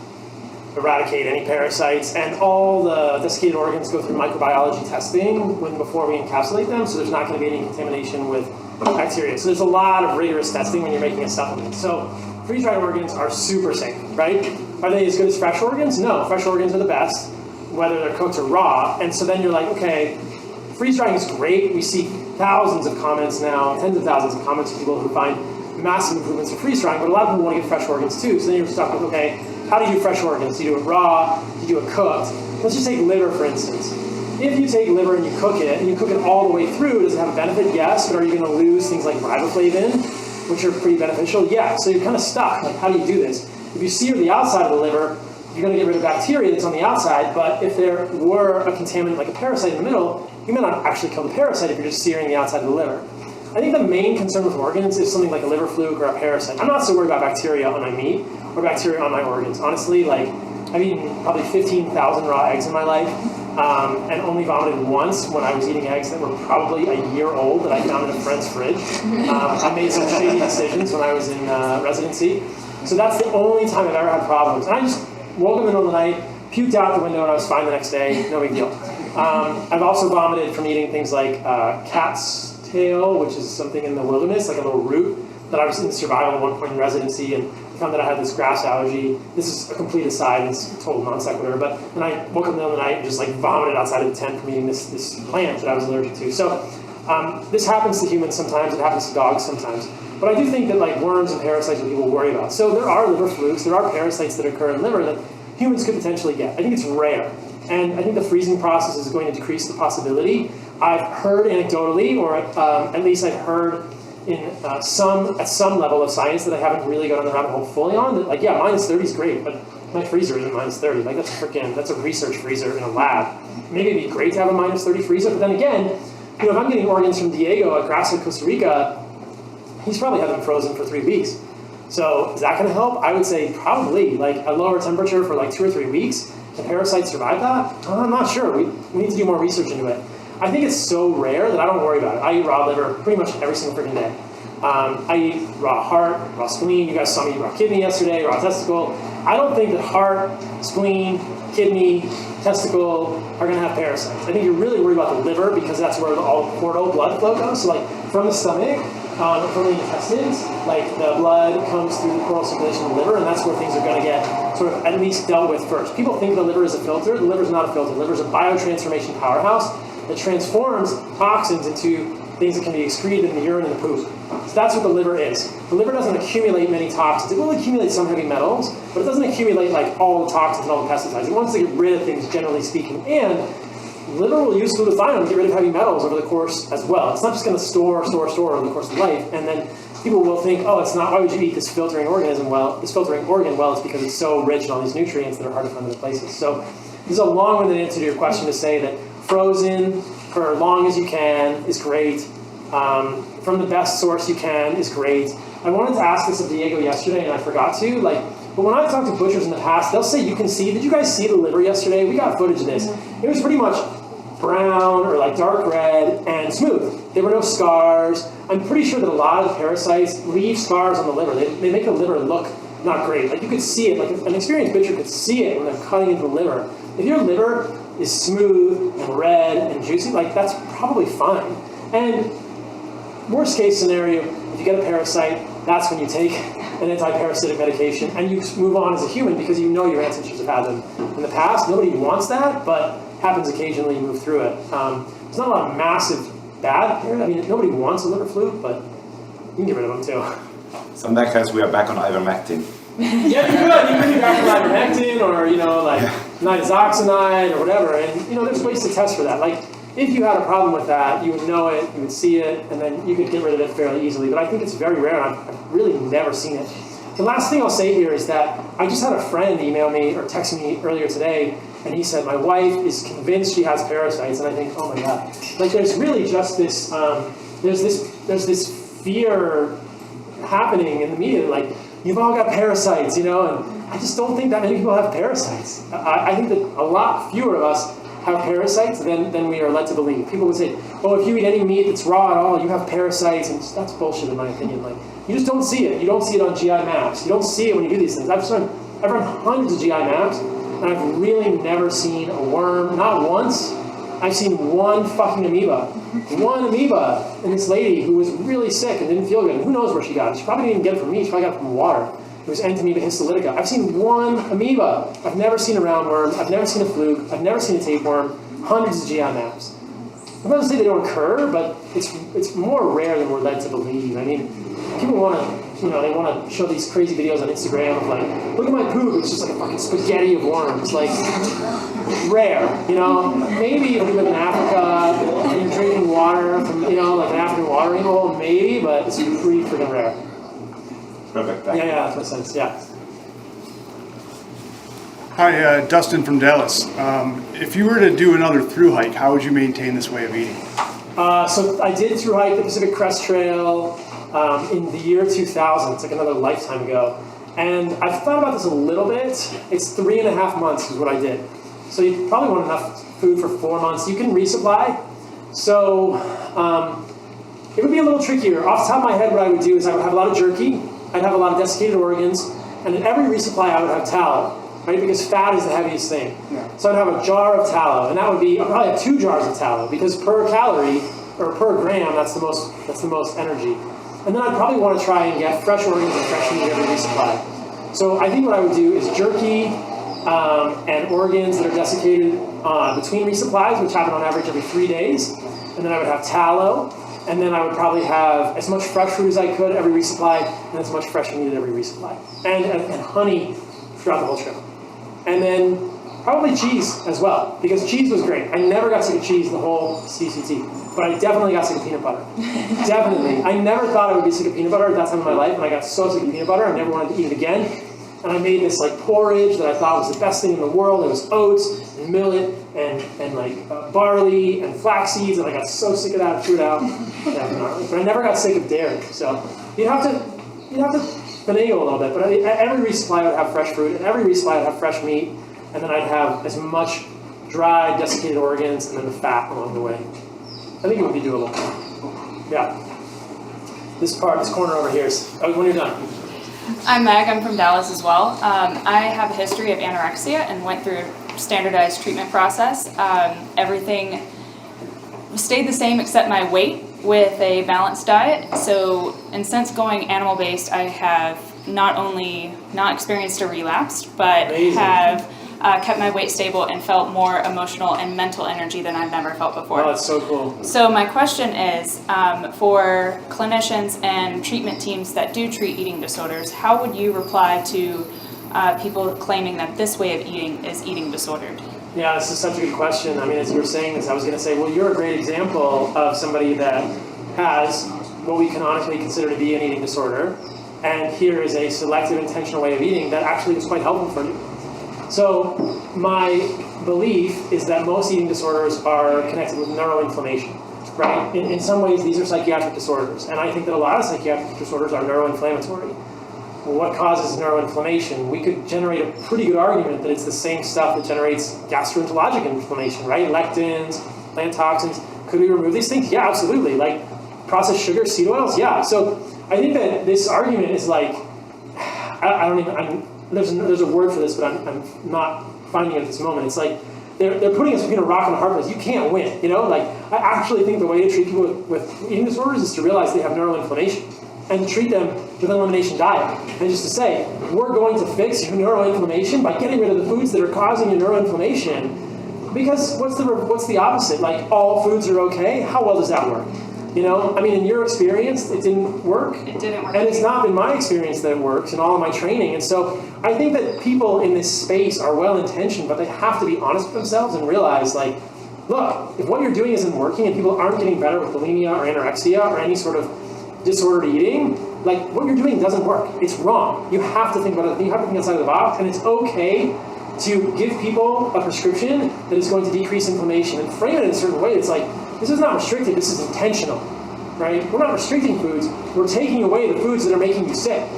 eradicate any parasites, and all the desiccated organs go through microbiology testing before we encapsulate them, so there's not going to be any contamination with bacteria. So there's a lot of rigorous testing when you're making a supplement. So freeze-dried organs are super safe, right? Are they as good as fresh organs? No, fresh organs are the best, whether they're cooked or raw. And so then you're like, okay, freeze-drying is great. We see thousands of comments now, tens of thousands of comments from people who find massive improvements in freeze-drying, but a lot of people want to get fresh organs too. So then you're stuck with, okay, how do you do fresh organs? Do you do it raw? Do you do it cooked? Let's just take liver, for instance. If you take liver and you cook it all the way through, does it have a benefit? Yes, but are you going to lose things like riboflavin, which are pretty beneficial? Yeah, so you're kind of stuck. Like, how do you do this? If you sear the outside of the liver, you're going to get rid of bacteria that's on the outside, but if there were a contaminant like a parasite in the middle, you may not actually kill the parasite if you're just searing the outside of the liver. I think the main concern with organs is something like a liver fluke or a parasite. I'm not so worried about bacteria on my meat or bacteria on my organs. Honestly, like, I've eaten probably 15,000 raw eggs in my life, and only vomited once when I was eating eggs that were probably a year old that I found in a friend's fridge. I made some shady decisions when I was in residency. So that's the only time I've ever had problems. And I just woke up in the middle of the night, puked out the window, and I was fine the next day. No big deal. I've also vomited from eating things like cat's tail, which is something in the wilderness, like a little root that I was in survival at one point in residency, and found that I had this grass allergy. This is a complete aside, it's a total non sequitur, but then I woke up in the middle of the night and just like vomited outside of the tent from eating this plant that I was allergic to. So this happens to humans sometimes, it happens to dogs sometimes. But I do think that like worms and parasites are what people worry about. So there are liver flukes, there are parasites that occur in liver that humans could potentially get. I think it's rare. And I think the freezing process is going to decrease the possibility. I've heard anecdotally, or at least I've heard at some level of science that I haven't really gone on the rabbit hole fully on, that like, yeah, minus 30 is great, but my freezer isn't minus 30. Like, that's a research freezer in a lab. Maybe it'd be great to have a minus 30 freezer, but then again, if I'm getting organs from Diego at Grasswood, Costa Rica, he's probably had them frozen for 3 weeks. So is that going to help? I would say probably. Like, a lower temperature for like 2 or 3 weeks, can parasites survive that? I'm not sure. We need to do more research into it. I think it's so rare that I don't worry about it. I eat raw liver pretty much every single freaking day. I eat raw heart, raw spleen. You guys saw me eat raw kidney yesterday, raw testicle. I don't think that heart, spleen, kidney, testicle are going to have parasites. I think you're really worried about the liver because that's where all portal blood flow goes. So like from the stomach, from the intestines, like the blood comes through the portal circulation of the liver, and that's where things are going to get sort of at least dealt with first. People think the liver is a filter. The liver is not a filter. The liver is a biotransformation powerhouse that transforms toxins into things that can be excreted in the urine and the poop. So that's what the liver is. The liver doesn't accumulate many toxins. It will accumulate some heavy metals, but it doesn't accumulate like all the toxins and all the pesticides. It wants to get rid of things, generally speaking. And the liver will use glutathione to get rid of heavy metals over the course as well. It's not just going to store over the course of life. And then people will think, oh, it's not, why would you eat this filtering organism? Well, this filtering organ, well, it's because it's so rich in all these nutrients that are hard to find in other places. So this is a long-winded answer to your question to say that frozen for as long as you can is great. From the best source you can is great. I wanted to ask this of Diego yesterday and I forgot to. But when I talked to butchers in the past, they'll say you can see. Did you guys see the liver yesterday? We got footage of this. It was pretty much brown or like dark red and smooth. There were no scars. I'm pretty sure that a lot of parasites leave scars on the liver. They make the liver look not great. Like you could see it. Like an experienced butcher could see it when they're cutting into the liver. If your liver is smooth and red and juicy, like that's probably fine. And worst case scenario, if you get a parasite, that's when you take an anti-parasitic medication and you move on as a human because you know your ancestors have had them in the past. Nobody wants that, but happens occasionally. You move through it. There's not a lot of massive bad here. I mean, nobody wants a liver fluke, but you can get rid of them too. So in that case, we are back on ivermectin. Yeah, you could. You could be back on ivermectin or nitazoxanide or whatever. And there's ways to test for that. Like if you had a problem with that, you would know it, you would see it, and then you could get rid of it fairly easily. But I think it's very rare. I've really never seen it. The last thing I'll say here is that I just had a friend email me or text me earlier today, and he said, my wife is convinced she has parasites, and I think, oh my God. Like, there's really just this, there's this fear happening in the media, like, you've all got parasites, and I just don't think that many people have parasites. I think that a lot fewer of us have parasites than we are led to believe. People would say, oh, if you eat any meat that's raw at all, you have parasites, and that's bullshit in my opinion. Like, you just don't see it. You don't see it on GI maps. You don't see it when you do these things. I've run hundreds of GI maps, and I've really never seen a worm, not once. I've seen one fucking amoeba. One amoeba. And this lady who was really sick and didn't feel good, and who knows where she got it. She probably didn't even get it from me. She probably got it from water. It was Entamoeba histolytica. I've seen one amoeba. I've never seen a roundworm. I've never seen a fluke. I've never seen a tapeworm. Hundreds of GI maps. I'm not to say they don't occur, but it's more rare than we're led to believe. I mean, people want to, they want to show these crazy videos on Instagram of like, look at my poop. It's just like a fucking spaghetti of worms. Like, rare. Maybe if you live in Africa and you're drinking water from, like an African watering hole, maybe, but it's pretty freaking rare. Perfect. Thank you. Yeah, that makes sense. Yeah. Hi, Dustin from Dallas. If you were to do another through hike, how would you maintain this way of eating? So I did through hike the Pacific Crest Trail in the year 2000. It's like another lifetime ago. And I've thought about this a little bit. It's 3.5 months is what I did. So you probably want enough food for 4 months. You can resupply. So it would be a little trickier. Off the top of my head, what I would do is I would have a lot of jerky. I'd have a lot of desiccated organs. And in every resupply, I would have tallow. Right, because fat is the heaviest thing. Yeah. So I'd have a jar of tallow, and that would be, I'd probably have 2 jars of tallow, because per calorie, or per gram, that's the most energy. And then I'd probably want to try and get fresh organs and fresh meat every resupply. So I think what I would do is jerky and organs that are desiccated between resupplies, which happen on average every 3 days. And then I would have tallow, and then I would probably have as much fresh food as I could every resupply, and as much fresh meat at every resupply. And honey throughout the whole trip. And then probably cheese as well, because cheese was great. I never got sick of cheese the whole CCT, but I definitely got sick of peanut butter. Definitely. I never thought I would be sick of peanut butter at that time of my life, and I got so sick of peanut butter, I never wanted to eat it again. And I made this like porridge that I thought was the best thing in the world. It was oats and millet and like barley and flax seeds, and I got so sick of that I threw it out. But I never got sick of dairy. So you'd have to finagle a little bit, but every resupply I would have fresh fruit, and every resupply I'd have fresh meat, and then I'd have as much dried, desiccated organs, and then the fat along the way. I think it would be doable. Yeah. This corner over here is, when you're done. I'm Meg, I'm from Dallas as well. I have a history of anorexia and went through a standardized treatment process. Everything stayed the same except my weight, with a balanced diet. So, and since going animal-based, I have not only not experienced a relapse, but have kept my weight stable and felt more emotional and mental energy than I've never felt before. Oh, that's so cool. So my question is, for clinicians and treatment teams that do treat eating disorders, how would you reply to people claiming that this way of eating is eating disordered? Yeah, this is such a good question. I mean, as you were saying this, I was going to say, well, you're a great example of somebody that has what we canonically consider to be an eating disorder, and here is a selective, intentional way of eating that actually was quite helpful for you. So my belief is that most eating disorders are connected with neuroinflammation, right? In some ways, these are psychiatric disorders, and I think that a lot of psychiatric disorders are neuroinflammatory. What causes neuroinflammation? We could generate a pretty good argument that it's the same stuff that generates gastroenterologic inflammation, right? Lectins, plant toxins. Could we remove these things? Yeah, absolutely. Like processed sugar, seed oils? Yeah. So I think that this argument is like, I don't even, there's a word for this, but I'm not finding it at this moment. It's like they're putting us between a rock and a hard place. You can't win, Like I actually think the way to treat people with eating disorders is to realize they have neuroinflammation, and to treat them with an elimination diet. And just to say, we're going to fix your neuroinflammation by getting rid of the foods that are causing your neuroinflammation. Because what's the opposite? Like, all foods are okay? How well does that work? I mean, in your experience, it didn't work. It didn't work. And it's not been my experience that it works in all of my training. And so I think that people in this space are well-intentioned, but they have to be honest with themselves and realize, like, look, if what you're doing isn't working and people aren't getting better with bulimia or anorexia or any sort of disordered eating, like what you're doing doesn't work. It's wrong. You have to think about it. You have to think outside of the box, and it's okay to give people a prescription that is going to decrease inflammation and frame it in a certain way. It's like, this is not restricted, this is intentional, right? We're not restricting foods, we're taking away the foods that are making you sick.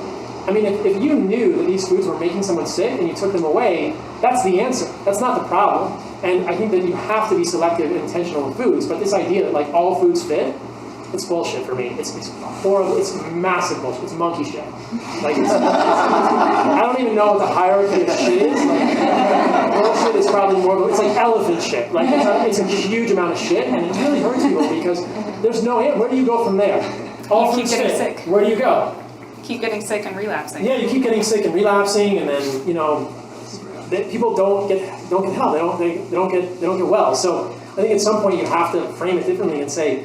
I mean, if you knew that these foods were making someone sick and you took them away, that's the answer. That's not the problem. And I think that you have to be selective and intentional with foods. But this idea that like all foods fit, it's bullshit for me. It's horrible. It's massive bullshit. It's monkey shit. Like I don't even know what the hierarchy of shit is. Like, bullshit is probably more. It's like elephant shit. Like it's a huge amount of shit, and it really hurts people because there's no end. Where do you go from there? All You keep foods getting fit. sick. Where do you go? Keep getting sick and relapsing. Yeah, you keep getting sick and relapsing, and then people don't get help. They don't get well. So I think at some point you have to frame it differently and say,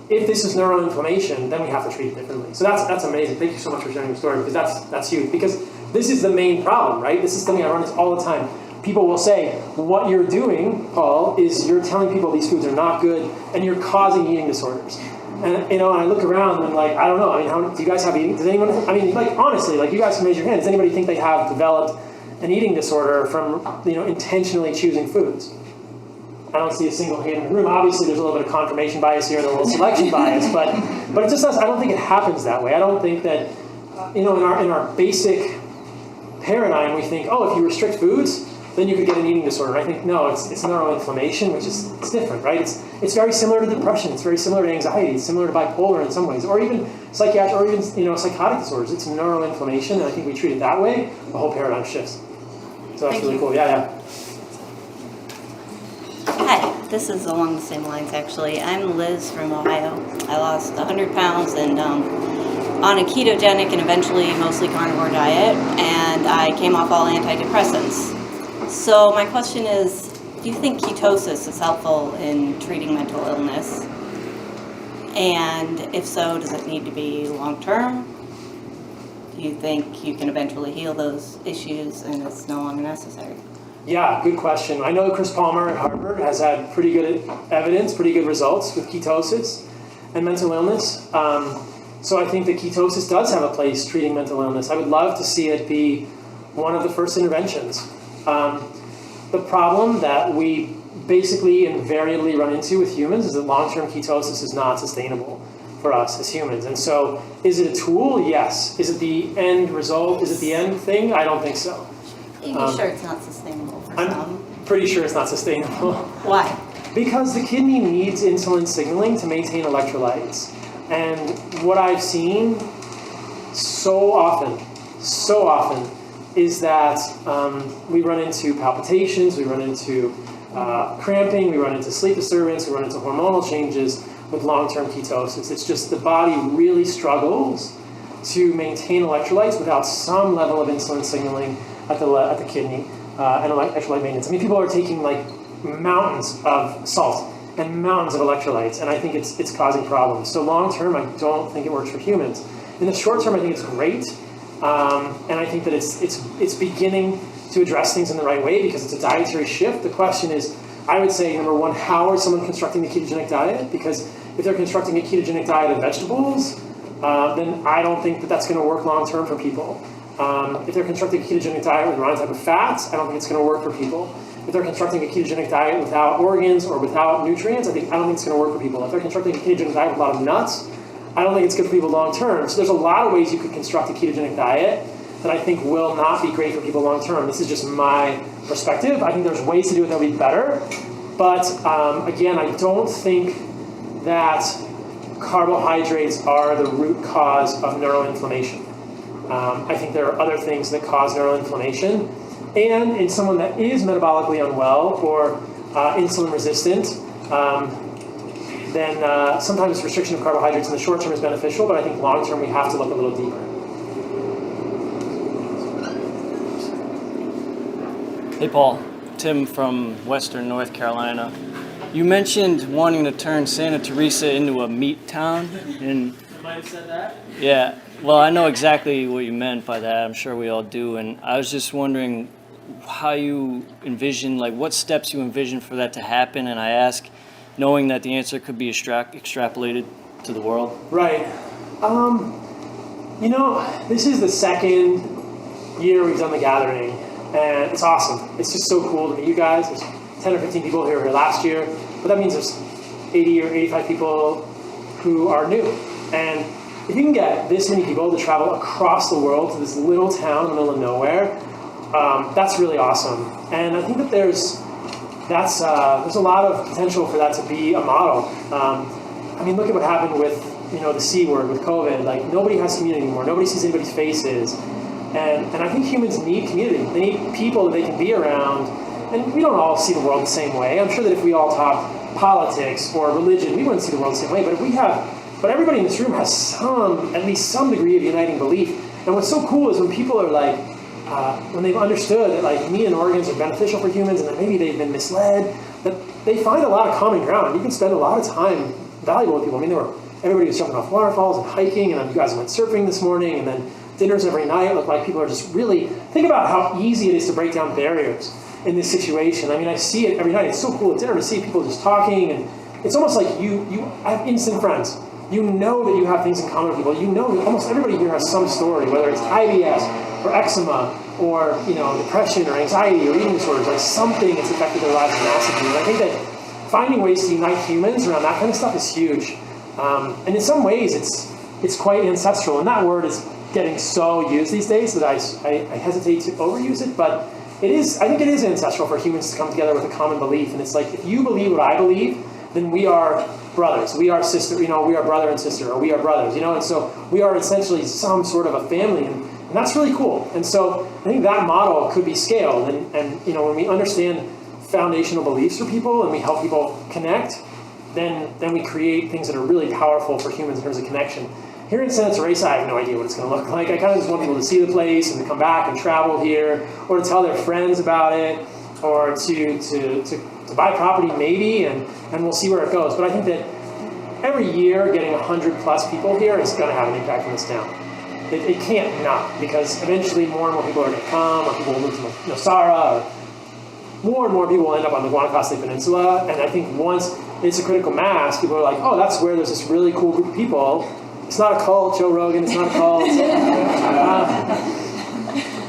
if this is neuroinflammation, then we have to treat it differently. So that's amazing. Thank you so much for sharing your story because that's huge. Because this is the main problem, right? This is something I run into all the time. People will say, what you're doing, Paul, is you're telling people these foods are not good and you're causing eating disorders. And and I look around and I'm like, I don't know. I mean, do you guys have eating? Does anyone? I mean, like honestly, like you guys can raise your hand. Does anybody think they have developed an eating disorder from intentionally choosing foods? I don't see a single hand in the room. Obviously, there's a little bit of confirmation bias here and a little selection bias, but it just does. I don't think it happens that way. I don't think that in our basic paradigm we think, oh, if you restrict foods, then you could get an eating disorder. And I think no, it's neuroinflammation, which is it's different, right? It's very similar to depression. It's very similar to anxiety. It's similar to bipolar in some ways, or even psychiatric, or even psychotic disorders. It's neuroinflammation, and I think we treat it that way. The whole paradigm shifts. So that's really cool. Yeah. Hi, this is along the same lines actually. I'm Liz from Ohio. I lost 100 pounds and on a ketogenic and eventually mostly carnivore diet, and I came off all antidepressants. So my question is, do you think ketosis is helpful in treating mental illness? And if so, does it need to be long-term? Do you think you can eventually heal those issues and it's no longer necessary? Yeah, good question. I know Chris Palmer at Harvard has had pretty good evidence, pretty good results with ketosis and mental illness. So I think that ketosis does have a place treating mental illness. I would love to see it be one of the first interventions. The problem that we basically invariably run into with humans is that long-term ketosis is not sustainable for us as humans. And so is it a tool? Yes. Is it the end result? Is it the end thing? I don't think so. Are you sure it's not sustainable for some? I'm pretty sure it's not sustainable. Why? Because the kidney needs insulin signaling to maintain electrolytes. And what I've seen so often, is that we run into palpitations, we run into cramping, we run into sleep disturbance, we run into hormonal changes with long-term ketosis. It's just the body really struggles to maintain electrolytes without some level of insulin signaling at the kidney and electrolyte maintenance. I mean, people are taking like mountains of salt and mountains of electrolytes, and I think it's causing problems. So long term, I don't think it works for humans. In the short term, I think it's great, and I think that it's beginning to address things in the right way because it's a dietary shift. The question is, I would say, number one, how is someone constructing the ketogenic diet? Because if they're constructing a ketogenic diet of vegetables, then I don't think that that's going to work long term for people. If they're constructing a ketogenic diet with the wrong type of fats, I don't think it's going to work for people. If they're constructing a ketogenic diet without organs or without nutrients, I don't think it's going to work for people. If they're constructing a ketogenic diet with a lot of nuts, I don't think it's good for people long term. So there's a lot of ways you could construct a ketogenic diet that I think will not be great for people long term. This is just my perspective. I think there's ways to do it that will be better. But again, I don't think that carbohydrates are the root cause of neuroinflammation. I think there are other things that cause neuroinflammation. And in someone that is metabolically unwell or insulin resistant, then sometimes restriction of carbohydrates in the short term is beneficial, but I think long term we have to look a little deeper. Hey Paul, Tim from Western North Carolina. You mentioned wanting to turn Santa Teresa into a meat town, and I might have said that. yeah, well, I know exactly what you meant by that. I'm sure we all do, and I was just wondering how you envision, like what steps you envision for that to happen, and I ask knowing that the answer could be extrapolated to the world. Right. This is the second year we've done the gathering, And it's awesome. It's just so cool to meet you guys. There's 10 or 15 people who were here last year, but that means there's 80 or 85 people who are new. And if you can get this many people to travel across the world to this little town in the middle of nowhere, that's really awesome. And I think that there's a lot of potential for that to be a model. I mean, look at what happened with the C word, with COVID. Like, nobody has community anymore. Nobody sees anybody's faces. And I think humans need community. They need people that they can be around. And we don't all see the world the same way. I'm sure that if we all talk politics or religion, we wouldn't see the world the same way. But everybody in this room has at least some degree of uniting belief. And what's so cool is when people are like, when they've understood that like meat and organs are beneficial for humans, and that maybe they've been misled, that they find a lot of common ground. You can spend a lot of time valuable with people. I mean, everybody was jumping off waterfalls and hiking, and then you guys went surfing this morning, and then dinners every night. Look like people are just really, think about how easy it is to break down barriers in this situation. I mean, I see it every night. It's so cool at dinner to see people just talking, and it's almost like I have instant friends. You know that you have things in common with people. You know that almost everybody here has some story, whether it's IBS or eczema or depression or anxiety or eating disorders, like something that's affected their lives massively. And I think that finding ways to unite humans around that kind of stuff is huge. And in some ways, it's quite ancestral. And that word is getting so used these days that I hesitate to overuse it. But I think it is ancestral for humans to come together with a common belief. And it's like, if you believe what I believe, then we are brothers. We are sister. We are brother and sister, or we are brothers. And so we are essentially some sort of a family. And that's really cool. And so I think that model could be scaled. And when we understand foundational beliefs for people and we help people connect, then we create things that are really powerful for humans in terms of connection. Here in Santa Teresa, I have no idea what it's going to look like. I kind of just want people to see the place and to come back and travel here, or to tell their friends about it, or to buy property maybe, and we'll see where it goes. But I think that every year getting 100 plus people here is going to have an impact on this town. It can't not, because eventually more and more people are going to come, or people will move to Nosara, or more and more people will end up on the Guanacaste Peninsula. And I think once it's a critical mass, people are like, oh, that's where there's this really cool group of people. It's not a cult, Joe Rogan, it's not a cult.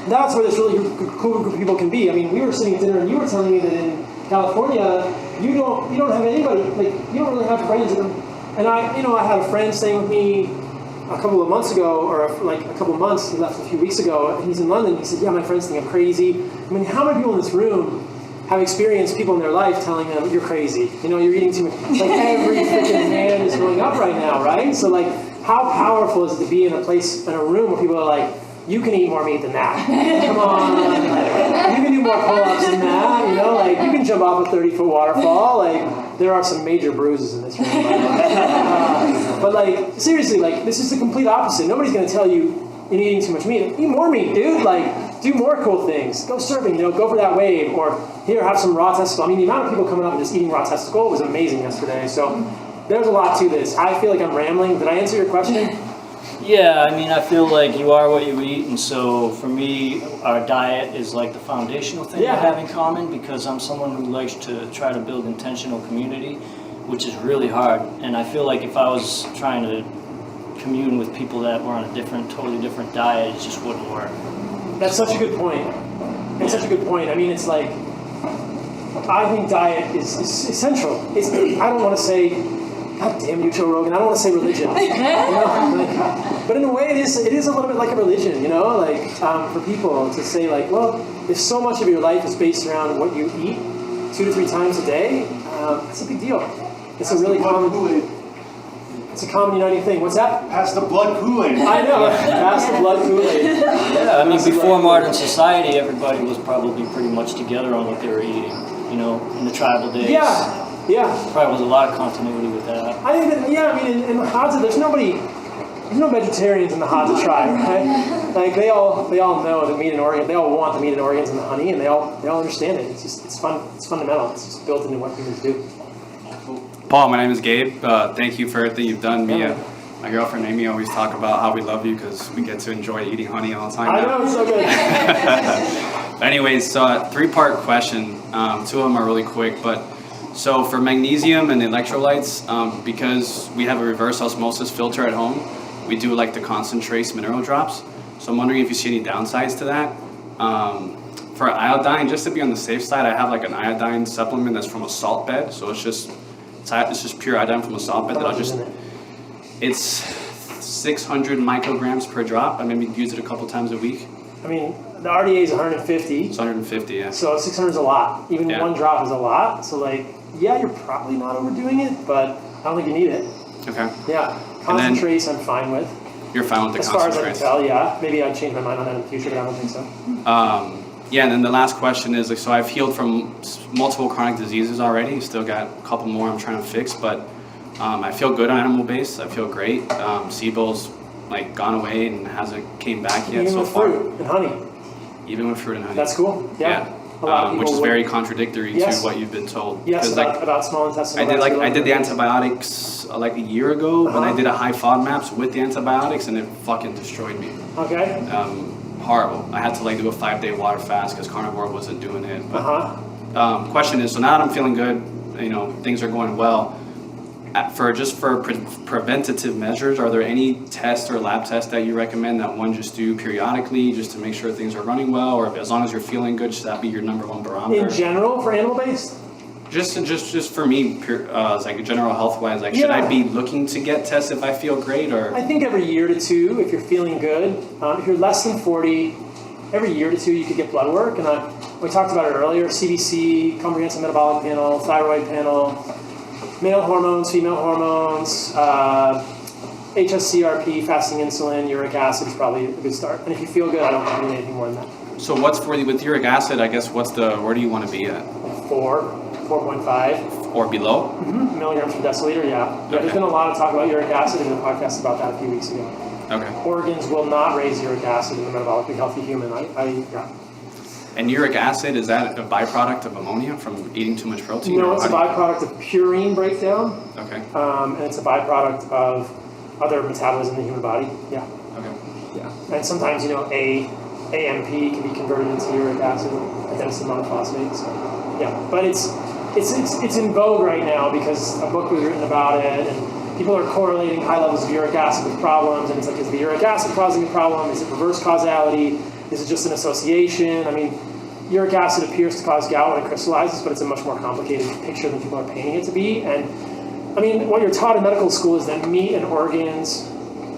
That's where this really cool group of people can be. I mean, we were sitting at dinner and you were telling me that in California, you don't have anybody, like, you don't really have friends. And I had a friend staying with me a couple of months ago, or like a couple of months, he left a few weeks ago, and he's in London. He said, yeah, my friends think I'm crazy. I mean, how many people in this room have experienced people in their life telling them, you're crazy, you're eating too much. Like, every freaking man is growing up right now, right? So like, how powerful is it to be in a place, in a room where people are like, you can eat more meat than that. Come on. You can do more pull-ups than that, like, you can jump off a 30-foot waterfall. Like, there are some major bruises in this room. But like, seriously, like, this is the complete opposite. Nobody's going to tell you you're eating too much meat. Eat more meat, dude. Like, do more cool things. Go surfing, go for that wave. Or here, have some raw testicle. I mean, the amount of people coming up and just eating raw testicle was amazing yesterday. So there's a lot to this. I feel like I'm rambling. Did I answer your question? Yeah, I mean, I feel like you are what you eat, and so for me, our diet is like the foundational thing we have in common, because I'm someone who likes to try to build intentional community, which is really hard. And I feel like if I was trying to commune with people that were on a totally different diet, it just wouldn't work. That's such a good point. It's such a good point. I mean, it's like, I think diet is essential. I don't want to say, God damn you, Joe Rogan, I don't want to say religion. But in a way, it is a little bit like a religion, like for people to say, like, well, if so much of your life is based around what you eat 2 to 3 times a day, that's a big deal. It's a really common uniting thing. What's that? Pass the blood Kool-Aid. I know. Pass the blood Kool-Aid. Yeah, I mean, before modern society, everybody was probably pretty much together on what they were eating, in the tribal days. Yeah. Probably was a lot of continuity with that. I think that, I mean, in the Hadza, there's no vegetarians in the Hadza tribe, right? Like, they all know the meat and organs, they all want the meat and organs and the honey, and they all understand it. It's fundamental. It's just built into what humans do. Paul, my name is Gabe. Thank you for everything you've done. My girlfriend Amy always talk about how we love you because we get to enjoy eating honey all the time. I know, it's so good. Anyways, so 3-part question. 2 of them are really quick, but so for magnesium and electrolytes, because we have a reverse osmosis filter at home, we do like the concentrates mineral drops. So I'm wondering if you see any downsides to that. for iodine, just to be on the safe side, I have like an iodine supplement that's from a salt bed. So it's just pure iodine from a salt bed. It's 600 micrograms per drop. I maybe use it a couple times a week. I mean, the RDA is 150. It's 150, yeah. So 600 is a lot. Even Yeah. one drop is a lot. So like, yeah, you're probably not overdoing it, but I don't think you need it. Okay. Yeah. Concentrates, I'm fine with. You're fine with the As far as I can concentrates. tell, yeah. Maybe I'd change my mind on that in the future, but I don't think so. Yeah, and then the last question is, like, so I've healed from multiple chronic diseases already. Still got a couple more I'm trying to fix, but I feel good on animal-based. I feel great. SIBO's like gone away and hasn't came back yet Even so with far. fruit and honey. Even with fruit and honey. That's cool. Yeah. A lot of Which people is would- very contradictory Yes. to what you've been told. Yes, 'Cause, about small intestinal I did the antibiotics like a year ago, and I did a high FODMAPs with the antibiotics, and it fucking destroyed me. Okay. Horrible. I had to like do a 5-day water fast because carnivore wasn't doing it. But, Uh-huh. question is, so now that I'm feeling good, things are going well. For preventative measures, are there any tests or lab tests that you recommend that one just do periodically, just to make sure things are running well, or as long as you're feeling good, should that be your number one barometer? In general, for animal-based? Just for me, like general health-wise, like should I be looking to get tests if I feel great, or? I think every year to two, if you're feeling good. If you're less than 40, every year to two, you could get blood work. And we talked about it earlier, CBC, comprehensive metabolic panel, thyroid panel, male hormones, female hormones, HSCRP, fasting insulin, uric acid is probably a good start. And if you feel good, I don't think you need anything more than that. So what's with uric acid, I guess, where do you want to be at? 4.5. Or below? Mm-hmm. Milligrams per deciliter, yeah. There's been a lot of talk about uric acid in the podcast about that a few weeks ago. Okay. Organs will not raise uric acid in a metabolically healthy human. Yeah. And uric acid, is that a byproduct of ammonia from eating too much protein? No, or it's a how do you- byproduct of purine breakdown. Okay. And it's a byproduct of other metabolism in the human body. Yeah. Okay. Yeah. And sometimes, AMP can be converted into uric acid, adenosine monophosphate. So, yeah. But it's in vogue right now because a book was written about it, and people are correlating high levels of uric acid with problems. And it's like, is the uric acid causing a problem? Is it reverse causality? Is it just an association? I mean, uric acid appears to cause gout when it crystallizes, but it's a much more complicated picture than people are painting it to be. And I mean, what you're taught in medical school is that meat and organs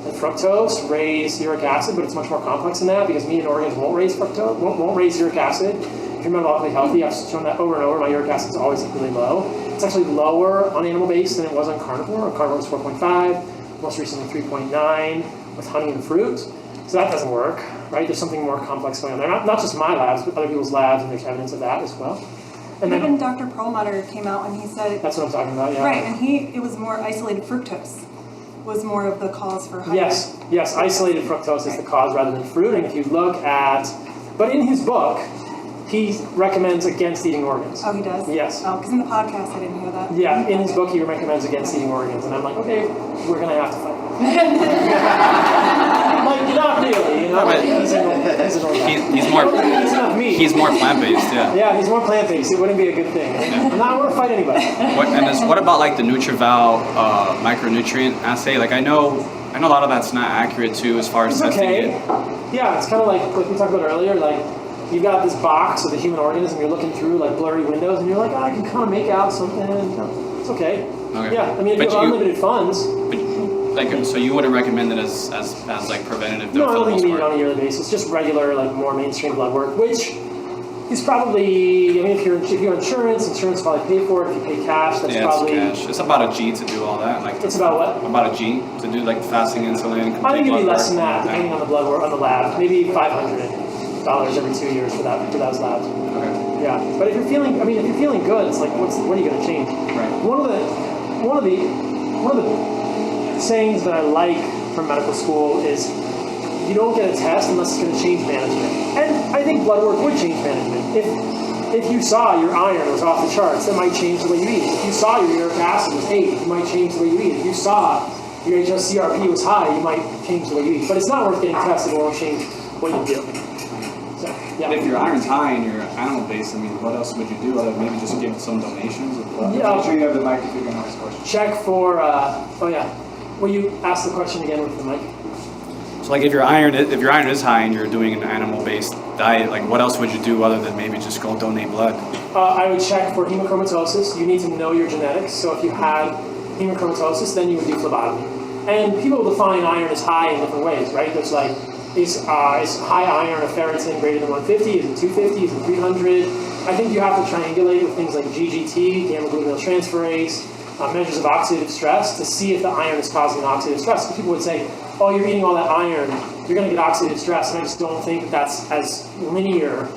and fructose raise uric acid, but it's much more complex than that because meat and organs won't raise fructose, won't raise uric acid. If you're metabolically healthy, I've shown that over and over. My uric acid is always really low. It's actually lower on animal-based than it was on carnivore. On carnivore, it's 4.5. Most recently, 3.9 with honey and fruit. So that doesn't work, right? There's something more complex going on there. Not just my labs, but other people's labs, and there's evidence of that as well. And then Even Dr. Perlmutter came out and he said that's what I'm talking about, yeah. Right, and it was more isolated fructose was more of the cause for higher. Yes, isolated fructose is the cause rather than fruit. And if you look at, but in his book, he recommends against eating organs. Oh, he does? Yes. Oh, because in the podcast I didn't hear that. Yeah, in his book he recommends against eating organs, and I'm like, okay, we're gonna have to fight. Like, not really, He's more plant-based, yeah. Yeah, he's more plant-based. It wouldn't be a good thing. I'm not going to fight anybody. What about like the NutriVal micronutrient assay? Like I know a lot of that's not accurate too as far as It's testing okay. it. Yeah, it's kind of like we talked about earlier, like you've got this box of the human organism, you're looking through like blurry windows, and you're like, I can kind of make out something. It's okay. Okay. Yeah, I mean, if you have unlimited funds. So you wouldn't recommend it as like preventative? No, I for don't the think most you need it part? on a yearly basis. Just regular, like more mainstream blood work, which is probably. I mean, if you're insurance probably pay for it. If you pay cash, that's probably. It's cash. It's about a G to do all that. Like it's about what? About a G to do like fasting insulin. I think it'd be less than work. that, depending on the blood work on the lab. Maybe $500 every 2 years for those labs. Okay. Yeah, but if you're feeling good, it's like what are you going to change? Right. One of the sayings that I like from medical school is you don't get a test unless it's going to change management. And I think blood work would change management. If you saw your iron was off the charts, that might change the way you eat. If you saw your uric acid was 8, it might change the way you eat. If you saw your HSCRP was high, you might change the way you eat. But it's not worth getting tested. It won't change what you do. So, yeah. If your iron's high and you're animal based, I mean, what else would you do? Other than maybe just give some donations of blood? Yeah. Make sure you have the mic if you're going to ask questions. Check for, Will you ask the question again with the mic? So like if your iron is high and you're doing an animal-based diet, like what else would you do other than maybe just go donate blood? I would check for hemochromatosis. You need to know your genetics. So if you had hemochromatosis, then you would do phlebotomy. And people define iron as high in different ways, right? There's like, is high iron a ferritin greater than 150? Is it 250? Is it 300? I think you have to triangulate with things like GGT, gamma glutamyl transferase, measures of oxidative stress to see if the iron is causing oxidative stress. Because people would say, oh, you're eating all that iron, you're going to get oxidative stress. And I just don't think that that's as linear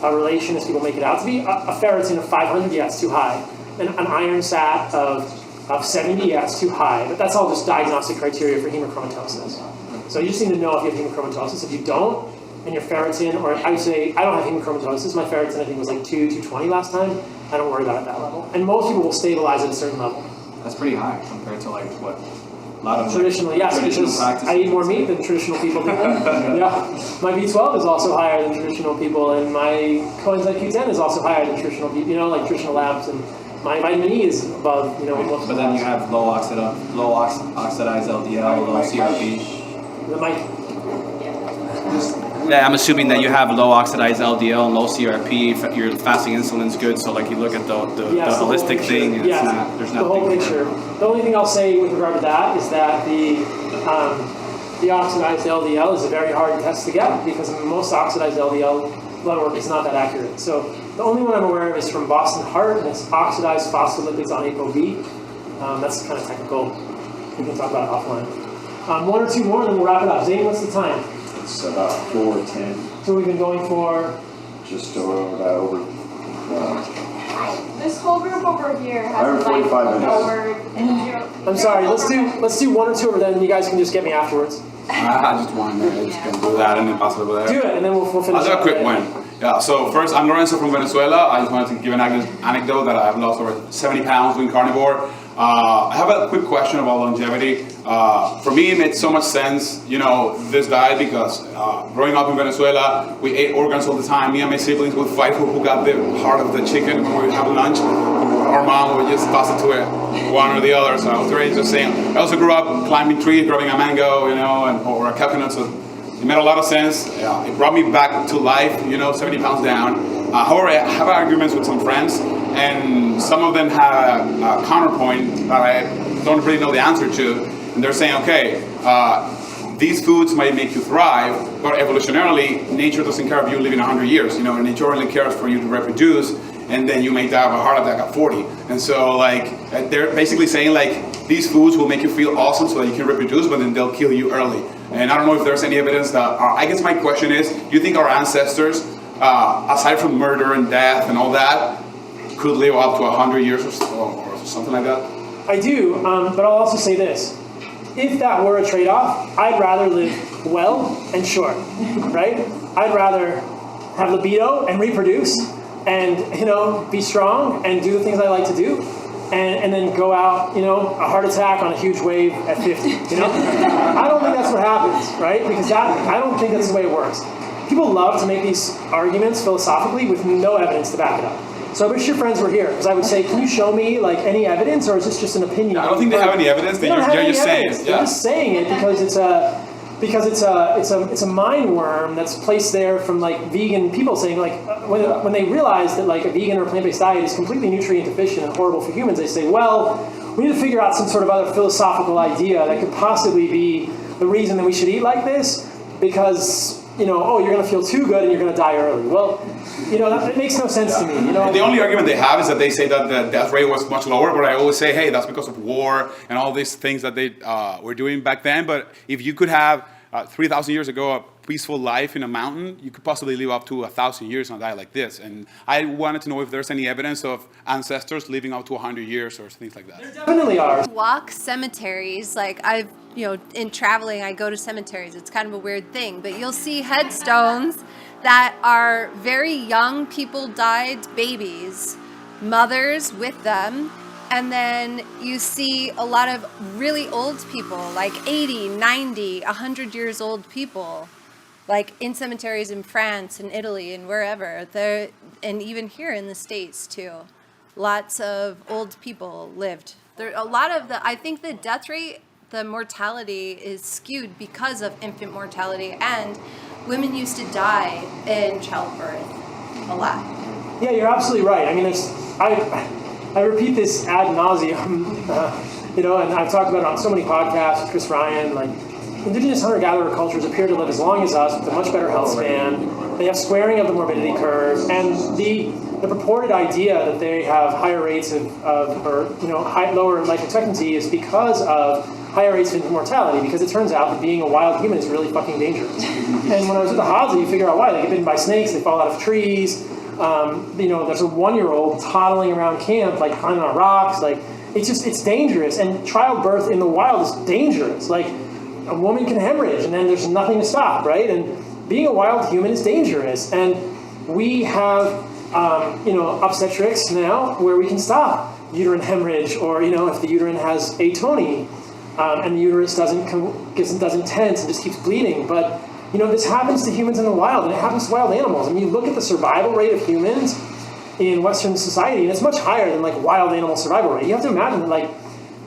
a relation as people make it out to be. A ferritin of 500, yeah, it's too high. And an iron sat of 70, yeah, it's too high. But that's all just diagnostic criteria for hemochromatosis. So you just need to know if you have hemochromatosis. If you don't, and your ferritin, or I would say, I don't have hemochromatosis. My ferritin, I think, was like 220 last time. I don't worry about it at that level. And most people will stabilize at a certain level. That's pretty high compared to like what a lot of traditionally, yes, because I eat more meat than traditional people do. Yeah, my B12 is also higher than traditional people, and my coenzyme Q10 is also higher than traditional people. You know, like traditional labs, and my vitamin E is above. You know, most. But then you have low oxidized LDL, low CRP. The mic. Yeah, I'm assuming that you have low oxidized LDL and low CRP. Your fasting insulin's good, so like you look at the holistic thing. And yes, there's the whole picture. The only thing I'll say with regard to that is that the oxidized LDL is a very hard test to get because most oxidized LDL blood work is not that accurate. So the only one I'm aware of is from Boston Heart, and it's oxidized phospholipids on ApoB. That's kind of technical. We can talk about it offline. One or two more, and then we'll wrap it up. Zane, what's the time? It's about 4:10. So we've been going for just over. This whole group over here has Over 45 minutes. I'm sorry. Let's do one or two, and then you guys can just get me afterwards. I just want to do that and then pass it over there. Do it, and then we'll finish. I'll do a quick one. Yeah. So first, I'm Lorenzo from Venezuela. I just wanted to give an anecdote that I've lost over 70 pounds doing carnivore. I have a quick question about longevity. For me, it made so much sense, this diet because growing up in Venezuela, we ate organs all the time. Me and my siblings would fight who got the heart of the chicken when we would have lunch. Our mom would just toss it to one or the other. So I was very just saying. I also grew up climbing trees, grabbing a mango, or a coconut. So it made a lot of sense. It brought me back to life, 70 pounds down. However, I have arguments with some friends, and some of them have a counterpoint that I don't really know the answer to. And they're saying, okay, these foods might make you thrive, but evolutionarily, nature doesn't care if you live in 100 years. Nature only cares for you to reproduce, and then you may die of a heart attack at 40. And so, they're basically saying, these foods will make you feel awesome so that you can reproduce, but then they'll kill you early. And I don't know if there's any evidence that, I guess my question is, do you think our ancestors, aside from murder and death and all that, could live up to 100 years or something like that? I do, but I'll also say this. If that were a trade-off, I'd rather live well and short, right? I'd rather have libido and reproduce and, be strong and do the things I like to do and then go out, a heart attack on a huge wave at 50, I don't think that's what happens, right? Because I don't think that's the way it works. People love to make these arguments philosophically with no evidence to back it up. So I wish your friends were here, because I would say, can you show me any evidence, or is this just an opinion? I don't think they have any evidence. They're just saying it. They're just saying it because it's a mind worm that's placed there from vegan people saying when they realize that a vegan or plant-based diet is completely nutrient deficient and horrible for humans, they say, well, we need to figure out some sort of other philosophical idea that could possibly be the reason that we should eat like this, because you're going to feel too good and you're going to die early. Well, that makes no sense to me. The only argument they have is that they say that the death rate was much lower, but I always say, hey, that's because of war and all these things that they were doing back then. But if you could have 3,000 years ago a peaceful life in a mountain, you could possibly live up to 1,000 years on a diet like this. And I wanted to know if there's any evidence of ancestors living up to 100 years or things like that. There definitely are. Walk cemeteries, in traveling, I go to cemeteries. It's kind of a weird thing, but you'll see headstones that are very young people died, babies, mothers with them, and then you see a lot of really old people, 80, 90, 100 years old people, in cemeteries in France and Italy and wherever, and even here in the States too. Lots of old people lived. There a lot of I think the death rate the mortality is skewed because of infant mortality, and women used to die in childbirth a lot. Yeah, you're absolutely right. I mean, I repeat this ad nauseum, and I've talked about it on so many podcasts with Chris Ryan. Like, indigenous hunter-gatherer cultures appear to live as long as us with a much better health span. They have squaring of the morbidity curve, and the purported idea that they have higher rates lower life expectancy is because of higher rates of infant mortality, because it turns out that being a wild human is really fucking dangerous. And when I was with the Hadza, you figure out why. They get bitten by snakes, they fall out of trees. There's a 1-year-old toddling around camp, like climbing on rocks. Like, it's dangerous. And childbirth in the wild is dangerous. Like, a woman can hemorrhage, and then there's nothing to stop, right? And being a wild human is dangerous. And we have, obstetrics now where we can stop uterine hemorrhage, or, if the uterine has atony, and the uterus doesn't tense and just keeps bleeding. But, this happens to humans in the wild, and it happens to wild animals. I mean, you look at the survival rate of humans in Western society, and it's much higher than, like, wild animal survival rate. You have to imagine that, like,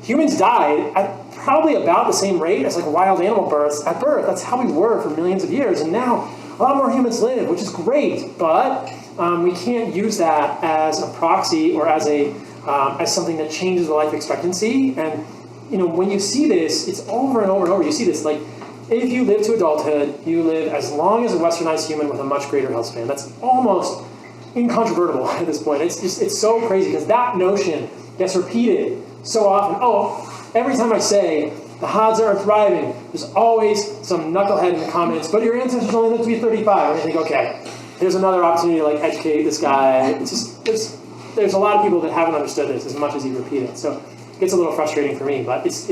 humans died at probably about the same rate as, like, wild animal births at birth. That's how we were for millions of years. And now a lot more humans live, which is great, but we can't use that as a proxy or as something that changes the life expectancy. And when you see this, it's over and over and over. You see this, like, if you live to adulthood, you live as long as a westernized human with a much greater health span. That's almost incontrovertible at this point. It's so crazy, because that notion gets repeated so often. Every time I say the Hadza are thriving, there's always some knucklehead in the comments, but your ancestors only lived to be 35. And I think, okay, there's another opportunity to, like, educate this guy. It's just, there's a lot of people that haven't understood this as much as you repeat it. So it gets a little frustrating for me, but it's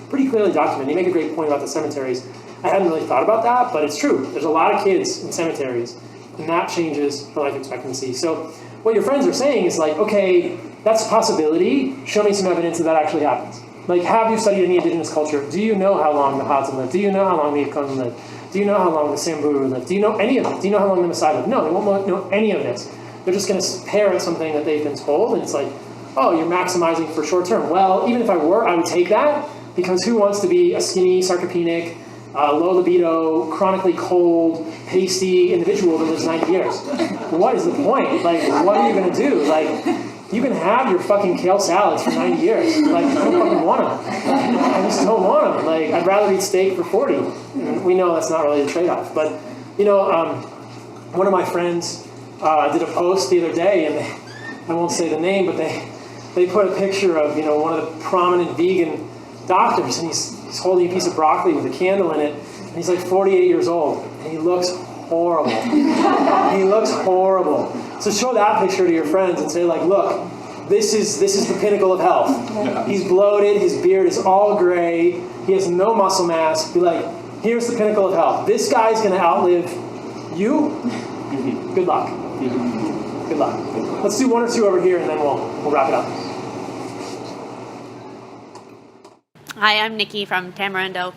pretty clearly documented. You make a great point about the cemeteries. I hadn't really thought about that, but it's true. There's a lot of kids in cemeteries, and that changes for life expectancy. So what your friends are saying is, like, okay, that's a possibility. Show me some evidence that actually happens. Like, have you studied any indigenous culture? Do you know how long the Hadza lived? Do you know how long the Ikon lived? Do you know how long the Samburu lived? Do you know any of it? Do you know how long the Maasai lived? No, they won't know any of this. They're just going to parrot something that they've been told, and it's like, oh, you're maximizing for short term. Well, even if I were, I would take that, because who wants to be a skinny, sarcopenic, low libido, chronically cold, pasty individual that lives 90 years? What is the point? Like, what are you going to do? Like, you can have your fucking kale salads for 90 years. Like, I don't fucking want them. I just don't want them. Like, I'd rather eat steak for 40. And we know that's not really the trade-off. But, one of my friends did a post the other day, and I won't say the name, but they put a picture of, one of the prominent vegan doctors, and he's holding a piece of broccoli with a candle in it, and he's like 48 years old, and he looks horrible. He looks horrible. So show that picture to your friends and say, like, look, this is the pinnacle of health. He's bloated, his beard is all gray, he has no muscle mass. Be like, here's the pinnacle of health. This guy's going to outlive you. Good luck. Good luck. Let's do one or two over here, and then we'll wrap it up. Hi, I'm Nikki from Tamarindo.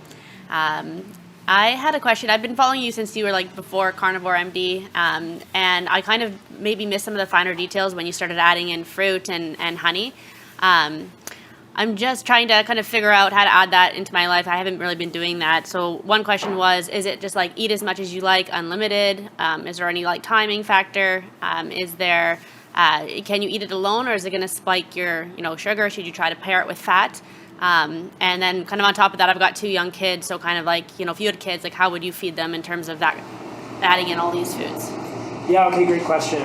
I had a question. I've been following you since you were before Carnivore MD, and I kind of maybe missed some of the finer details when you started adding in fruit and honey. I'm just trying to kind of figure out how to add that into my life. I haven't really been doing that. So one question was, is it just eat as much as you like, unlimited? Is there any timing factor? Is there, can you eat it alone, or is it going to spike your sugar? Should you try to pair it with fat? And then kind of on top of that, I've got 2 young kids, so kind of if you had kids, how would you feed them in terms of that, adding in all these foods? Yeah, okay, great question.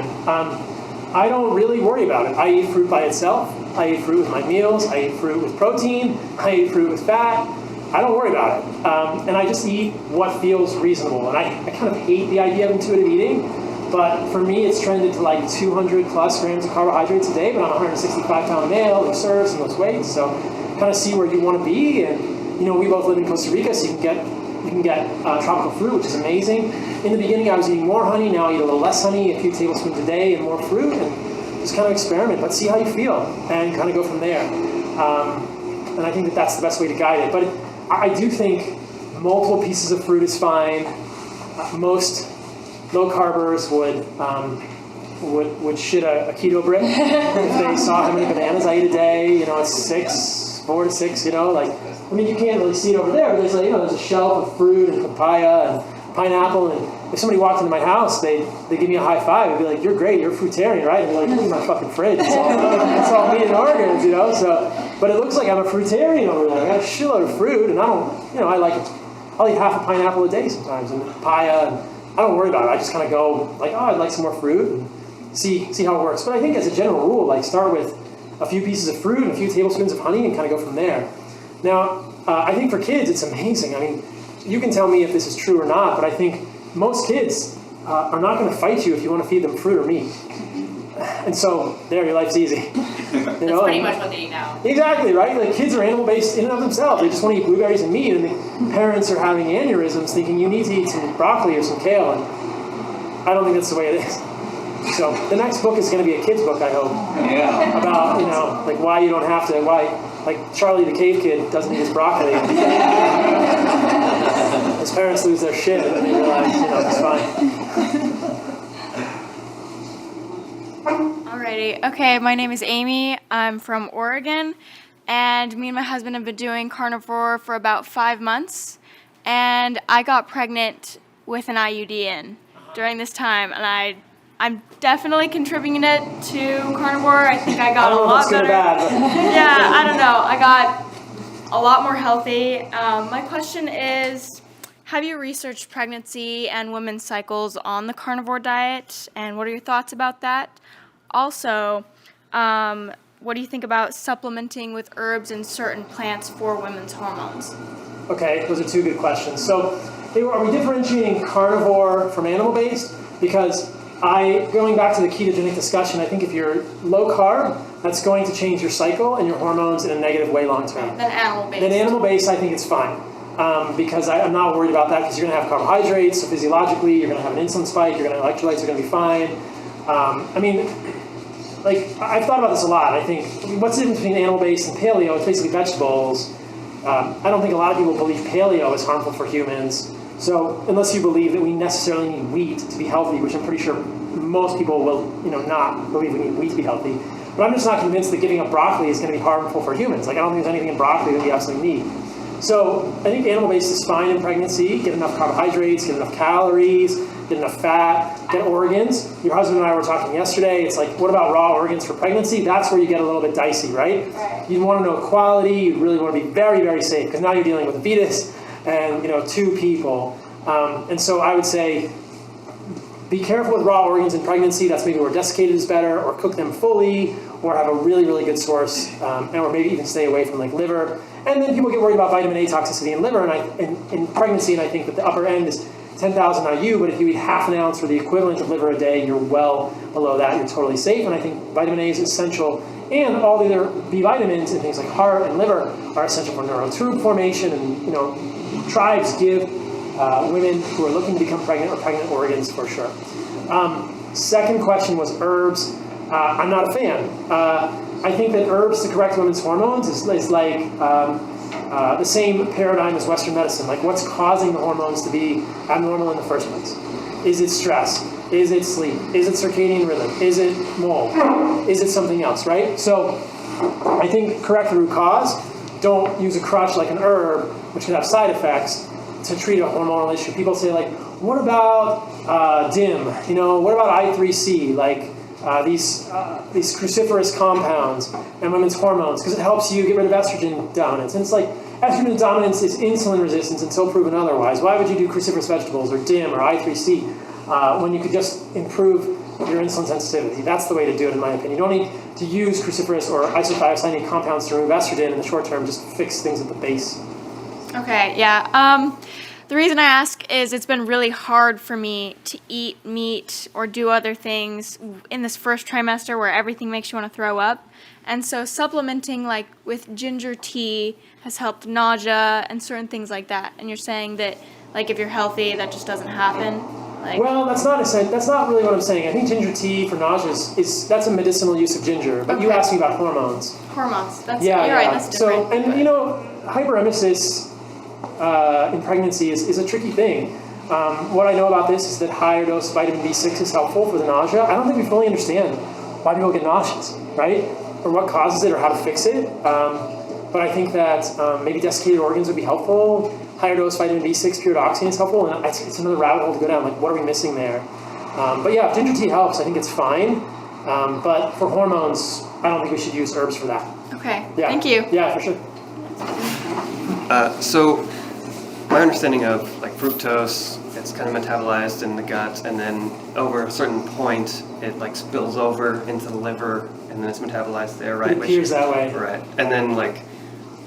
I don't really worry about it. I eat fruit by itself. I eat fruit with my meals. I eat fruit with protein. I eat fruit with fat. I don't worry about it. And I just eat what feels reasonable. And I kind of hate the idea of intuitive eating, but for me, it's trended to 200 plus grams of carbohydrates a day, but I'm a 165-pound male who serves and lifts weights, so kind of see where you want to be. And we both live in Costa Rica, so you can get tropical fruit, which is amazing. In the beginning, I was eating more honey. Now I eat a little less honey, a few tablespoons a day, and more fruit, and just kind of experiment, but see how you feel, and kind of go from there. And I think that's the best way to guide it. But I do think multiple pieces of fruit is fine. Most low carbers would shit a keto brick if they saw how many bananas I eat a day. It's 4 to 6. I mean, you can't really see it over there, but there's there's a shelf of fruit and papaya and pineapple, and if somebody walked into my house, they give me a high five. I'd be like, "You're great. You're a fruitarian, right?" And they're like, "Look at my fucking fridge. It's all meat and organs, So, but it looks like I'm a fruitarian over there. I got a shitload of fruit, and I don't, I'll eat half a pineapple a day sometimes, and papaya, and I don't worry about it. I just kind of go like, "Oh, I'd like some more fruit," and see how it works. But I think as a general rule, like start with a few pieces of fruit and a few tablespoons of honey, and kind of go from there. Now, I think for kids, it's amazing. I mean, you can tell me if this is true or not, but I think most kids are not going to fight you if you want to feed them fruit or meat. And so, there, your life's easy. That's pretty much what they eat now. Exactly, right? Like, kids are animal-based in and of themselves. They just want to eat blueberries and meat, and the parents are having aneurysms thinking you need to eat some broccoli or some kale, and I don't think that's the way it is. So, the next book is going to be a kid's book, I hope. Yeah. About, like, why you don't have to, like, Charlie the Cave Kid doesn't eat his broccoli. His parents lose their shit, and then they realize, it's fine. Alrighty. Okay, my name is Amy. I'm from Oregon, and me and my husband have been doing carnivore for about 5 months, and I got pregnant with an IUD in during this time, and I'm definitely contributing it to carnivore. I think I got a lot better. Yeah, I don't know. I got a lot more healthy. My question is, have you researched pregnancy and women's cycles on the carnivore diet, and what are your thoughts about that? Also, what do you think about supplementing with herbs and certain plants for women's hormones? Okay, those are two good questions. So, are we differentiating carnivore from animal-based? Because going back to the ketogenic discussion, I think if you're low carb, that's going to change your cycle and your hormones in a negative way long term. Then animal-based. Then animal-based, I think it's fine. Because I'm not worried about that, because you're going to have carbohydrates, so physiologically you're going to have an insulin spike, electrolytes are going to be fine. I've thought about this a lot. I think, what's the difference between animal-based and paleo? It's basically vegetables. I don't think a lot of people believe paleo is harmful for humans. So unless you believe that we necessarily need wheat to be healthy, which I'm pretty sure most people will, not believe we need wheat to be healthy. But I'm just not convinced that giving up broccoli is going to be harmful for humans. Like, I don't think there's anything in broccoli that we absolutely need. So I think animal-based is fine in pregnancy. Get enough carbohydrates, get enough calories, get enough fat, get organs. Your husband and I were talking yesterday. It's like, what about raw organs for pregnancy? That's where you get a little bit dicey, right? You want to know quality. You really want to be very, very safe, because now you're dealing with a fetus and 2 people. And so I would say, be careful with raw organs in pregnancy. That's maybe where desiccated is better, or cook them fully, or have a really, really good source, or maybe even stay away from like liver. And then people get worried about vitamin A toxicity in liver and in pregnancy, and I think that the upper end is 10,000 IU, but if you eat half an ounce or the equivalent of liver a day, you're well below that. You're totally safe, and I think vitamin A is essential. And all the other B vitamins and things like heart and liver are essential for neural tube formation, and tribes give women who are looking to become pregnant or pregnant organs for sure. Second question was herbs. I'm not a fan. I think that herbs to correct women's hormones is like the same paradigm as Western medicine. Like, what's causing the hormones to be abnormal in the first place? Is it stress? Is it sleep? Is it circadian rhythm? Is it mold? Is it something else, right? So I think correct the root cause. Don't use a crutch like an herb, which can have side effects, to treat a hormonal issue. People say, like, what about DIM? What about I3C? Like, these cruciferous compounds and women's hormones, because it helps you get rid of estrogen dominance. And it's like, estrogen dominance is insulin resistance until proven otherwise. Why would you do cruciferous vegetables or DIM or I3C when you could just improve your insulin sensitivity? That's the way to do it, in my opinion. You don't need to use cruciferous or isothiocyanate compounds to remove estrogen in the short term. Just fix things at the base. Okay, yeah. The reason I ask is it's been really hard for me to eat meat or do other things in this first trimester where everything makes you want to throw up. And so supplementing like with ginger tea has helped nausea and certain things like that. And you're saying that like if you're healthy, that just doesn't happen? Like, well, that's not really what I'm saying. I think ginger tea for nausea that's a medicinal use of ginger. But you asked me about hormones. Hormones. You're right, that's different. So, and hyperemesis in pregnancy is a tricky thing. What I know about this is that higher dose vitamin B6 is helpful for the nausea. I don't think we fully understand why people get nauseous, right? Or what causes it or how to fix it. but I think that maybe desiccated organs would be helpful. Higher dose vitamin B6 pyridoxine is helpful, and it's another rabbit hole to go down. Like, what are we missing there? But yeah, if ginger tea helps, I think it's fine. But for hormones, I don't think we should use herbs for that. Okay, Yeah. thank you. Yeah, for sure. So my understanding of like fructose, it's kind of metabolized in the gut, and then over a certain point, it like spills over into the liver, and then it's metabolized there, right? It appears that way. Right. And then like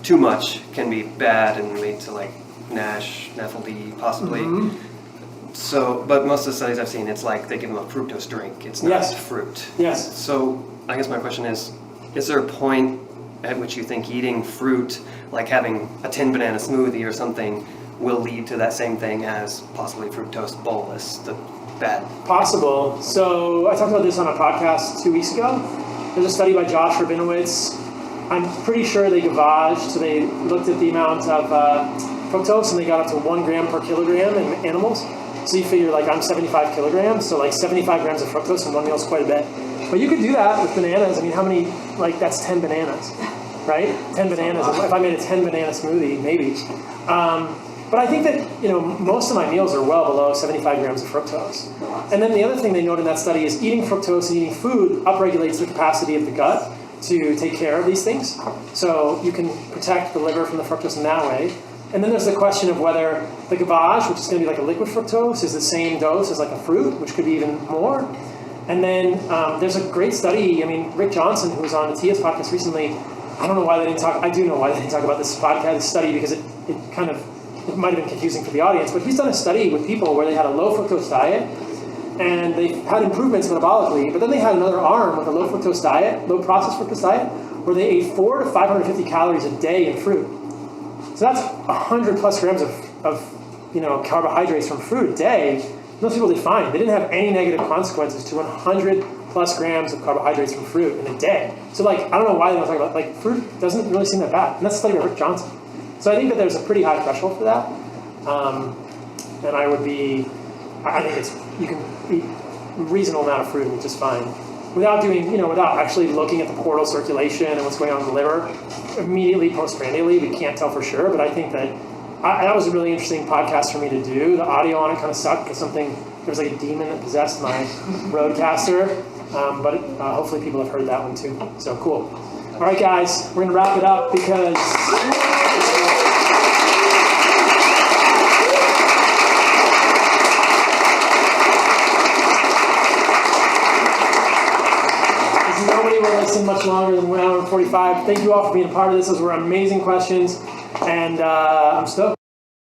too much can be bad and lead to like NASH, NAFLD, possibly. Mhm. So, but most of the studies I've seen, it's like they give them a fructose drink. It's not Yes. fruit. Yes. So I guess my question is there a point at which you think eating fruit, like having a 10 banana smoothie or something, will lead to that same thing as possibly fructose bolus, the bad? Possible. So I talked about this on a podcast 2 weeks ago. There's a study by Josh Rabinowitz. I'm pretty sure they gavaged, so they looked at the amount of fructose and they got up to 1 gram per kilogram in animals. So you figure like I'm 75 kilograms, so like 75 grams of fructose in one meal is quite a bit. But you could do that with bananas. I mean, how many, like that's 10 bananas, right? 10 bananas. If I made a 10 banana smoothie, maybe. But I think that, most of my meals are well below 75 grams of fructose. And then the other thing they note in that study is eating fructose and eating food upregulates the capacity of the gut to take care of these things. So you can protect the liver from the fructose in that way. And then there's the question of whether the gavage, which is going to be like a liquid fructose, is the same dose as like a fruit, which could be even more. And then there's a great study. I mean, Rick Johnson, who was on the TS podcast recently, I don't know why they didn't talk. I do know why they didn't talk about this study because it might have been confusing for the audience. But he's done a study with people where they had a low fructose diet and they had improvements metabolically. But then they had another arm with a low fructose diet, low processed fructose diet, where they ate 400 to 550 calories a day in fruit. So that's 100 plus grams of carbohydrates from fruit a day. Most people did fine. They didn't have any negative consequences to 100 plus grams of carbohydrates from fruit in a day. So I don't know why they don't talk about fruit doesn't really seem that bad. And that's a study by Rick Johnson. So I think that there's a pretty high threshold for that. And I think you can eat a reasonable amount of fruit, which is fine. Without without actually looking at the portal circulation and what's going on in the liver, immediately postprandially, we can't tell for sure. But I think that that was a really interesting podcast for me to do. The audio on it kind of sucked because there was like a demon that possessed my Rodecaster. But hopefully people have heard that one too. So cool. All right, guys, we're gonna wrap it up because. Nobody will listen much longer than 1 hour and 45. Thank you all for being a part of this. Those were amazing questions, and I'm stoked.